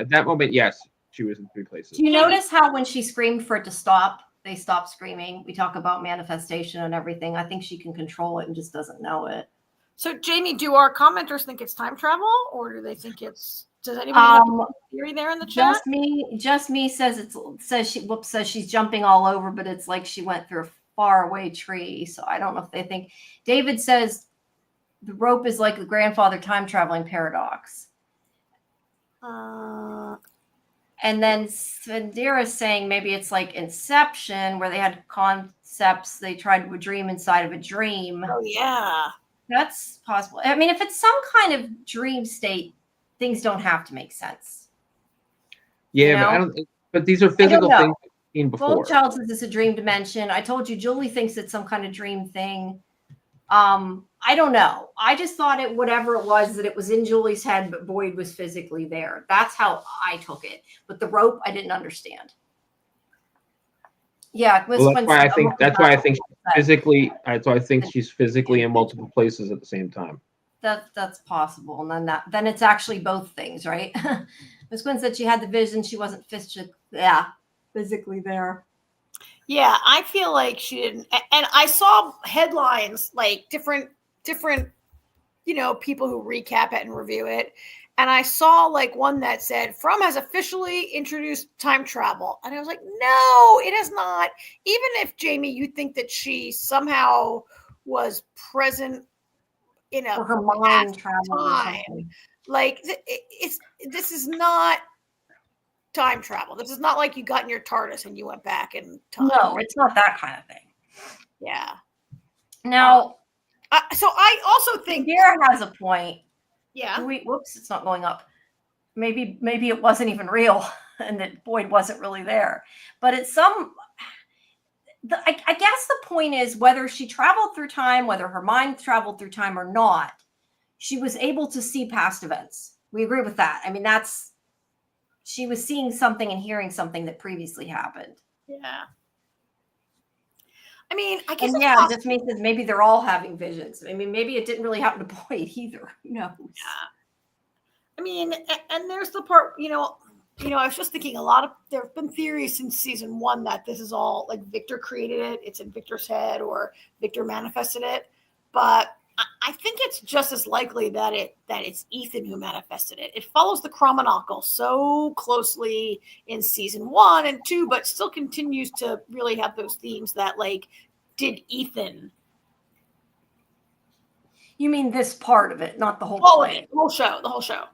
She was in three places. Do you notice how when she screamed for it to stop, they stopped screaming? We talk about manifestation and everything. I think she can control it and just doesn't know it. So, Jamie, do our commenters think it's time travel, or do they think it's? Does anybody have a theory there in the chat? Just me says she's jumping all over, but it's like she went through a far away tree. So I don't know if they think. David says the rope is like the grandfather time traveling paradox. And then Sandira's saying maybe it's like Inception, where they had concepts they tried to dream inside of a dream. Oh yeah, that's possible. I mean, if it's some kind of dream state, things don't have to make sense. Yeah, but these are physical things we've seen before. Goldchild says it's a dream dimension. I told you, Julie thinks it's some kind of dream thing. I don't know. I just thought whatever it was, that it was in Julie's head, but Boyd was physically there. That's how I took it. But the rope, I didn't understand. Yeah, that's why I think she's physically in multiple places at the same time. That's possible, and then it's actually both things, right? Miss Quinn said she had the vision, she wasn't physically there. Yeah, I feel like she didn't. And I saw headlines like different, people who recap it and review it. And I saw like one that said From has officially introduced time travel, and I was like, no, it has not. Even if Jamie, you think that she somehow was present in a her mind travel time. Like this is not time travel. This is not like you got in your TARDIS and you went back in time. No, it's not that kind of thing. Yeah. Now, so I also think Vera has a point. Yeah. Whoops, it's not going up. Maybe it wasn't even real, and that Boyd wasn't really there. But it's I guess the point is whether she traveled through time, whether her mind traveled through time or not, she was able to see past events. We agree with that. I mean, she was seeing something and hearing something that previously happened. Yeah. I mean, I guess just means that maybe they're all having visions. I mean, maybe it didn't really happen to Boyd either. Who knows? Yeah. I mean, and there's the part, I was just thinking there have been theories since season 1 that this is all like Victor created it. It's in Victor's head or Victor manifested it. But I think it's just as likely that it's Ethan who manifested it. It follows the chromonocle so closely in season 1 and 2, but still continues to really have those themes that like, did Ethan? You mean this part of it, not the whole thing? The whole show.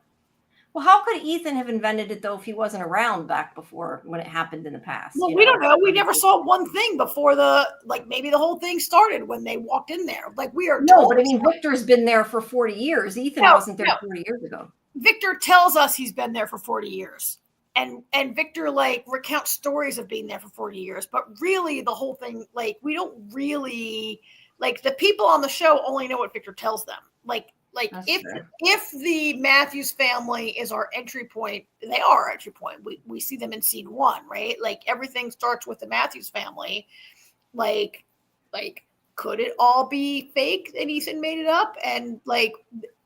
Well, how could Ethan have invented it though if he wasn't around back before when it happened in the past? Well, we don't know. We never saw one thing before maybe the whole thing started when they walked in there. Like we are no, but I mean, Victor's been there for 40 years. Ethan wasn't there 40 years ago. Victor tells us he's been there for 40 years. And Victor like recounts stories of being there for 40 years. But really the whole thing, like we don't really like the people on the show only know what Victor tells them. Like if the Matthews family is our entry point, they are our entry point. We see them in scene 1, right? Like everything starts with the Matthews family. Like could it all be fake and Ethan made it up? And like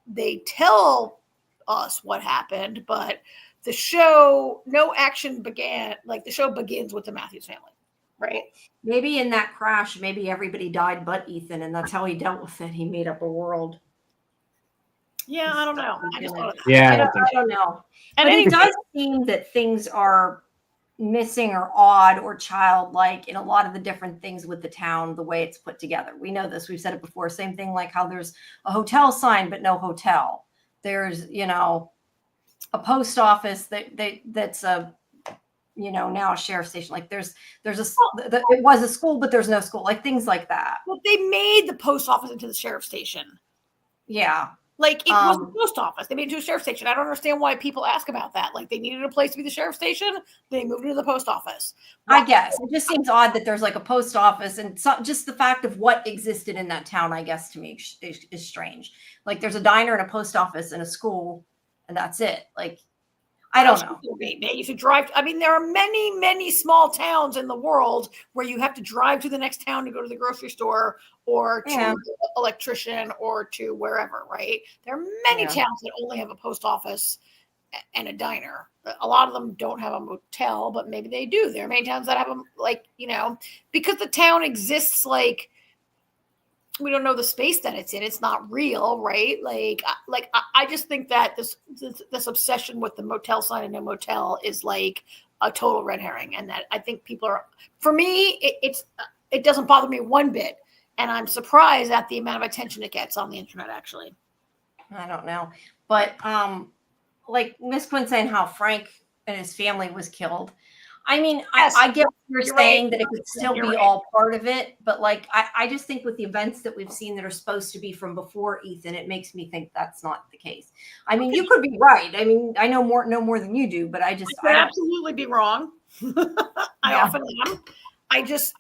they tell us what happened, but the show, no action began. Like the show begins with the Matthews family, right? Maybe in that crash, maybe everybody died but Ethan, and that's how he dealt with it. He made up a world. Yeah, I don't know. I just thought of that. Yeah, I don't know. And it does seem that things are missing or odd or childlike in a lot of the different things with the town, the way it's put together. We know this. We've said it before. Same thing like how there's a hotel sign but no hotel. There's, a post office that's a, now a sheriff's station. Like there's it was a school but there's no school. Like things like that. Well, they made the post office into the sheriff's station. Yeah. Like it was the post office. They made it to a sheriff's station. I don't understand why people ask about that. Like they needed a place to be the sheriff's station. They moved it to the post office. I guess it just seems odd that there's like a post office, and just the fact of what existed in that town, I guess, to me is strange. Like there's a diner and a post office and a school, and that's it. Like I don't know. You should drive. I mean, there are many, many small towns in the world where you have to drive to the next town to go to the grocery store or to an electrician or to wherever, right? There are many towns that only have a post office and a diner. A lot of them don't have a motel, but maybe they do. There are many towns that have them, because the town exists like we don't know the space that it's in. It's not real, right? I just think that this obsession with the motel sign and no motel is like a total red herring, and that I think people are. For me, it doesn't bother me one bit, and I'm surprised at the amount of attention it gets on the internet. Actually, I don't know, but like Miss Quinn saying how Frank and his family was killed. I mean, yes, I get what you're saying, that it could still be all part of it, but like I just think with the events that we've seen that are supposed to be from before Ethan, it makes me think that's not the case. I mean, you could be right. I mean, I know more than you do, but I could absolutely be wrong. I often am. I'm just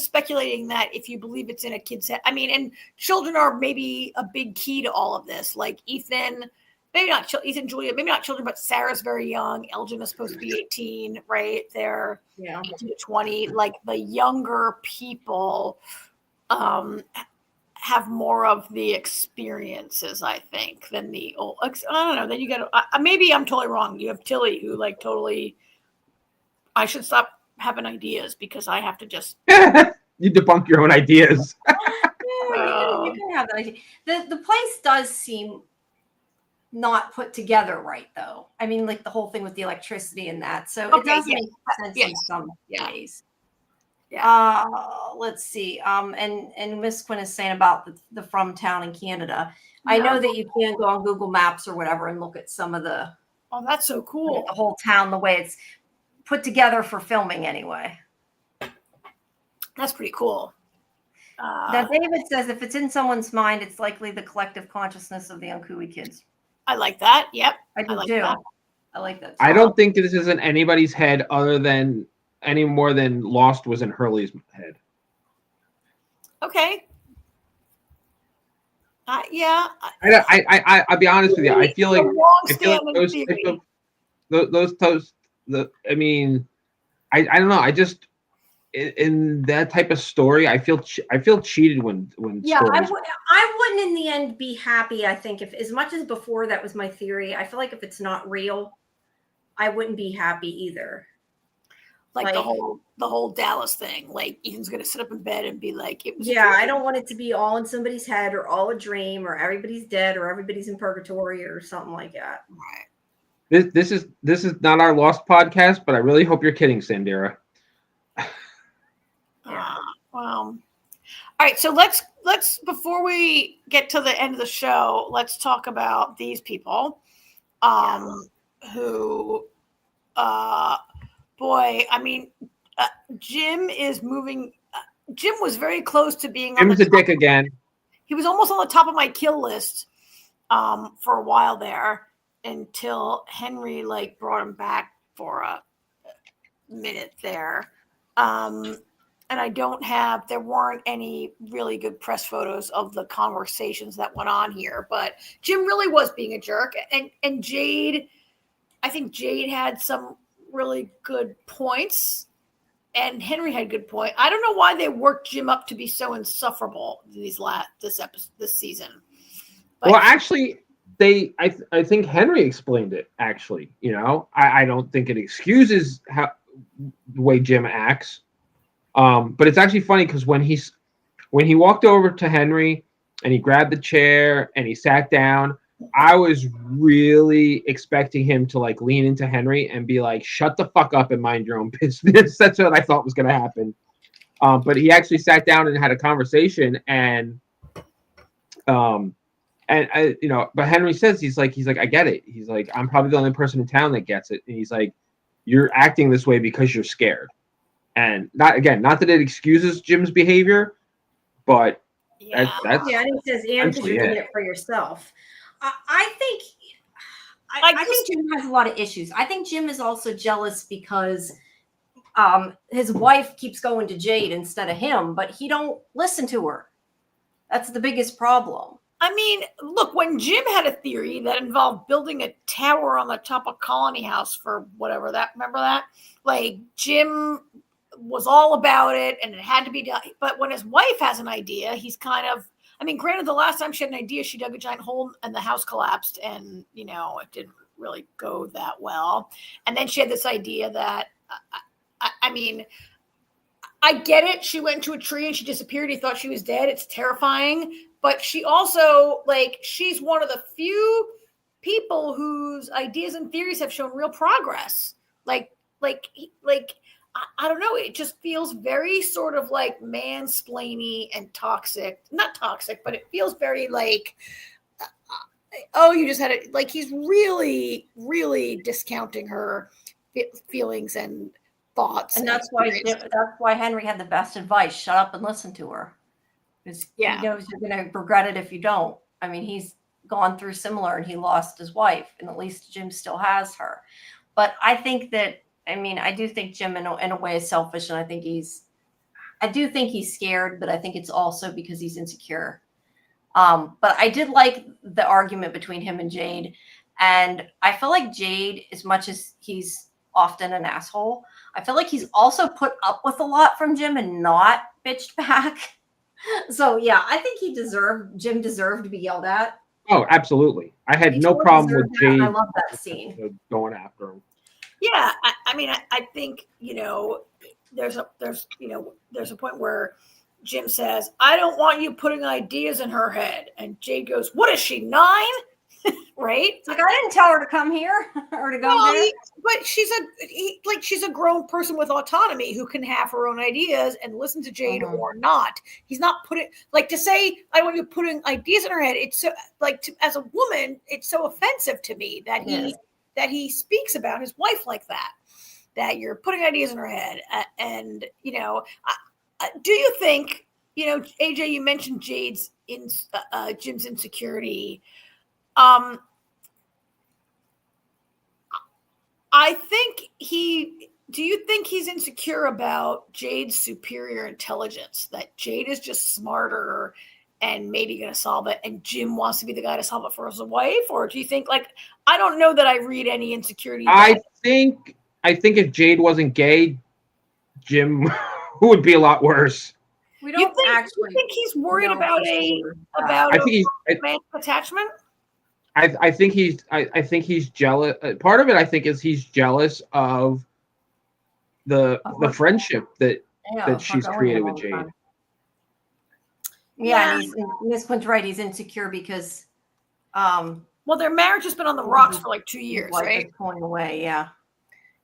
speculating that if you believe it's in a kid's head, I mean, and children are maybe a big key to all of this. Like Ethan. Maybe not Ethan, Julia, maybe not children, but Sarah's very young. Elgin is supposed to be 18, right? They're 18 to 20. Like the younger people have more of the experiences, I think, than the old. I don't know. Then you got to, maybe I'm totally wrong. You have Tilly who like totally, I should stop having ideas because I have to just. You debunk your own ideas. You can have that idea. The place does seem not put together right, though. I mean, like the whole thing with the electricity and that. So it does make sense in some ways. Yeah. Let's see. And Miss Quinn is saying about the from town in Canada. I know that you can go on Google Maps or whatever and look at some of the. Oh, that's so cool. The whole town, the way it's put together for filming, anyway. That's pretty cool. Now, David says if it's in someone's mind, it's likely the collective consciousness of the Uncouey kids. I like that. Yep. I do too. I like that. I don't think this is in anybody's head other than any more than Lost was in Hurley's head. Okay. Yeah. I'll be honest with you. I feel like those. I mean, I don't know. I just in that type of story, I feel cheated when. Yeah, I wouldn't in the end be happy. I think if as much as before that was my theory, I feel like if it's not real, I wouldn't be happy either. Like the whole Dallas thing. Like Ethan's gonna sit up in bed and be like, "It was." Yeah, I don't want it to be all in somebody's head or all a dream or everybody's dead or everybody's in purgatory or something like that. Right. This is not our Lost podcast, but I really hope you're kidding, Sandera. All right, so let's before we get to the end of the show, let's talk about these people. who, boy, I mean, Jim is moving. Jim was very close to being on Jim's the a dick again. He was almost on the top of my kill list for a while there until Henry like brought him back for a minute there. And there weren't any really good press photos of the conversations that went on here, but Jim really was being a jerk. And Jade, I think Jade had some really good points, and Henry had good point. I don't know why they worked Jim up to be so insufferable this season. But well, actually, I think Henry explained it. Actually, I don't think it excuses the way Jim acts. But it's actually funny because when he walked over to Henry and he grabbed the chair and he sat down, I was really expecting him to like lean into Henry and be like, "Shut the fuck up and mind your own business." That's what I thought was going to happen. But he actually sat down and had a conversation, and but Henry says he's like, I get it. He's like, I'm probably the only person in town that gets it, and he's like, you're acting this way because you're scared. And not that it excuses Jim's behavior, but that's and he says, and because you're doing it for yourself. I think Jim has a lot of issues. I think Jim is also jealous because his wife keeps going to Jade instead of him, but he don't listen to her. That's the biggest problem. I mean, look, when Jim had a theory that involved building a tower on the top of Colony House for whatever remember that? Like, Jim was all about it and it had to be done. But when his wife has an idea, he's kind of, I mean, granted, the last time she had an idea, she dug a giant hole and the house collapsed, and, it didn't really go that well. And then she had this idea that, I mean, I get it. She went into a tree and she disappeared. He thought she was dead. It's terrifying. But she also, she's one of the few people whose ideas and theories have shown real progress. I don't know. It just feels very sort of like mansplaining and toxic. Not toxic, but it feels very like, you just had it. Like, he's really, really discounting her feelings and thoughts. And that's why Henry had the best advice. Shut up and listen to her. Because he knows you're going to regret it if you don't. I mean, he's gone through similar and he lost his wife, and at least Jim still has her. But I think that, I do think Jim in a way is selfish, and I do think he's scared, but I think it's also because he's insecure. But I did like the argument between him and Jade, and I feel like Jade, as much as he's often an asshole, I feel like he's also put up with a lot from Jim and not bitched back. So yeah, I think Jim deserved to be yelled at. Oh, absolutely. I had no problem with Jade. I love that scene. Going after him. Yeah, I think there's a point where Jim says, "I don't want you putting ideas in her head," and Jade goes, "What is she, 9?" Right? It's like, I didn't tell her to come here or to go there. But she's a grown person with autonomy who can have her own ideas and listen to Jade or not. He's not putting, to say, I want you putting ideas in her head. It's so, as a woman, it's so offensive to me that he speaks about his wife like that you're putting ideas in her head. And, do you think, AJ, you mentioned Jim's insecurity. Do you think he's insecure about Jade's superior intelligence, that Jade is just smarter and maybe going to solve it, and Jim wants to be the guy to solve it for his wife? Or do you think, I don't know that I read any insecurity. I think if Jade wasn't gay, Jim would be a lot worse. We don't you think he's worried about a romantic attachment? I think he's jealous. Part of it, I think, is he's jealous of the friendship that she's created with Jade. Yeah, and Miss Quinn's right. He's insecure because, their marriage has been on the rocks for 2 years, right? Pulling away, yeah.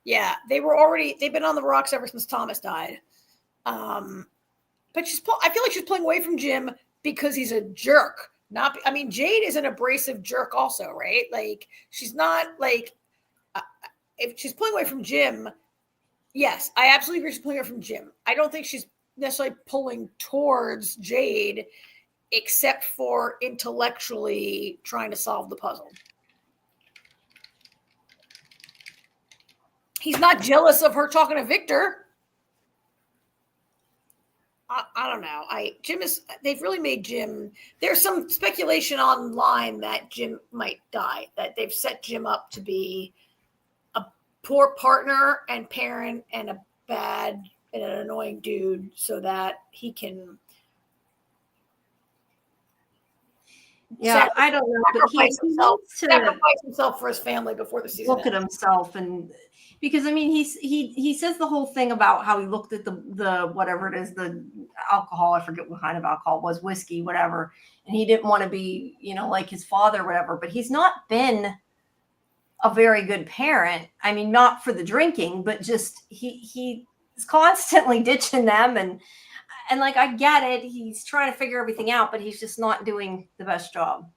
Yeah, they've been on the rocks ever since Thomas died. But I feel like she's pulling away from Jim because he's a jerk. I mean, Jade is an abrasive jerk also, right? Like, she's not like, if she's pulling away from Jim, yes, I absolutely agree she's pulling away from Jim. I don't think she's necessarily pulling towards Jade, except for intellectually trying to solve the puzzle. He's not jealous of her talking to Victor. I don't know. They've really made Jim. There's some speculation online that Jim might die, that they've set Jim up to be a poor partner and parent and a bad and an annoying dude so that he can. Yeah, I don't know, but he sacrifice himself for his family before the season look ends. At himself, and because I mean he says the whole thing about how he looked at the whatever it is, the alcohol, I forget what kind of alcohol it was, whiskey, whatever, and he didn't want to be, like his father or whatever, but he's not been a very good parent. I mean, not for the drinking, but just he's constantly ditching them, and like, I get it. He's trying to figure everything out, but he's just not doing the best job.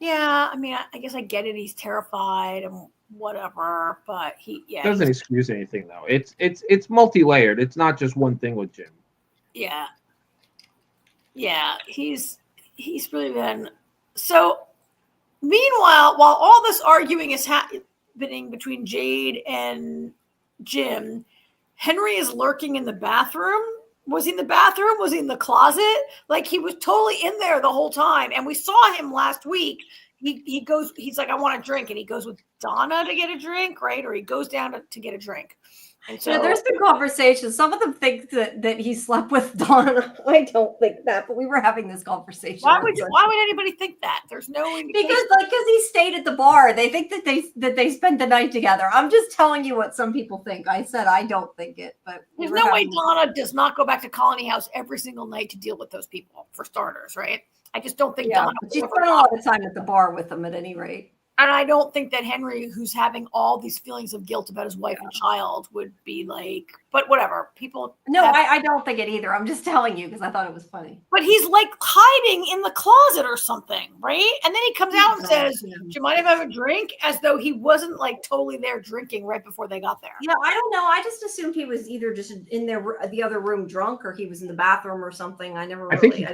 Yeah, I mean, I guess I get it. He's terrified and whatever, but doesn't excuse anything though. It's multi-layered. It's not just one thing with Jim. Yeah, he's really been so. Meanwhile, while all this arguing is happening between Jade and Jim, Henry is lurking in the bathroom. Was he in the bathroom? Was he in the closet? Like, he was totally in there the whole time. And we saw him last week. He goes, he's like, I want a drink. And he goes with Donna to get a drink, right? Or he goes down to get a drink. And so there's been conversations. Some of them think that he slept with Donna. I don't think that, but we were having this conversation. Why would anybody think that? There's no indication. Because he stayed at the bar. They think that they spent the night together. I'm just telling you what some people think. I said I don't think it, but there's no way Donna does not go back to Colony House every single night to deal with those people, for starters, right? I just don't think Donna. She spent a lot of time at the bar with them at any rate. And I don't think that Henry, who's having all these feelings of guilt about his wife and child, would be like, but whatever. People. No, I don't think it either. I'm just telling you because I thought it was funny. But he's like hiding in the closet or something, right? And then he comes out and says, do you mind if I have a drink? As though he wasn't like totally there drinking right before they got there. Yeah, I don't know. I just assumed he was either just in the other room drunk or he was in the bathroom or something. I never really.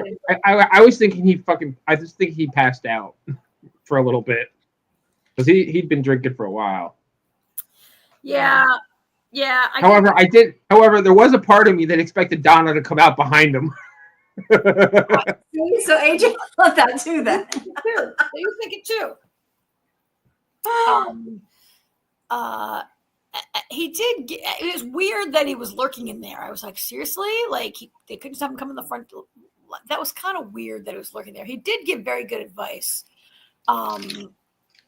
I was thinking I just think he passed out for a little bit. Because he'd been drinking for a while. Yeah. However, there was a part of me that expected Donna to come out behind him. So AJ thought that too then. You think it too. He did. It was weird that he was lurking in there. I was like, seriously? Like, they couldn't have him come in the front. That was kind of weird that he was lurking there. He did give very good advice.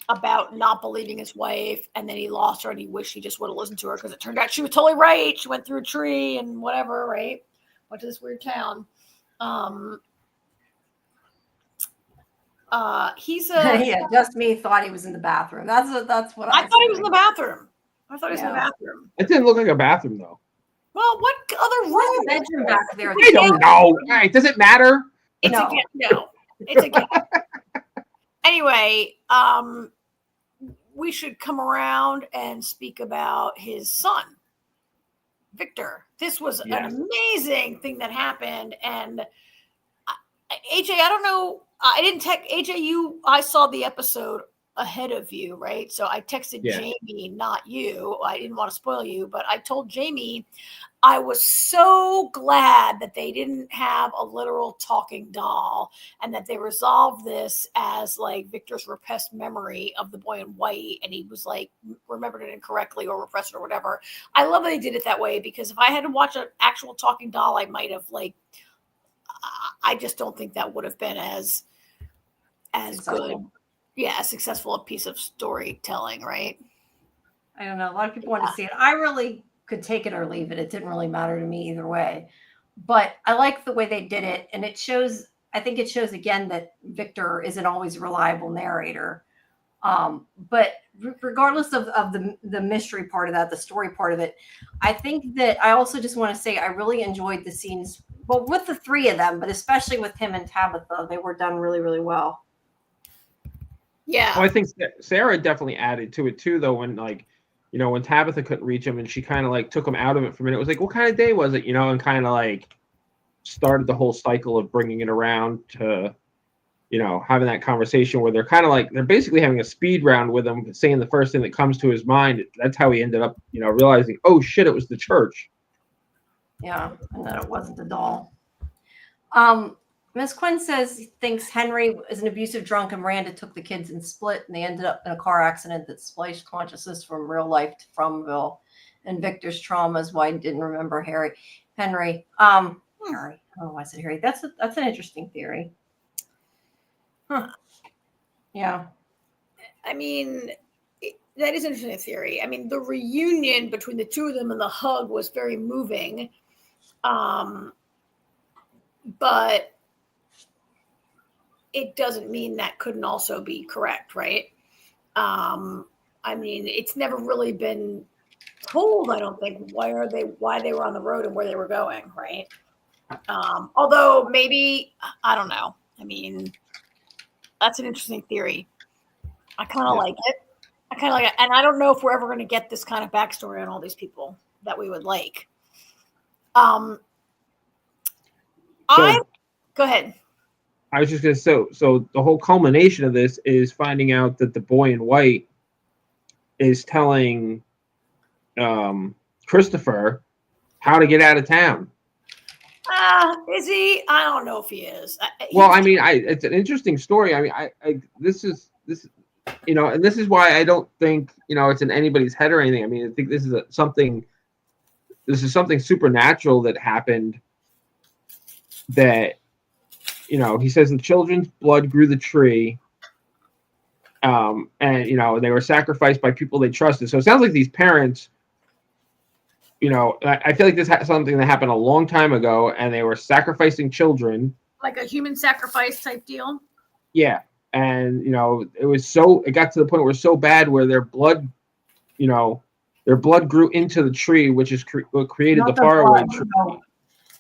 About not believing his wife, and then he lost her and he wished he just would have listened to her because it turned out she was totally right. She went through a tree and whatever, right? Went to this weird town. He's a just me thought he was in the bathroom. That's what I thought he was in the bathroom. I thought he was in the bathroom. It didn't look like a bathroom though. Well, what other room? Bedroom back there. I don't know. Right. Does it matter? It's a gap. Anyway, we should come around and speak about his son, Victor. This was an amazing thing that happened. And AJ, I don't know. I didn't text AJ. I saw the episode ahead of you, right? So I texted Jamie, not you. I didn't want to spoil you, but I told Jamie I was so glad that they didn't have a literal talking doll and that they resolved this as like Victor's repressed memory of the boy in white, and he was like remembered it incorrectly or repressed it or whatever. I love that they did it that way, because if I had to watch an actual talking doll, I might have I just don't think that would have been as good. Yeah, a successful piece of storytelling, right? I don't know. A lot of people want to see it. I really could take it or leave it. It didn't really matter to me either way. But I like the way they did it. And I think it shows again that Victor isn't always a reliable narrator. But regardless of the mystery part of that, the story part of it, I think that I also just want to say I really enjoyed the scenes well, with the three of them, but especially with him and Tabitha, they were done really, really well. Yeah. Well, I think Sarah definitely added to it too, though. When when Tabitha couldn't reach him and she kind of like took him out of it for a minute. It was like, what kind of day was it? And kind of like started the whole cycle of bringing it around to, having that conversation where they're basically having a speed round with him, saying the first thing that comes to his mind. That's how he ended up, realizing, oh shit, it was the church. Yeah, and that it wasn't the doll. Ms. Quinn thinks Henry is an abusive drunk and Miranda took the kids and split, and they ended up in a car accident that spliced consciousness from real life to Fromville. And Victor's trauma is why he didn't remember Henry. Harry. I don't know why I said Harry. That's an interesting theory. Huh. Yeah. I mean, that is an interesting theory. I mean, the reunion between the two of them and the hug was very moving. But it doesn't mean that couldn't also be correct, right? I mean, it's never really been told, I don't think, why they were on the road and where they were going, right? Although maybe, I don't know. I mean, that's an interesting theory. I kind of like it. And I don't know if we're ever going to get this kind of backstory on all these people that we would like. Go ahead. I was just going to say, so the whole culmination of this is finding out that the boy in white is telling Christopher how to get out of town. Is he? I don't know if he is. Well, I mean, it's an interesting story. I mean, this is, and this is why I don't think, it's in anybody's head or anything. I mean, I think this is something supernatural that happened that, he says the children's blood grew the tree, and, they were sacrificed by people they trusted. So it sounds like these parents, I feel like this is something that happened a long time ago, and they were sacrificing children. Like a human sacrifice type deal? Yeah. And, it got to the point where it was so bad where their blood grew into the tree, which is what created the faraway tree.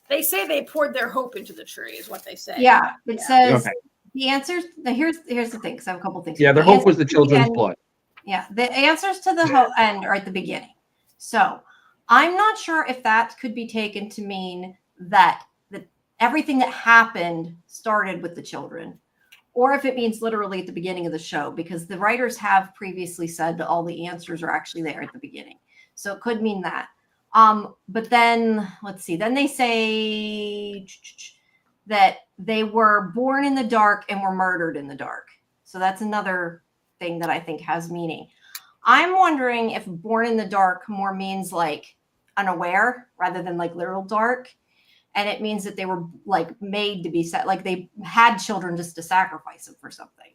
They say they poured their hope into the tree, is what they say. Yeah, it says the answers. Here's the thing. Because I have a couple things. Yeah, their hope was the children's blood. Yeah, the answers to the end are at the beginning. So I'm not sure if that could be taken to mean that everything that happened started with the children, or if it means literally at the beginning of the show, because the writers have previously said that all the answers are actually there at the beginning. So it could mean that. But then let's see, then they say that they were born in the dark and were murdered in the dark. So that's another thing that I think has meaning. I'm wondering if born in the dark more means like unaware rather than like literal dark. And it means that they were like made to be set, like they had children just to sacrifice them for something.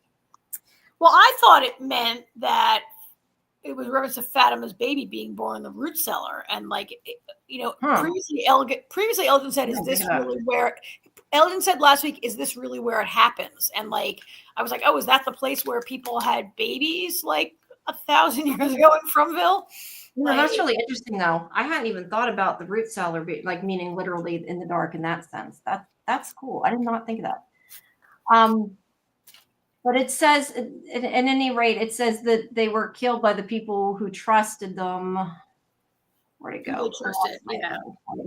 Well, I thought it meant that it was reference to Fatima's baby being born in the root cellar. And like, previously Elgin said, Elgin said last week, is this really where it happens? And like, I was like, oh, is that the place where people had babies like 1,000 years ago in Fromville? No, that's really interesting though. I hadn't even thought about the root cellar like meaning literally in the dark in that sense. That's cool. I did not think of that. But it says, at any rate, it says that they were killed by the people who trusted them. Where'd it go?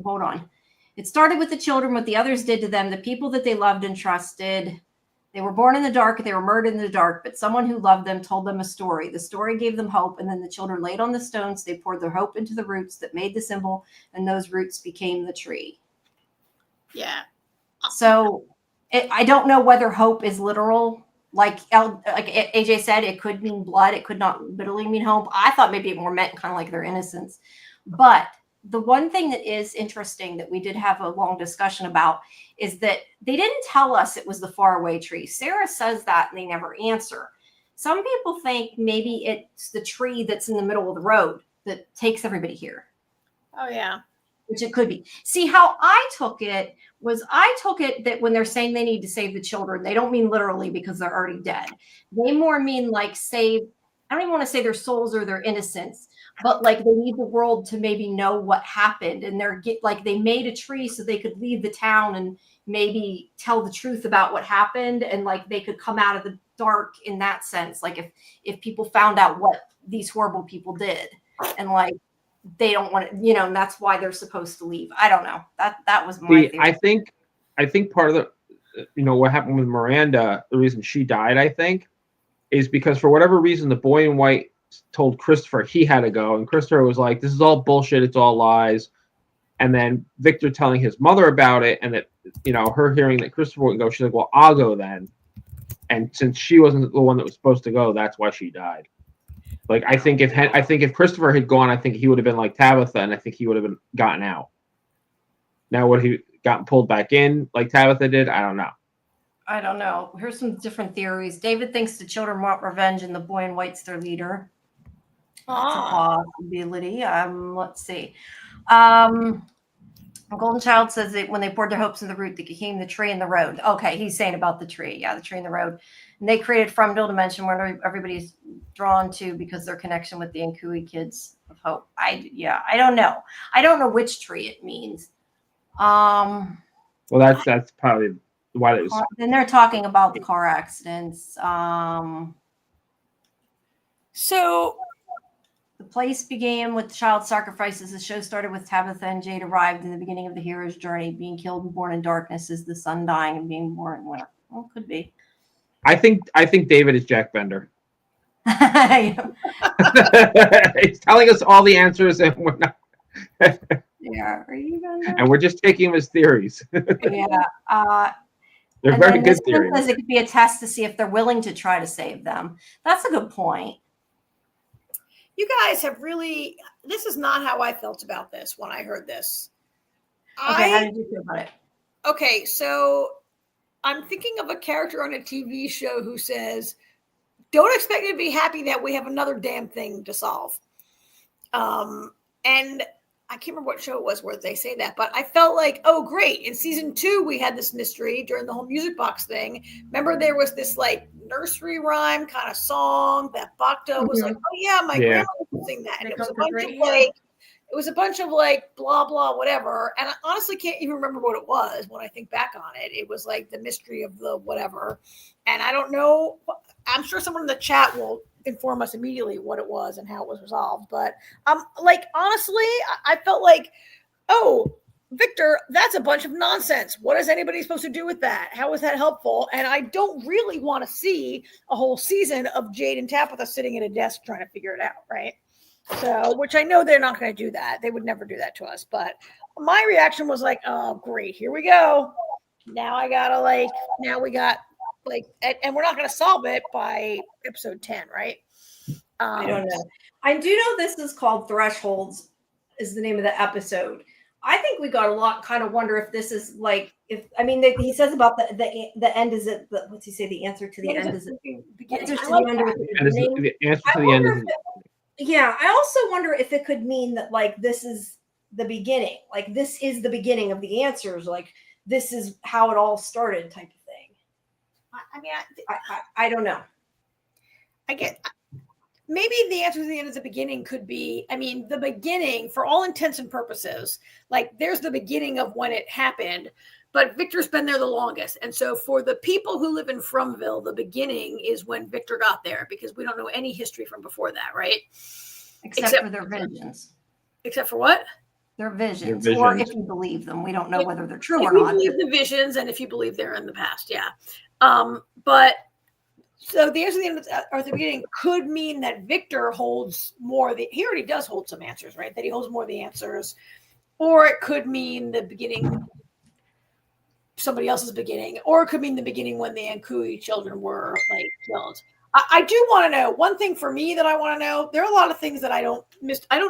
Hold on. It started with the children, what the others did to them, the people that they loved and trusted. They were born in the dark, they were murdered in the dark, but someone who loved them told them a story. The story gave them hope, and then the children laid on the stones. They poured their hope into the roots that made the symbol, and those roots became the tree. Yeah. So I don't know whether hope is literal. Like AJ said, it could mean blood. It could not literally mean hope. I thought maybe it more meant kind of like their innocence. But the one thing that is interesting that we did have a long discussion about is that they didn't tell us it was the faraway tree. Sarah says that and they never answer. Some people think maybe it's the tree that's in the middle of the road that takes everybody here. Oh, yeah. Which it could be. See, how I took it that when they're saying they need to save the children, they don't mean literally because they're already dead. They more mean like save, I don't even want to say their souls or their innocence, but like they need the world to maybe know what happened, and they made a tree so they could leave the town and maybe tell the truth about what happened, and like they could come out of the dark in that sense. Like if people found out what these horrible people did, and like they don't want to, and that's why they're supposed to leave. I don't know. That was my theory. I think part of the what happened with Miranda, the reason she died, I think, is because for whatever reason the boy in white told Christopher he had to go, and Christopher was like, "This is all bullshit. It's all lies." And then Victor telling his mother about it, and that her hearing that Christopher wouldn't go, she's like, "Well, I'll go then." And since she wasn't the one that was supposed to go, that's why she died. Like I think if Christopher had gone, I think he would have been like Tabitha, and I think he would have gotten out. Now would he gotten pulled back in like Tabitha did? I don't know. I don't know. Here's some different theories. David thinks the children want revenge, and the boy in white's their leader. That's a possibility. Let's see. Golden Child says that when they poured their hopes in the root, they became the tree in the road. Okay, he's saying about the tree. Yeah, the tree in the road. And they created Fromdale Dimension where everybody's drawn to because their connection with the Nkui kids of hope. I don't know. I don't know which tree it means. Well, that's probably why it was. Then they're talking about the car accidents. So the place began with child sacrifices. The show started with Tabitha and Jade arrived in the beginning of the hero's journey. Being killed and born in darkness is the sun dying and being born in winter. Well, could be. I think David is Jack Bender. He's telling us all the answers, and we're not. Yeah, are you Bender? And we're just taking him as theories. Yeah. They're very good theories. Says it could be a test to see if they're willing to try to save them. That's a good point. You guys have really, this is not how I felt about this when I heard this. Okay, how did you feel about it? Okay, so I'm thinking of a character on a TV show who says, don't expect me to be happy that we have another damn thing to solve. And I can't remember what show it was where they say that, but I felt like, oh, great. In season 2, we had this mystery during the whole music box thing. Remember, there was this like nursery rhyme kind of song that Bacta was like, oh, yeah, my grandma would sing that. And it was a bunch of like blah, blah, whatever. And I honestly can't even remember what it was when I think back on it. It was like the mystery of the whatever. And I don't know. I'm sure someone in the chat will inform us immediately what it was and how it was resolved. But like, honestly, I felt like, oh, Victor, that's a bunch of nonsense. What is anybody supposed to do with that? How is that helpful? And I don't really want to see a whole season of Jade and Tabitha sitting at a desk trying to figure it out, right? So, which I know they're not going to do that. They would never do that to us. But my reaction was like, oh, great, here we go. Now we got, and we're not going to solve it by episode 10, right? I don't know. I do know this is called Thresholds, is the name of the episode. I think we got a lot. Kind of wonder if this is like he says about the end is it. What's he say? The answer to the end is it. The answer to the end is yeah. I also wonder if it could mean that like this is the beginning. Like this is the beginning of the answers. Like this is how it all started, type of thing. I don't know. I get. Maybe the answer to the end of the beginning could be, the beginning for all intents and purposes, like there's the beginning of when it happened, but Victor's been there the longest. And so for the people who live in Fromville, the beginning is when Victor got there because we don't know any history from before that, right? Except for their visions. Except for what? Their visions. Or if you believe them. We don't know whether they're true or not. If you believe the visions and if you believe they're in the past, yeah. But so the answer to the end or the beginning could mean that Victor holds more. He already does hold some answers, right? That he holds more of the answers. Or it could mean the beginning, somebody else's beginning. Or it could mean the beginning when the Nkui children were like killed. I do want to know, one thing for me that I want to know, there are a lot of things that I don't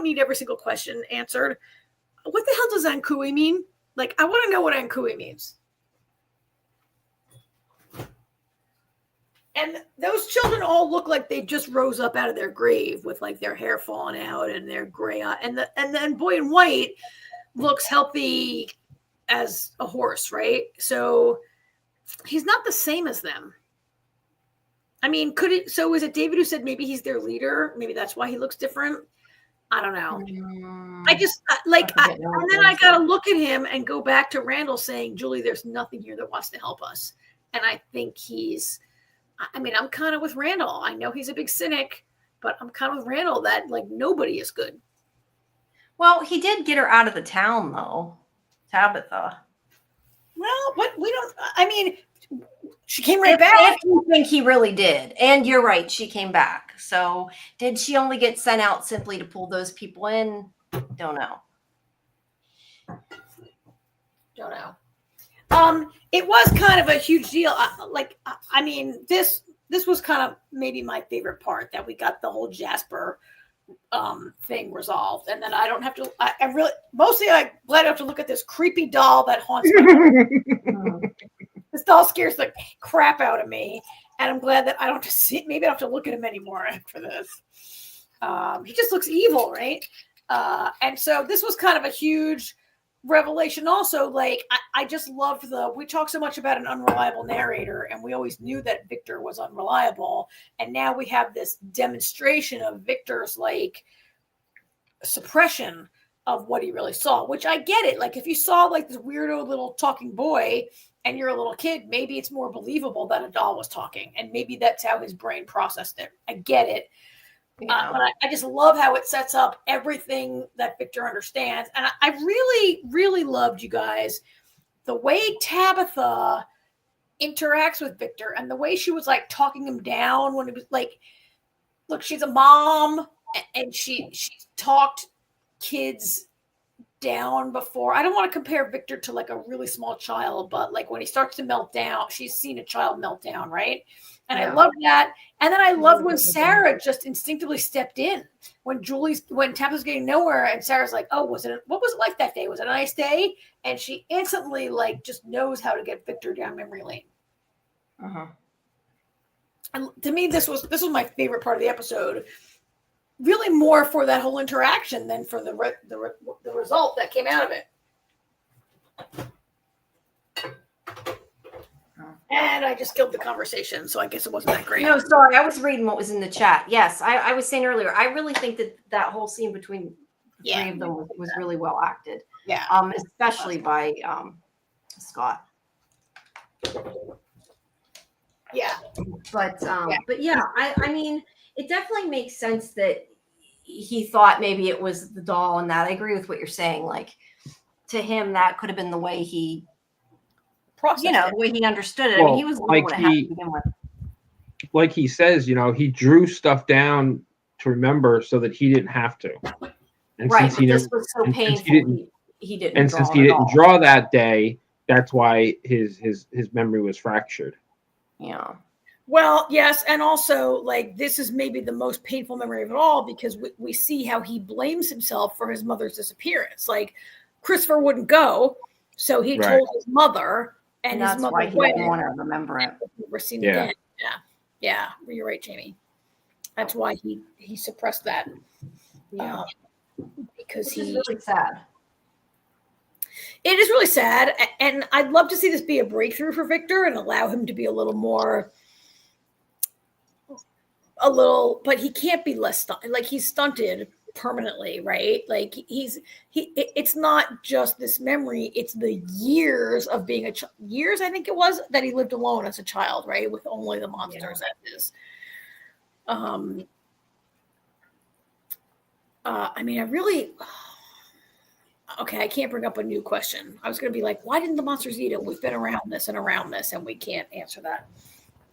need every single question answered. What the hell does Nkui mean? Like, I want to know what Nkui means. And those children all look like they just rose up out of their grave with like their hair falling out and their gray eye. And then boy in white looks healthy as a horse, right? So he's not the same as them. So is it David who said maybe he's their leader? Maybe that's why he looks different. I don't know. Mm, I just like, I forget now and what then it I is. got to look at him and go back to Randall saying, Julie, there's nothing here that wants to help us. And I think I mean, I'm kind of with Randall. I know he's a big cynic, but I'm kind of with Randall that like nobody is good. Well, he did get her out of the town, though. Tabitha. Well, but we don't, I mean, she came right back. If you think he really did. And you're right, she came back. So did she only get sent out simply to pull those people in? Don't know. Don't know. It was kind of a huge deal. I mean, this was kind of maybe my favorite part, that we got the whole Jasper thing resolved, and then I don't have to. I really mostly I'm glad I don't have to look at this creepy doll that haunts me. This doll scares the crap out of me, and I'm glad that I don't have to see. Maybe I don't have to look at him anymore after this. He just looks evil, right? And so this was kind of a huge revelation. Also, like I just loved we talk so much about an unreliable narrator, and we always knew that Victor was unreliable, and now we have this demonstration of Victor's like suppression of what he really saw, which I get it. Like if you saw like this weirdo little talking boy and you're a little kid, maybe it's more believable that a doll was talking, and maybe that's how his brain processed it. I get it. Yeah. But I just love how it sets up everything that Victor understands. And I really, really loved, you guys, the way Tabitha interacts with Victor and the way she was like talking him down when it was like, look, she's a mom and she talked kids down before. I don't want to compare Victor to like a really small child, but like when he starts to melt down, she's seen a child melt down, right? And I love that. And then I love when Sarah just instinctively stepped in when Tabitha's getting nowhere, and Sarah's like, "Oh, what was it like that day? Was it a nice day?" And she instantly like just knows how to get Victor down memory lane. And to me, this was my favorite part of the episode. Really, more for that whole interaction than for the result that came out of it. And I just killed the conversation, so I guess it wasn't that great. No, sorry. I was reading what was in the chat. Yes, I was saying earlier, I really think that whole scene between the three of them was really well acted. Yeah. Especially by Scott. Yeah. But yeah, I mean, it definitely makes sense that he thought maybe it was the doll, and that I agree with what you're saying. Like to him, that could have been the way he the way he understood it. Well, I mean, he was like to begin with. Like he says, he drew stuff down to remember so that he didn't have to. And right, since this was so painful, he didn't. And since he didn't draw that day, that's why his memory was fractured. Yeah. Well, yes, and also like this is maybe the most painful memory of it all, because we see how he blames himself for his mother's disappearance. Like Christopher wouldn't go, so he told his mother. And that's his why he didn't want to remember it. Never seen again. Yeah. You're right, Jamie. That's why he suppressed that. Yeah, because he's really sad. It is really sad, and I'd love to see this be a breakthrough for Victor and allow him to be a little more. But he can't be less like he's stunted permanently, right? Like it's not just this memory, it's the years of being years I think it was that he lived alone as a child, right, with only the monsters at his I mean, I really okay, I can't bring up a new question. I was going to be like, why didn't the monsters eat him? We've been around this, and we can't answer that.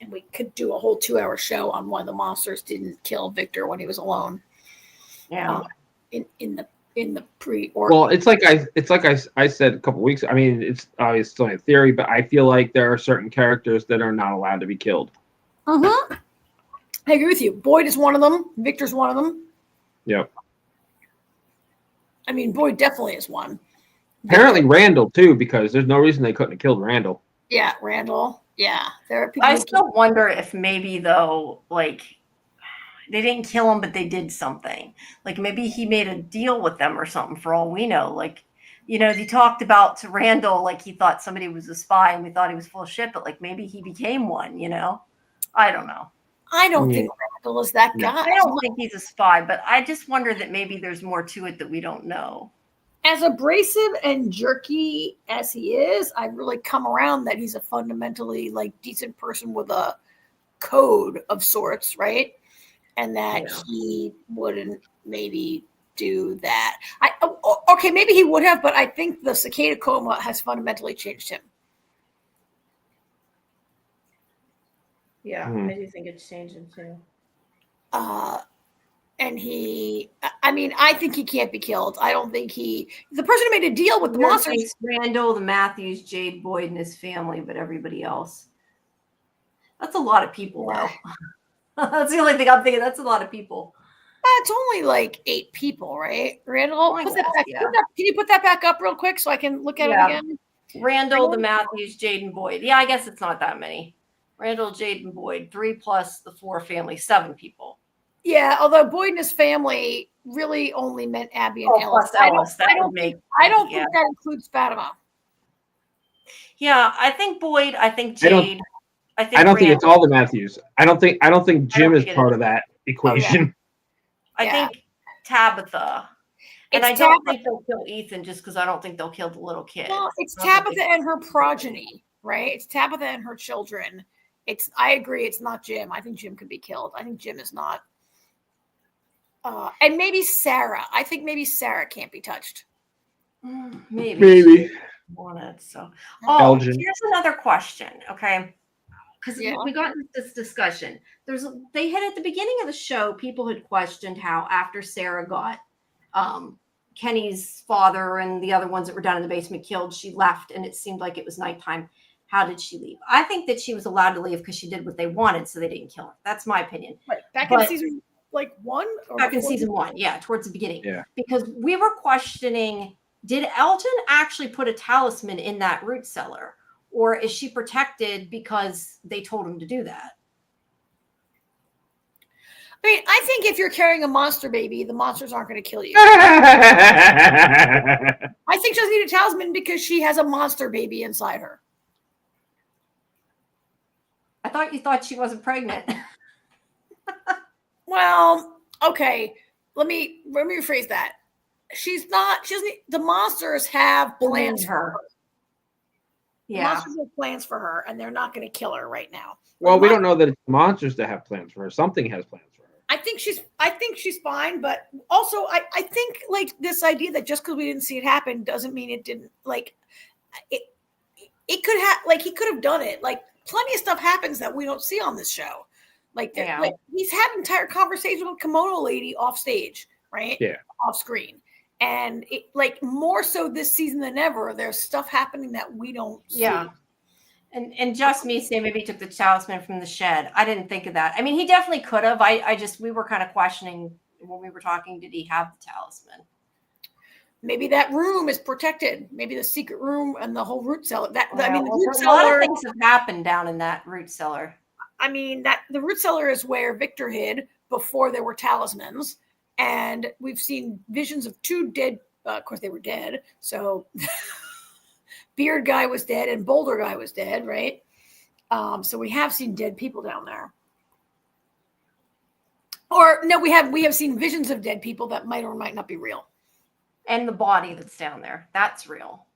And we could do a whole 2-hour show on why the monsters didn't kill Victor when he was alone. Yeah. In the pre. Well, it's like I said a couple weeks. I mean, it's obviously still a theory, but I feel like there are certain characters that are not allowed to be killed. I agree with you. Boyd is one of them. Victor's one of them. Yep. I mean, Boyd definitely is one. Apparently Randall too, because there's no reason they couldn't have killed Randall. Yeah, Randall. Yeah, there are people. I still wonder if maybe though, like they didn't kill him, but they did something. Like maybe he made a deal with them or something. For all we know, like he talked about to Randall like he thought somebody was a spy, and we thought he was full of shit. But like maybe he became one. I don't know. I don't think skeptical as that No. guy. I don't think he's a spy, but I just wonder that maybe there's more to it that we don't know. As abrasive and jerky as he is, I've really come around that he's a fundamentally like decent person with a code of sorts, right? And that he wouldn't maybe do that. Okay, maybe he would have, but I think the cicada coma has fundamentally changed him. Yeah, I do think it's changed him too. And I think he can't be killed. I don't think the person who made a deal with the monsters. Randall, the Matthews, Jade, Boyd, and his family, but everybody else. That's a lot of people, though. That's the only thing I'm thinking. That's a lot of people. It's only like 8 people, right? Randall, can you put that back up real quick so I can look at it again? Randall, the Matthews, Jade, and Boyd. Yeah, I guess it's not that many. Randall, Jade, and Boyd, 3 plus the 4 family, 7 people. Yeah, although Boyd and his family really only meant Abby and Ellis. Plus Ellis. I don't think that includes Fatima. Yeah, I think Boyd. I think Jade. I don't think it's all the Matthews. I don't think Jim is part of that equation. I think Tabitha. And I don't think they'll kill Ethan just because I don't think they'll kill the little kid. Well, it's Tabitha and her progeny, right? It's Tabitha and her children. I agree, it's not Jim. I think Jim could be killed. I think Jim is not. And maybe Sarah. I think maybe Sarah can't be touched. Maybe. Wanted, so. Elgin. Here's another question, okay? Because we got into this discussion. They had at the beginning of the show, people had questioned how after Sarah got Kenny's father and the other ones that were down in the basement killed, she left and it seemed like it was nighttime. How did she leave? I think that she was allowed to leave because she did what they wanted, so they didn't kill her. That's my opinion. Back in season 1? Back in season 1, yeah, towards the beginning. Yeah. Because we were questioning, did Elgin actually put a talisman in that root cellar? Or is she protected because they told him to do that? I mean, I think if you're carrying a monster baby, the monsters aren't going to kill you. I think she doesn't need a talisman because she has a monster baby inside her. I thought you thought she wasn't pregnant. Well, okay. Let me rephrase that. She's not. She doesn't. The monsters have plans for her. Yeah, the monsters have plans for her, and they're not going to kill her right now. Well, we don't know that it's monsters that have plans for her. Something has plans for her. I think she's fine, but also I think like this idea that just because we didn't see it happen doesn't mean it didn't. Like it could have. Like he could have done it. Like plenty of stuff happens that we don't see on this show. Like he's had an entire conversation with Kimono Lady off stage, right? Yeah, off screen. And it, like more so this season than ever, there's stuff happening that we don't see. Yeah. And just me saying maybe he took the talisman from the shed. I didn't think of that. I mean, he definitely could have. We were kind of questioning when we were talking, did he have the talisman? Maybe that room is protected. Maybe the secret room and the whole root cellar. The root cellar. A lot of things have happened down in that root cellar. I mean, that the root cellar is where Victor hid before there were talismans. And we've seen visions of 2 dead. Of course, they were dead. So Beard Guy was dead and Boulder Guy was dead, right? So we have seen dead people down there. Or no, we have seen visions of dead people that might or might not be real. And the body that's down there, that's real.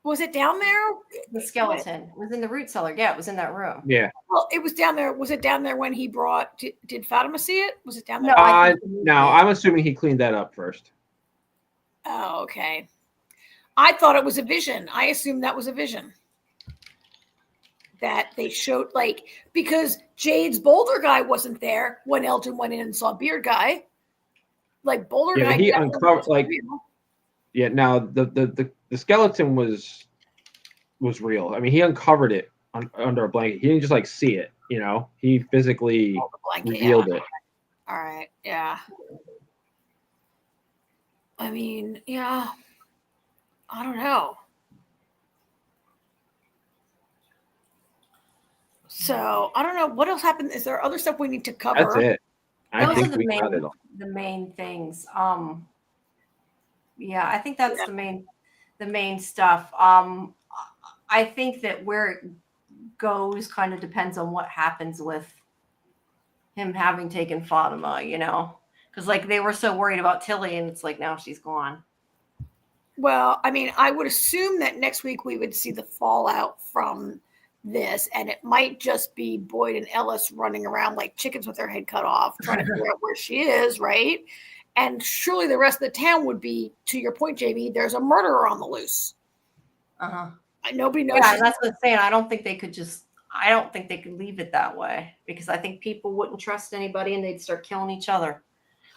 Was it down there? The skeleton was in the root cellar. Yeah, it was in that room. Yeah. Well, it was down there. Was it down there when he brought? Did Fatima see it? Was it down there? No, I'm assuming he cleaned that up first. Oh, okay. I thought it was a vision. I assumed that was a vision. That they showed, like, because Jade's Boulder Guy wasn't there when Elgin went in and saw Beard Guy. Like Boulder Guy. He uncovered like. Yeah. Now the skeleton was real. I mean, he uncovered it under a blanket. He didn't just like see it. You know, he physically revealed it. All right. Yeah. I mean, yeah. I don't know. So I don't know what else happened. Is there other stuff we need to cover? That's it. Those are the main things. Yeah, I think that's the main stuff. I think that where it goes kind of depends on what happens with him having taken Fatima, because like they were so worried about Tilly, and it's like now she's gone. Well, I mean, I would assume that next week we would see the fallout from this, and it might just be Boyd and Ellis running around like chickens with their head cut off, trying to figure out where she is, right? And surely the rest of the town would be, to your point, Jamie, there's a murderer on the loose. Uh-huh. Nobody knows. Yeah, that's what I'm saying. I don't think they could leave it that way, because I think people wouldn't trust anybody and they'd start killing each other.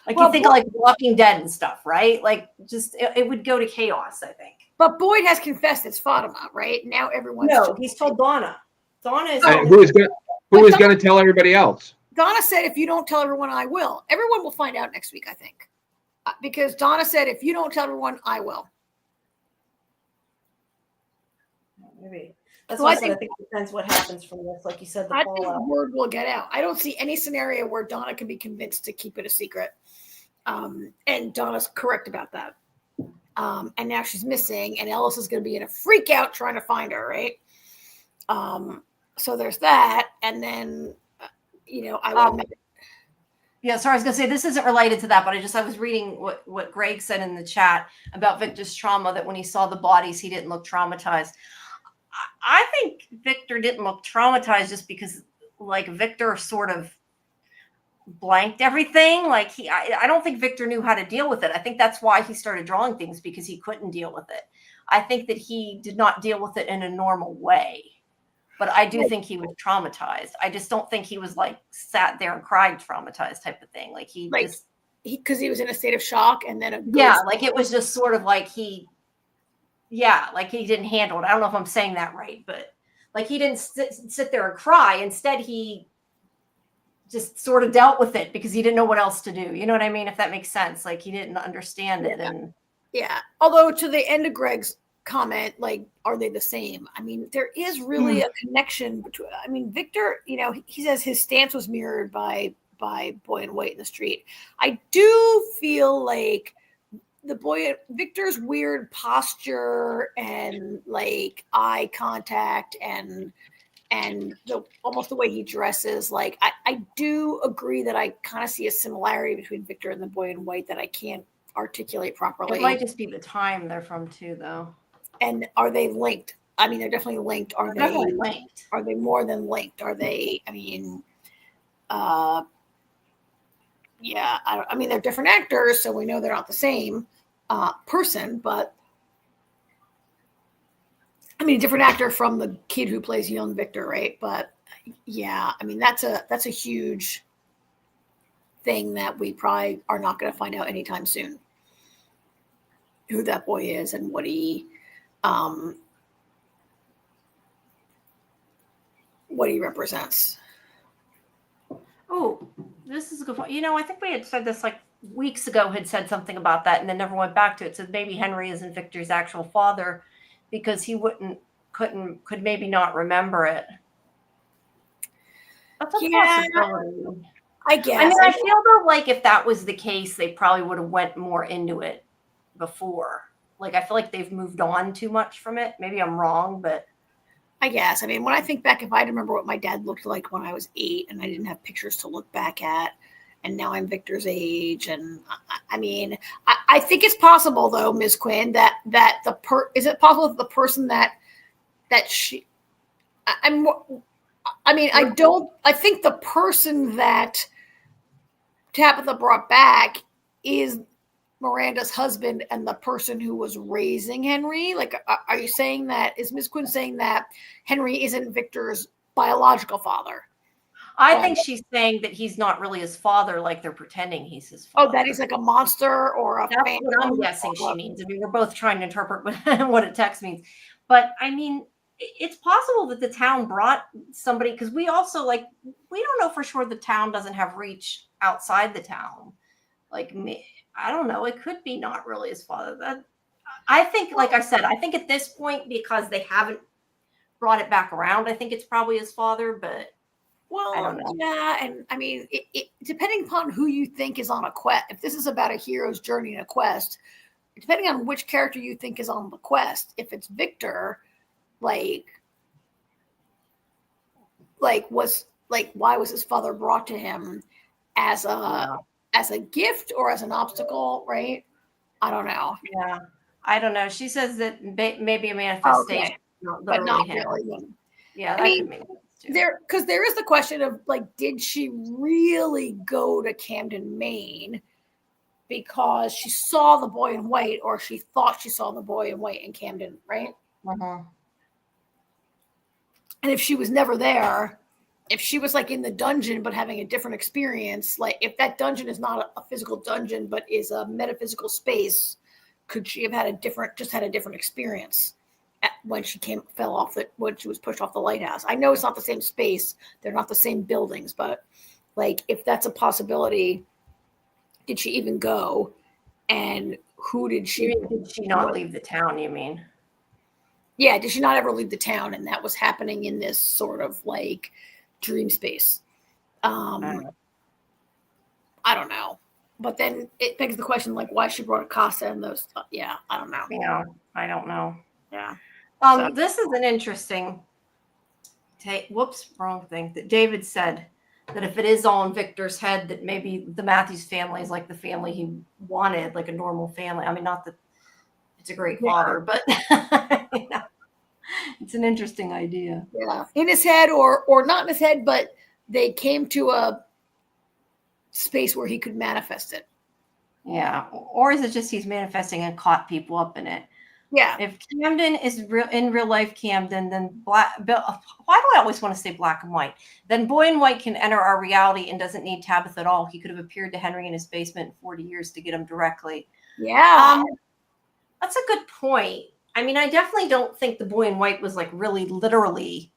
Like, you think of like Walking Dead and stuff, right? Like, just it would go to chaos, I think. But Boyd has confessed it's Fatima, right? Now everyone's he's told Donna. Donna is who is going to tell everybody else? Donna said, if you don't tell everyone, I will. Everyone will find out next week, I think. Because Donna said, if you don't tell everyone, I will. Maybe. That's why I think it depends what happens from this. Like you said, I think the word will get out. I don't see any scenario where Donna can be convinced to keep it a secret. And Donna's correct about that. And now she's missing, and Ellis is going to be in a freak out trying to find her, right? So there's that. And then, I will admit. Yeah, sorry, I was going to say this isn't related to that, but I was reading what Greg said in the chat about Victor's trauma, that when he saw the bodies, he didn't look traumatized. I think Victor didn't look traumatized just because, like, Victor sort of blanked everything. Like, I don't think Victor knew how to deal with it. I think that's why he started drawing things, because he couldn't deal with it. I think that he did not deal with it in a normal way. But I do think he was traumatized. I just don't think he was like sat there and cried traumatized type of thing. Like because he was in a state of shock, and then like it was just sort of like he didn't handle it. I don't know if I'm saying that right, but like he didn't sit there and cry. Instead, he just sort of dealt with it because he didn't know what else to do. You know what I mean? If that makes sense. Like he didn't understand it. And although to the end of Greg's comment, like, are they the same? I mean, there is really a connection between, I mean, Victor, he says his stance was mirrored by Boy and White in the street. I do feel like Victor's weird posture and like eye contact and almost the way he dresses, like I do agree that I kind of see a similarity between Victor and the Boy in White that I can't articulate properly. It might just be the time they're from too, though. And are they linked? I mean, they're definitely linked. Are they definitely linked? Are they more than linked? Are they? I mean, I mean, they're different actors, so we know they're not the same person. But I mean, different actor from the kid who plays young Victor, right? But yeah, I mean, that's a huge thing that we probably are not going to find out anytime soon. Who that boy is and what he represents. Oh, this is a good point. I think we had said this like weeks ago, had said something about that and then never went back to it. So maybe Henry isn't Victor's actual father because he could maybe not remember it. That's a possibility. I guess. I mean, I feel though like if that was the case, they probably would have went more into it before. Like, I feel like they've moved on too much from it. Maybe I'm wrong, but I guess. I mean, when I think back, if I remember what my dad looked like when I was 8 and I didn't have pictures to look back at, and now I'm Victor's age, and I mean, I think it's possible though, Ms. Quinn, that is it possible that the person that she, I think the person that Tabitha brought back is Miranda's husband and the person who was raising Henry. Like, are you saying that, is Ms. Quinn saying that Henry isn't Victor's biological father? I think she's saying that he's not really his father, like they're pretending he's his father. Oh, that he's like a monster or a That's what I'm guessing she means. I mean, we're both trying to interpret what a text means. But I mean, it's possible that the town brought somebody, because we also, like, we don't know for sure the town doesn't have reach outside the town. Like, I don't know. It could be not really his father. I think, like I said, I think at this point, because they haven't brought it back around, I think it's probably his father, but I don't know. Yeah, and I mean, it depending upon who you think is on a quest. If this is about a hero's journey and a quest, depending on which character you think is on the quest, if it's Victor, like was like, why was his father brought to him as a gift or as an obstacle, right? I don't know. Yeah, I don't know. She says that maybe a manifestation, not But literally not him. really. Yeah, I that mean, could make sense too. because there is the question of like, did she really go to Camden, Maine, because she saw the boy in white, or she thought she saw the boy in white in Camden, right? Uh-huh. And if she was never there, if she was like in the dungeon but having a different experience, like if that dungeon is not a physical dungeon but is a metaphysical space, could she have had a different experience when she fell off when she was pushed off the lighthouse? I know it's not the same space, they're not the same buildings, but like if that's a possibility, did she even go? And who did she? Did she not leave the town? You mean? Yeah, did she not ever leave the town? And that was happening in this sort of like dream space. I don't know. But then it begs the question, like, why she brought Casa and those. Yeah, I don't know. Yeah, I don't know. Yeah. This is an interesting whoops, wrong thing. That David said that if it is all in Victor's head, that maybe the Matthews family is like the family he wanted, like a normal family. I mean, not that it's a great father, but you know, it's an interesting idea. Yeah, in his head or not in his head, but they came to a space where he could manifest it. Yeah, or is it just he's manifesting and caught people up in it? Yeah. If Camden is in real life Camden, then why do I always want to say black and white? Then Boy in White can enter our reality and doesn't need Tabitha at all. He could have appeared to Henry in his basement in 40 years to get him directly. Yeah. That's a good point. I mean, I definitely don't think the Boy in White was like really literally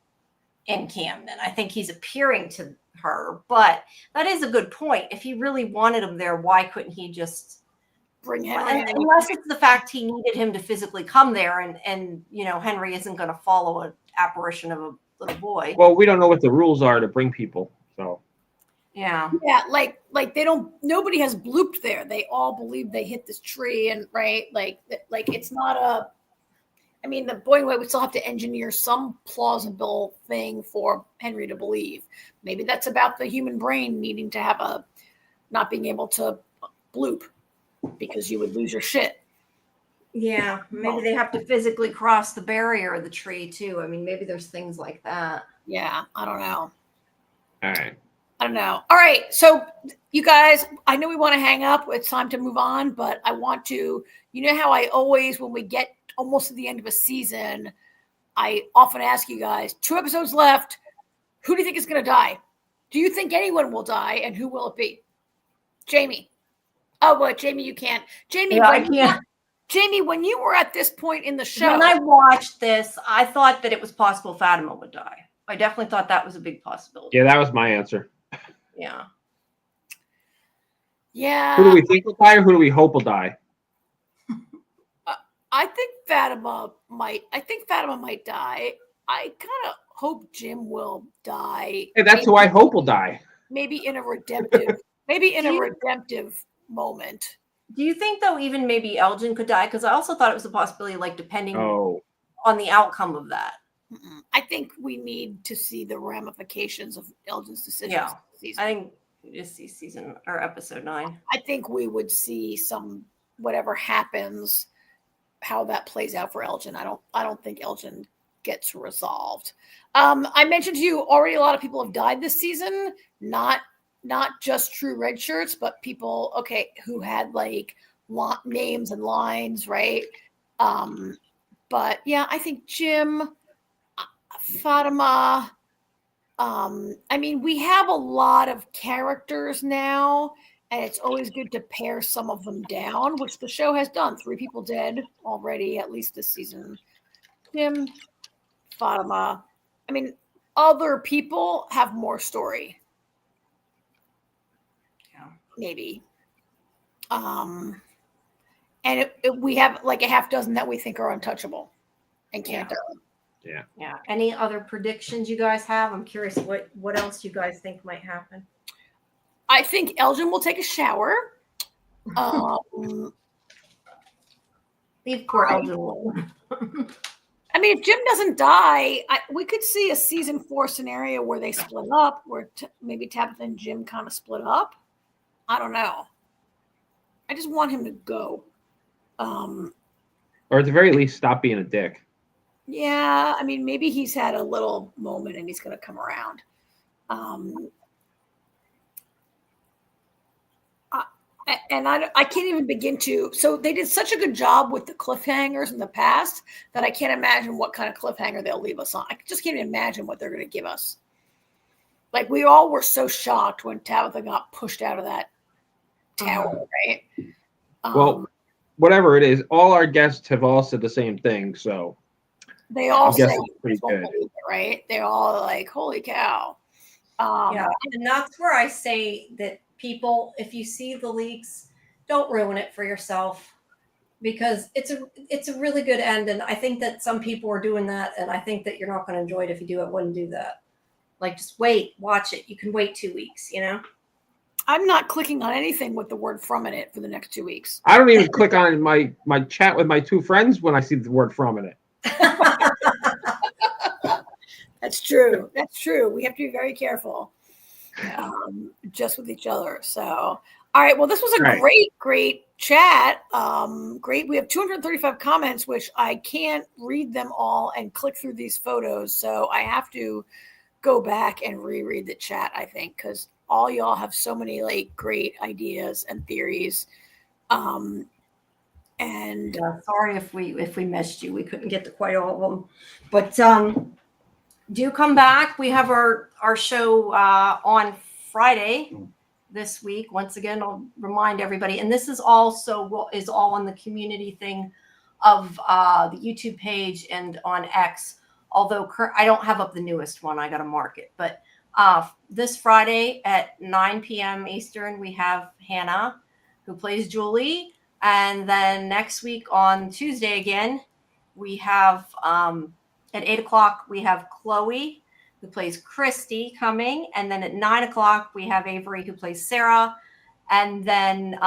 in Camden. I think he's appearing to her, but that is a good point. If he really wanted him there, why couldn't he just bring Henry? Unless it's the fact he needed him to physically come there, and you know, Henry isn't going to follow an apparition of a little boy. Well, we don't know what the rules are to bring people, so. Yeah, like they don't. Nobody has blooped there. They all believe they hit this tree, and right, like it's not a. I mean, the Boy in White would still have to engineer some plausible thing for Henry to believe. Maybe that's about the human brain needing to have not being able to bloop because you would lose your shit. Yeah, maybe they have to physically cross the barrier of the tree too. I mean, maybe there's things like that. Yeah, I don't know. All right. I don't know. All right, so you guys, I know we want to hang up. It's time to move on, but I want to, you know how I always, when we get almost to the end of a season, I often ask you guys, 2 episodes left, who do you think is going to die? Do you think anyone will die, and who will it be? Jamie. Oh, what? Jamie, you can't. Jamie, yeah, I can't. Jamie, when you were at this point in the show. When I watched this, I thought that it was possible Fatima would die. I definitely thought that was a big possibility. Yeah, that was my answer. Yeah. Yeah. Who do we think will die, or who do we hope will die? I think Fatima might die. I kind of hope Jim will die. Hey, that's who I hope will die. Maybe in a redemptive, redemptive moment. Do you think though, even maybe Elgin could die? Because I also thought it was a possibility, like depending on the outcome of that. I think we need to see the ramifications of Elgin's decisions. Yeah, I think just see season or episode 9. I think we would see some whatever happens, how that plays out for Elgin. I don't think Elgin gets resolved. I mentioned to you already, a lot of people have died this season. Not just true red shirts, but people who had like names and lines, right? But yeah, I think Jim, Fatima. I mean, we have a lot of characters now, and it's always good to pare some of them down, which the show has done. 3 people dead already, at least this season. Jim, Fatima. I mean, other people have more story. Yeah. Maybe. And we have like a half dozen that we think are untouchable and can't die. Yeah. Any other predictions you guys have? I'm curious what else you guys think might happen. I think Elgin will take a shower. Leave poor Elgin alone. I mean, if Jim doesn't die, we could see a season 4 scenario where they split up, where maybe Tabitha and Jim kind of split up. I don't know. I just want him to go. Or at the very least, stop being a dick. Yeah, I mean, maybe he's had a little moment and he's going to come around. And I can't even begin to. So they did such a good job with the cliffhangers in the past that I can't imagine what kind of cliffhanger they'll leave us on. I just can't imagine what they're going to give us. Like, we all were so shocked when Tabitha got pushed out of that tower, right? Well, whatever it is, all our guests have all said the same thing. So they all say it's pretty good, right? They're all like, "Holy cow!" Yeah, and that's where I say that people, if you see the leaks, don't ruin it for yourself, because it's a really good end, and I think that some people are doing that, and I think that you're not going to enjoy it if you do it. Wouldn't do that. Like, just wait, watch it. You can wait 2 weeks. I'm not clicking on anything with the word "from" in it for the next 2 weeks. I don't even click on my chat with my 2 friends when I see the word "from" in it. That's true. That's true. We have to be very careful, just with each other. So, all right. Well, this was a great chat. Great. We have 235 comments, which I can't read them all and click through these photos. So I have to go back and reread the chat, I think, because all y'all have so many like great ideas and theories. And sorry if we missed you. We couldn't get to quite all of them, but do come back. We have our show on Friday this week. Once again, I'll remind everybody, and this is also all on the community thing of the YouTube page and on X. Although I don't have up the newest one, I got to mark it. But this Friday at 9 p.m. Eastern, we have Hannah, who plays Julie. And then next week on Tuesday again, we have at 8 o'clock, we have Chloe, who plays Christy, coming. And then at 9 o'clock, we have Avery, who plays Sarah. And then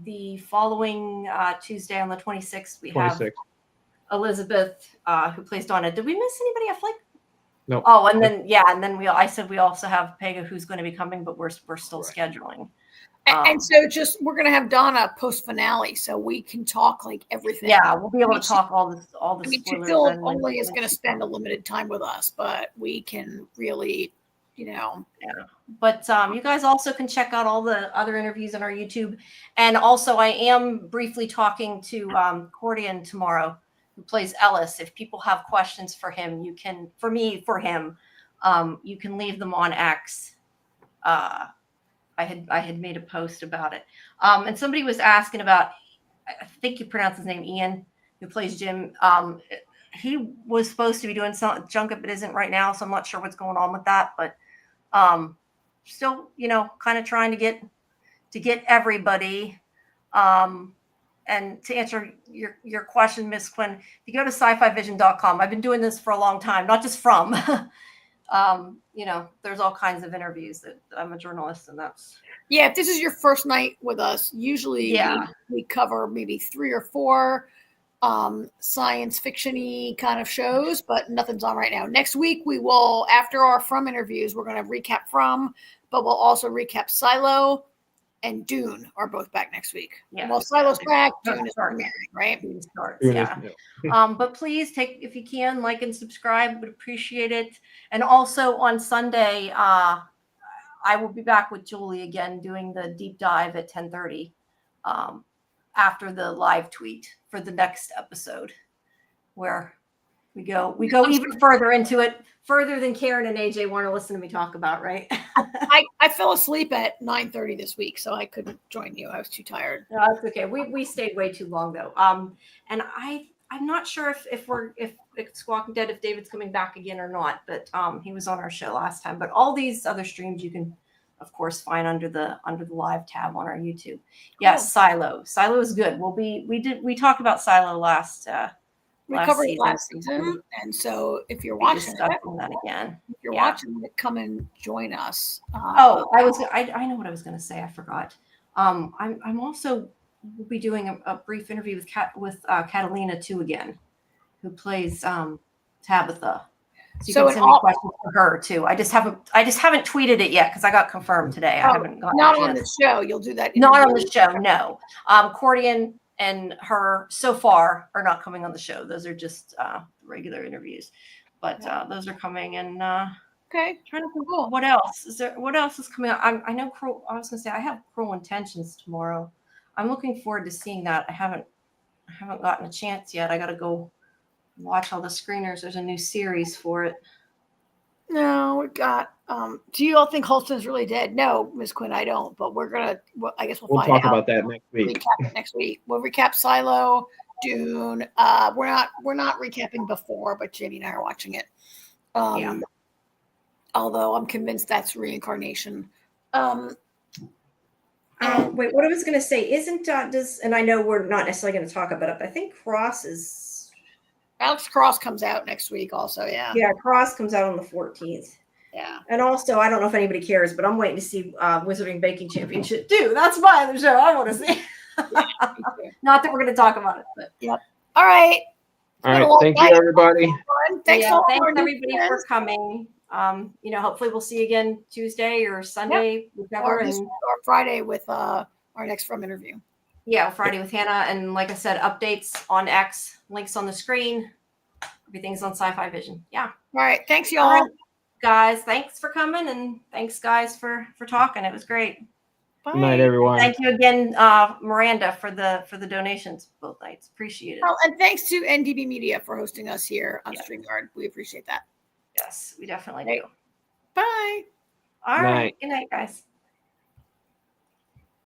the following Tuesday on the 26th, we have Elizabeth, who plays Donna. Did we miss anybody? I feel like no. Oh, and then I said we also have Pega, who's going to be coming, but we're still scheduling. And so we're going to have Donna post finale, so we can talk like everything. Yeah, we'll be able to talk all this. I mean, she still only is going to spend a limited time with us, but we can really, Yeah. But you guys also can check out all the other interviews on our YouTube, and also I am briefly talking to Cordian tomorrow, who plays Ellis. If people have questions for him, you can you can leave them on X. I had made a post about it. And somebody was asking about, I think you pronounce his name, Ian, who plays Jim. He was supposed to be doing some junket, but isn't right now. So I'm not sure what's going on with that, but still, kind of trying to get everybody. And to answer your question, Miss Quinn, if you go to scifivision.com, I've been doing this for a long time, not just from, there's all kinds of interviews that I'm a journalist, and that's. Yeah. If this is your first night with us, usually we cover maybe 3 or 4 science fiction-y kind of shows, but nothing's on right now. Next week, we will, after our From interviews, we're going to recap From, but we'll also recap Silo and Dune are both back next week. Yeah. Well, Silo's back, Dune is premiering, right? Dune starts, yeah. But please if you can, like and subscribe, would appreciate it. And also on Sunday, I will be back with Julie again doing the deep dive at 10:30 after the live tweet for the next episode, where we go even further into it, further than Karen and AJ want to listen to me talk about, right? I fell asleep at 9:30 this week, so I couldn't join you. I was too tired. No, that's okay. We stayed way too long though. And I'm not sure if it's Walking Dead, if David's coming back again or not, but he was on our show last time. But all these other streams you can, of course, find under the live tab on our YouTube. Yes, Silo is good. We talked about Silo last. We covered it last season, and so if you're watching that again, watching it, come and join us. I know what I was going to say. I forgot. I'm also will be doing a brief interview with Catalina too again, who plays Tabitha. So you So can in send me all- questions for her too. I just haven't tweeted it yet because I got confirmed today. I haven't gotten not a on chance. the show. You'll do that. Not on interview. the show, no. Cordian and her so far are not coming on the show. Those are just regular interviews, but those are coming. And Okay. trying to think, what else is there? What else is coming out? I know. I was gonna say I have Cruel Intentions tomorrow. I'm looking forward to seeing that. I haven't gotten a chance yet. I got to go watch all the screeners. There's a new series for it. No, we've got. Do you all think Holston's really dead? No, Miss Quinn, I don't. But we're gonna. I guess we'll find talk out. about that next week. Recap it next week. We'll recap Silo, Dune. We're not recapping before, but Jamie and I are watching it. Yeah. Although I'm convinced that's reincarnation. Wait, what I was going to say isn't and I know we're not necessarily going to talk about it, but I think Cross is. Alex Cross comes out next week also, yeah. Yeah, Cross comes out on the 14th. Yeah. And also, I don't know if anybody cares, but I'm waiting to see Wizarding Baking Championship. Dude, that's my other show I want to see. Not that we're going to talk about it, but. Yep. All right. Thank you, everybody. Thanks everybody for coming. Hopefully we'll see you again Tuesday or Sunday, whichever, or Friday with our next From interview. Yeah, Friday with Hannah, and like I said, updates on X, links on the screen. Everything's on Sci-Fi Vision. Yeah. All right. Thanks, y'all. All right, guys. Thanks for coming, and thanks, guys, for talking. It was great. Bye. Good night, everyone. Thank you again, Miranda, for the donations both nights. Appreciate it. Oh, and thanks to NDB Media for hosting us here on StreamYard. We appreciate that. Yes, we definitely do. Bye. All right. Good night, guys.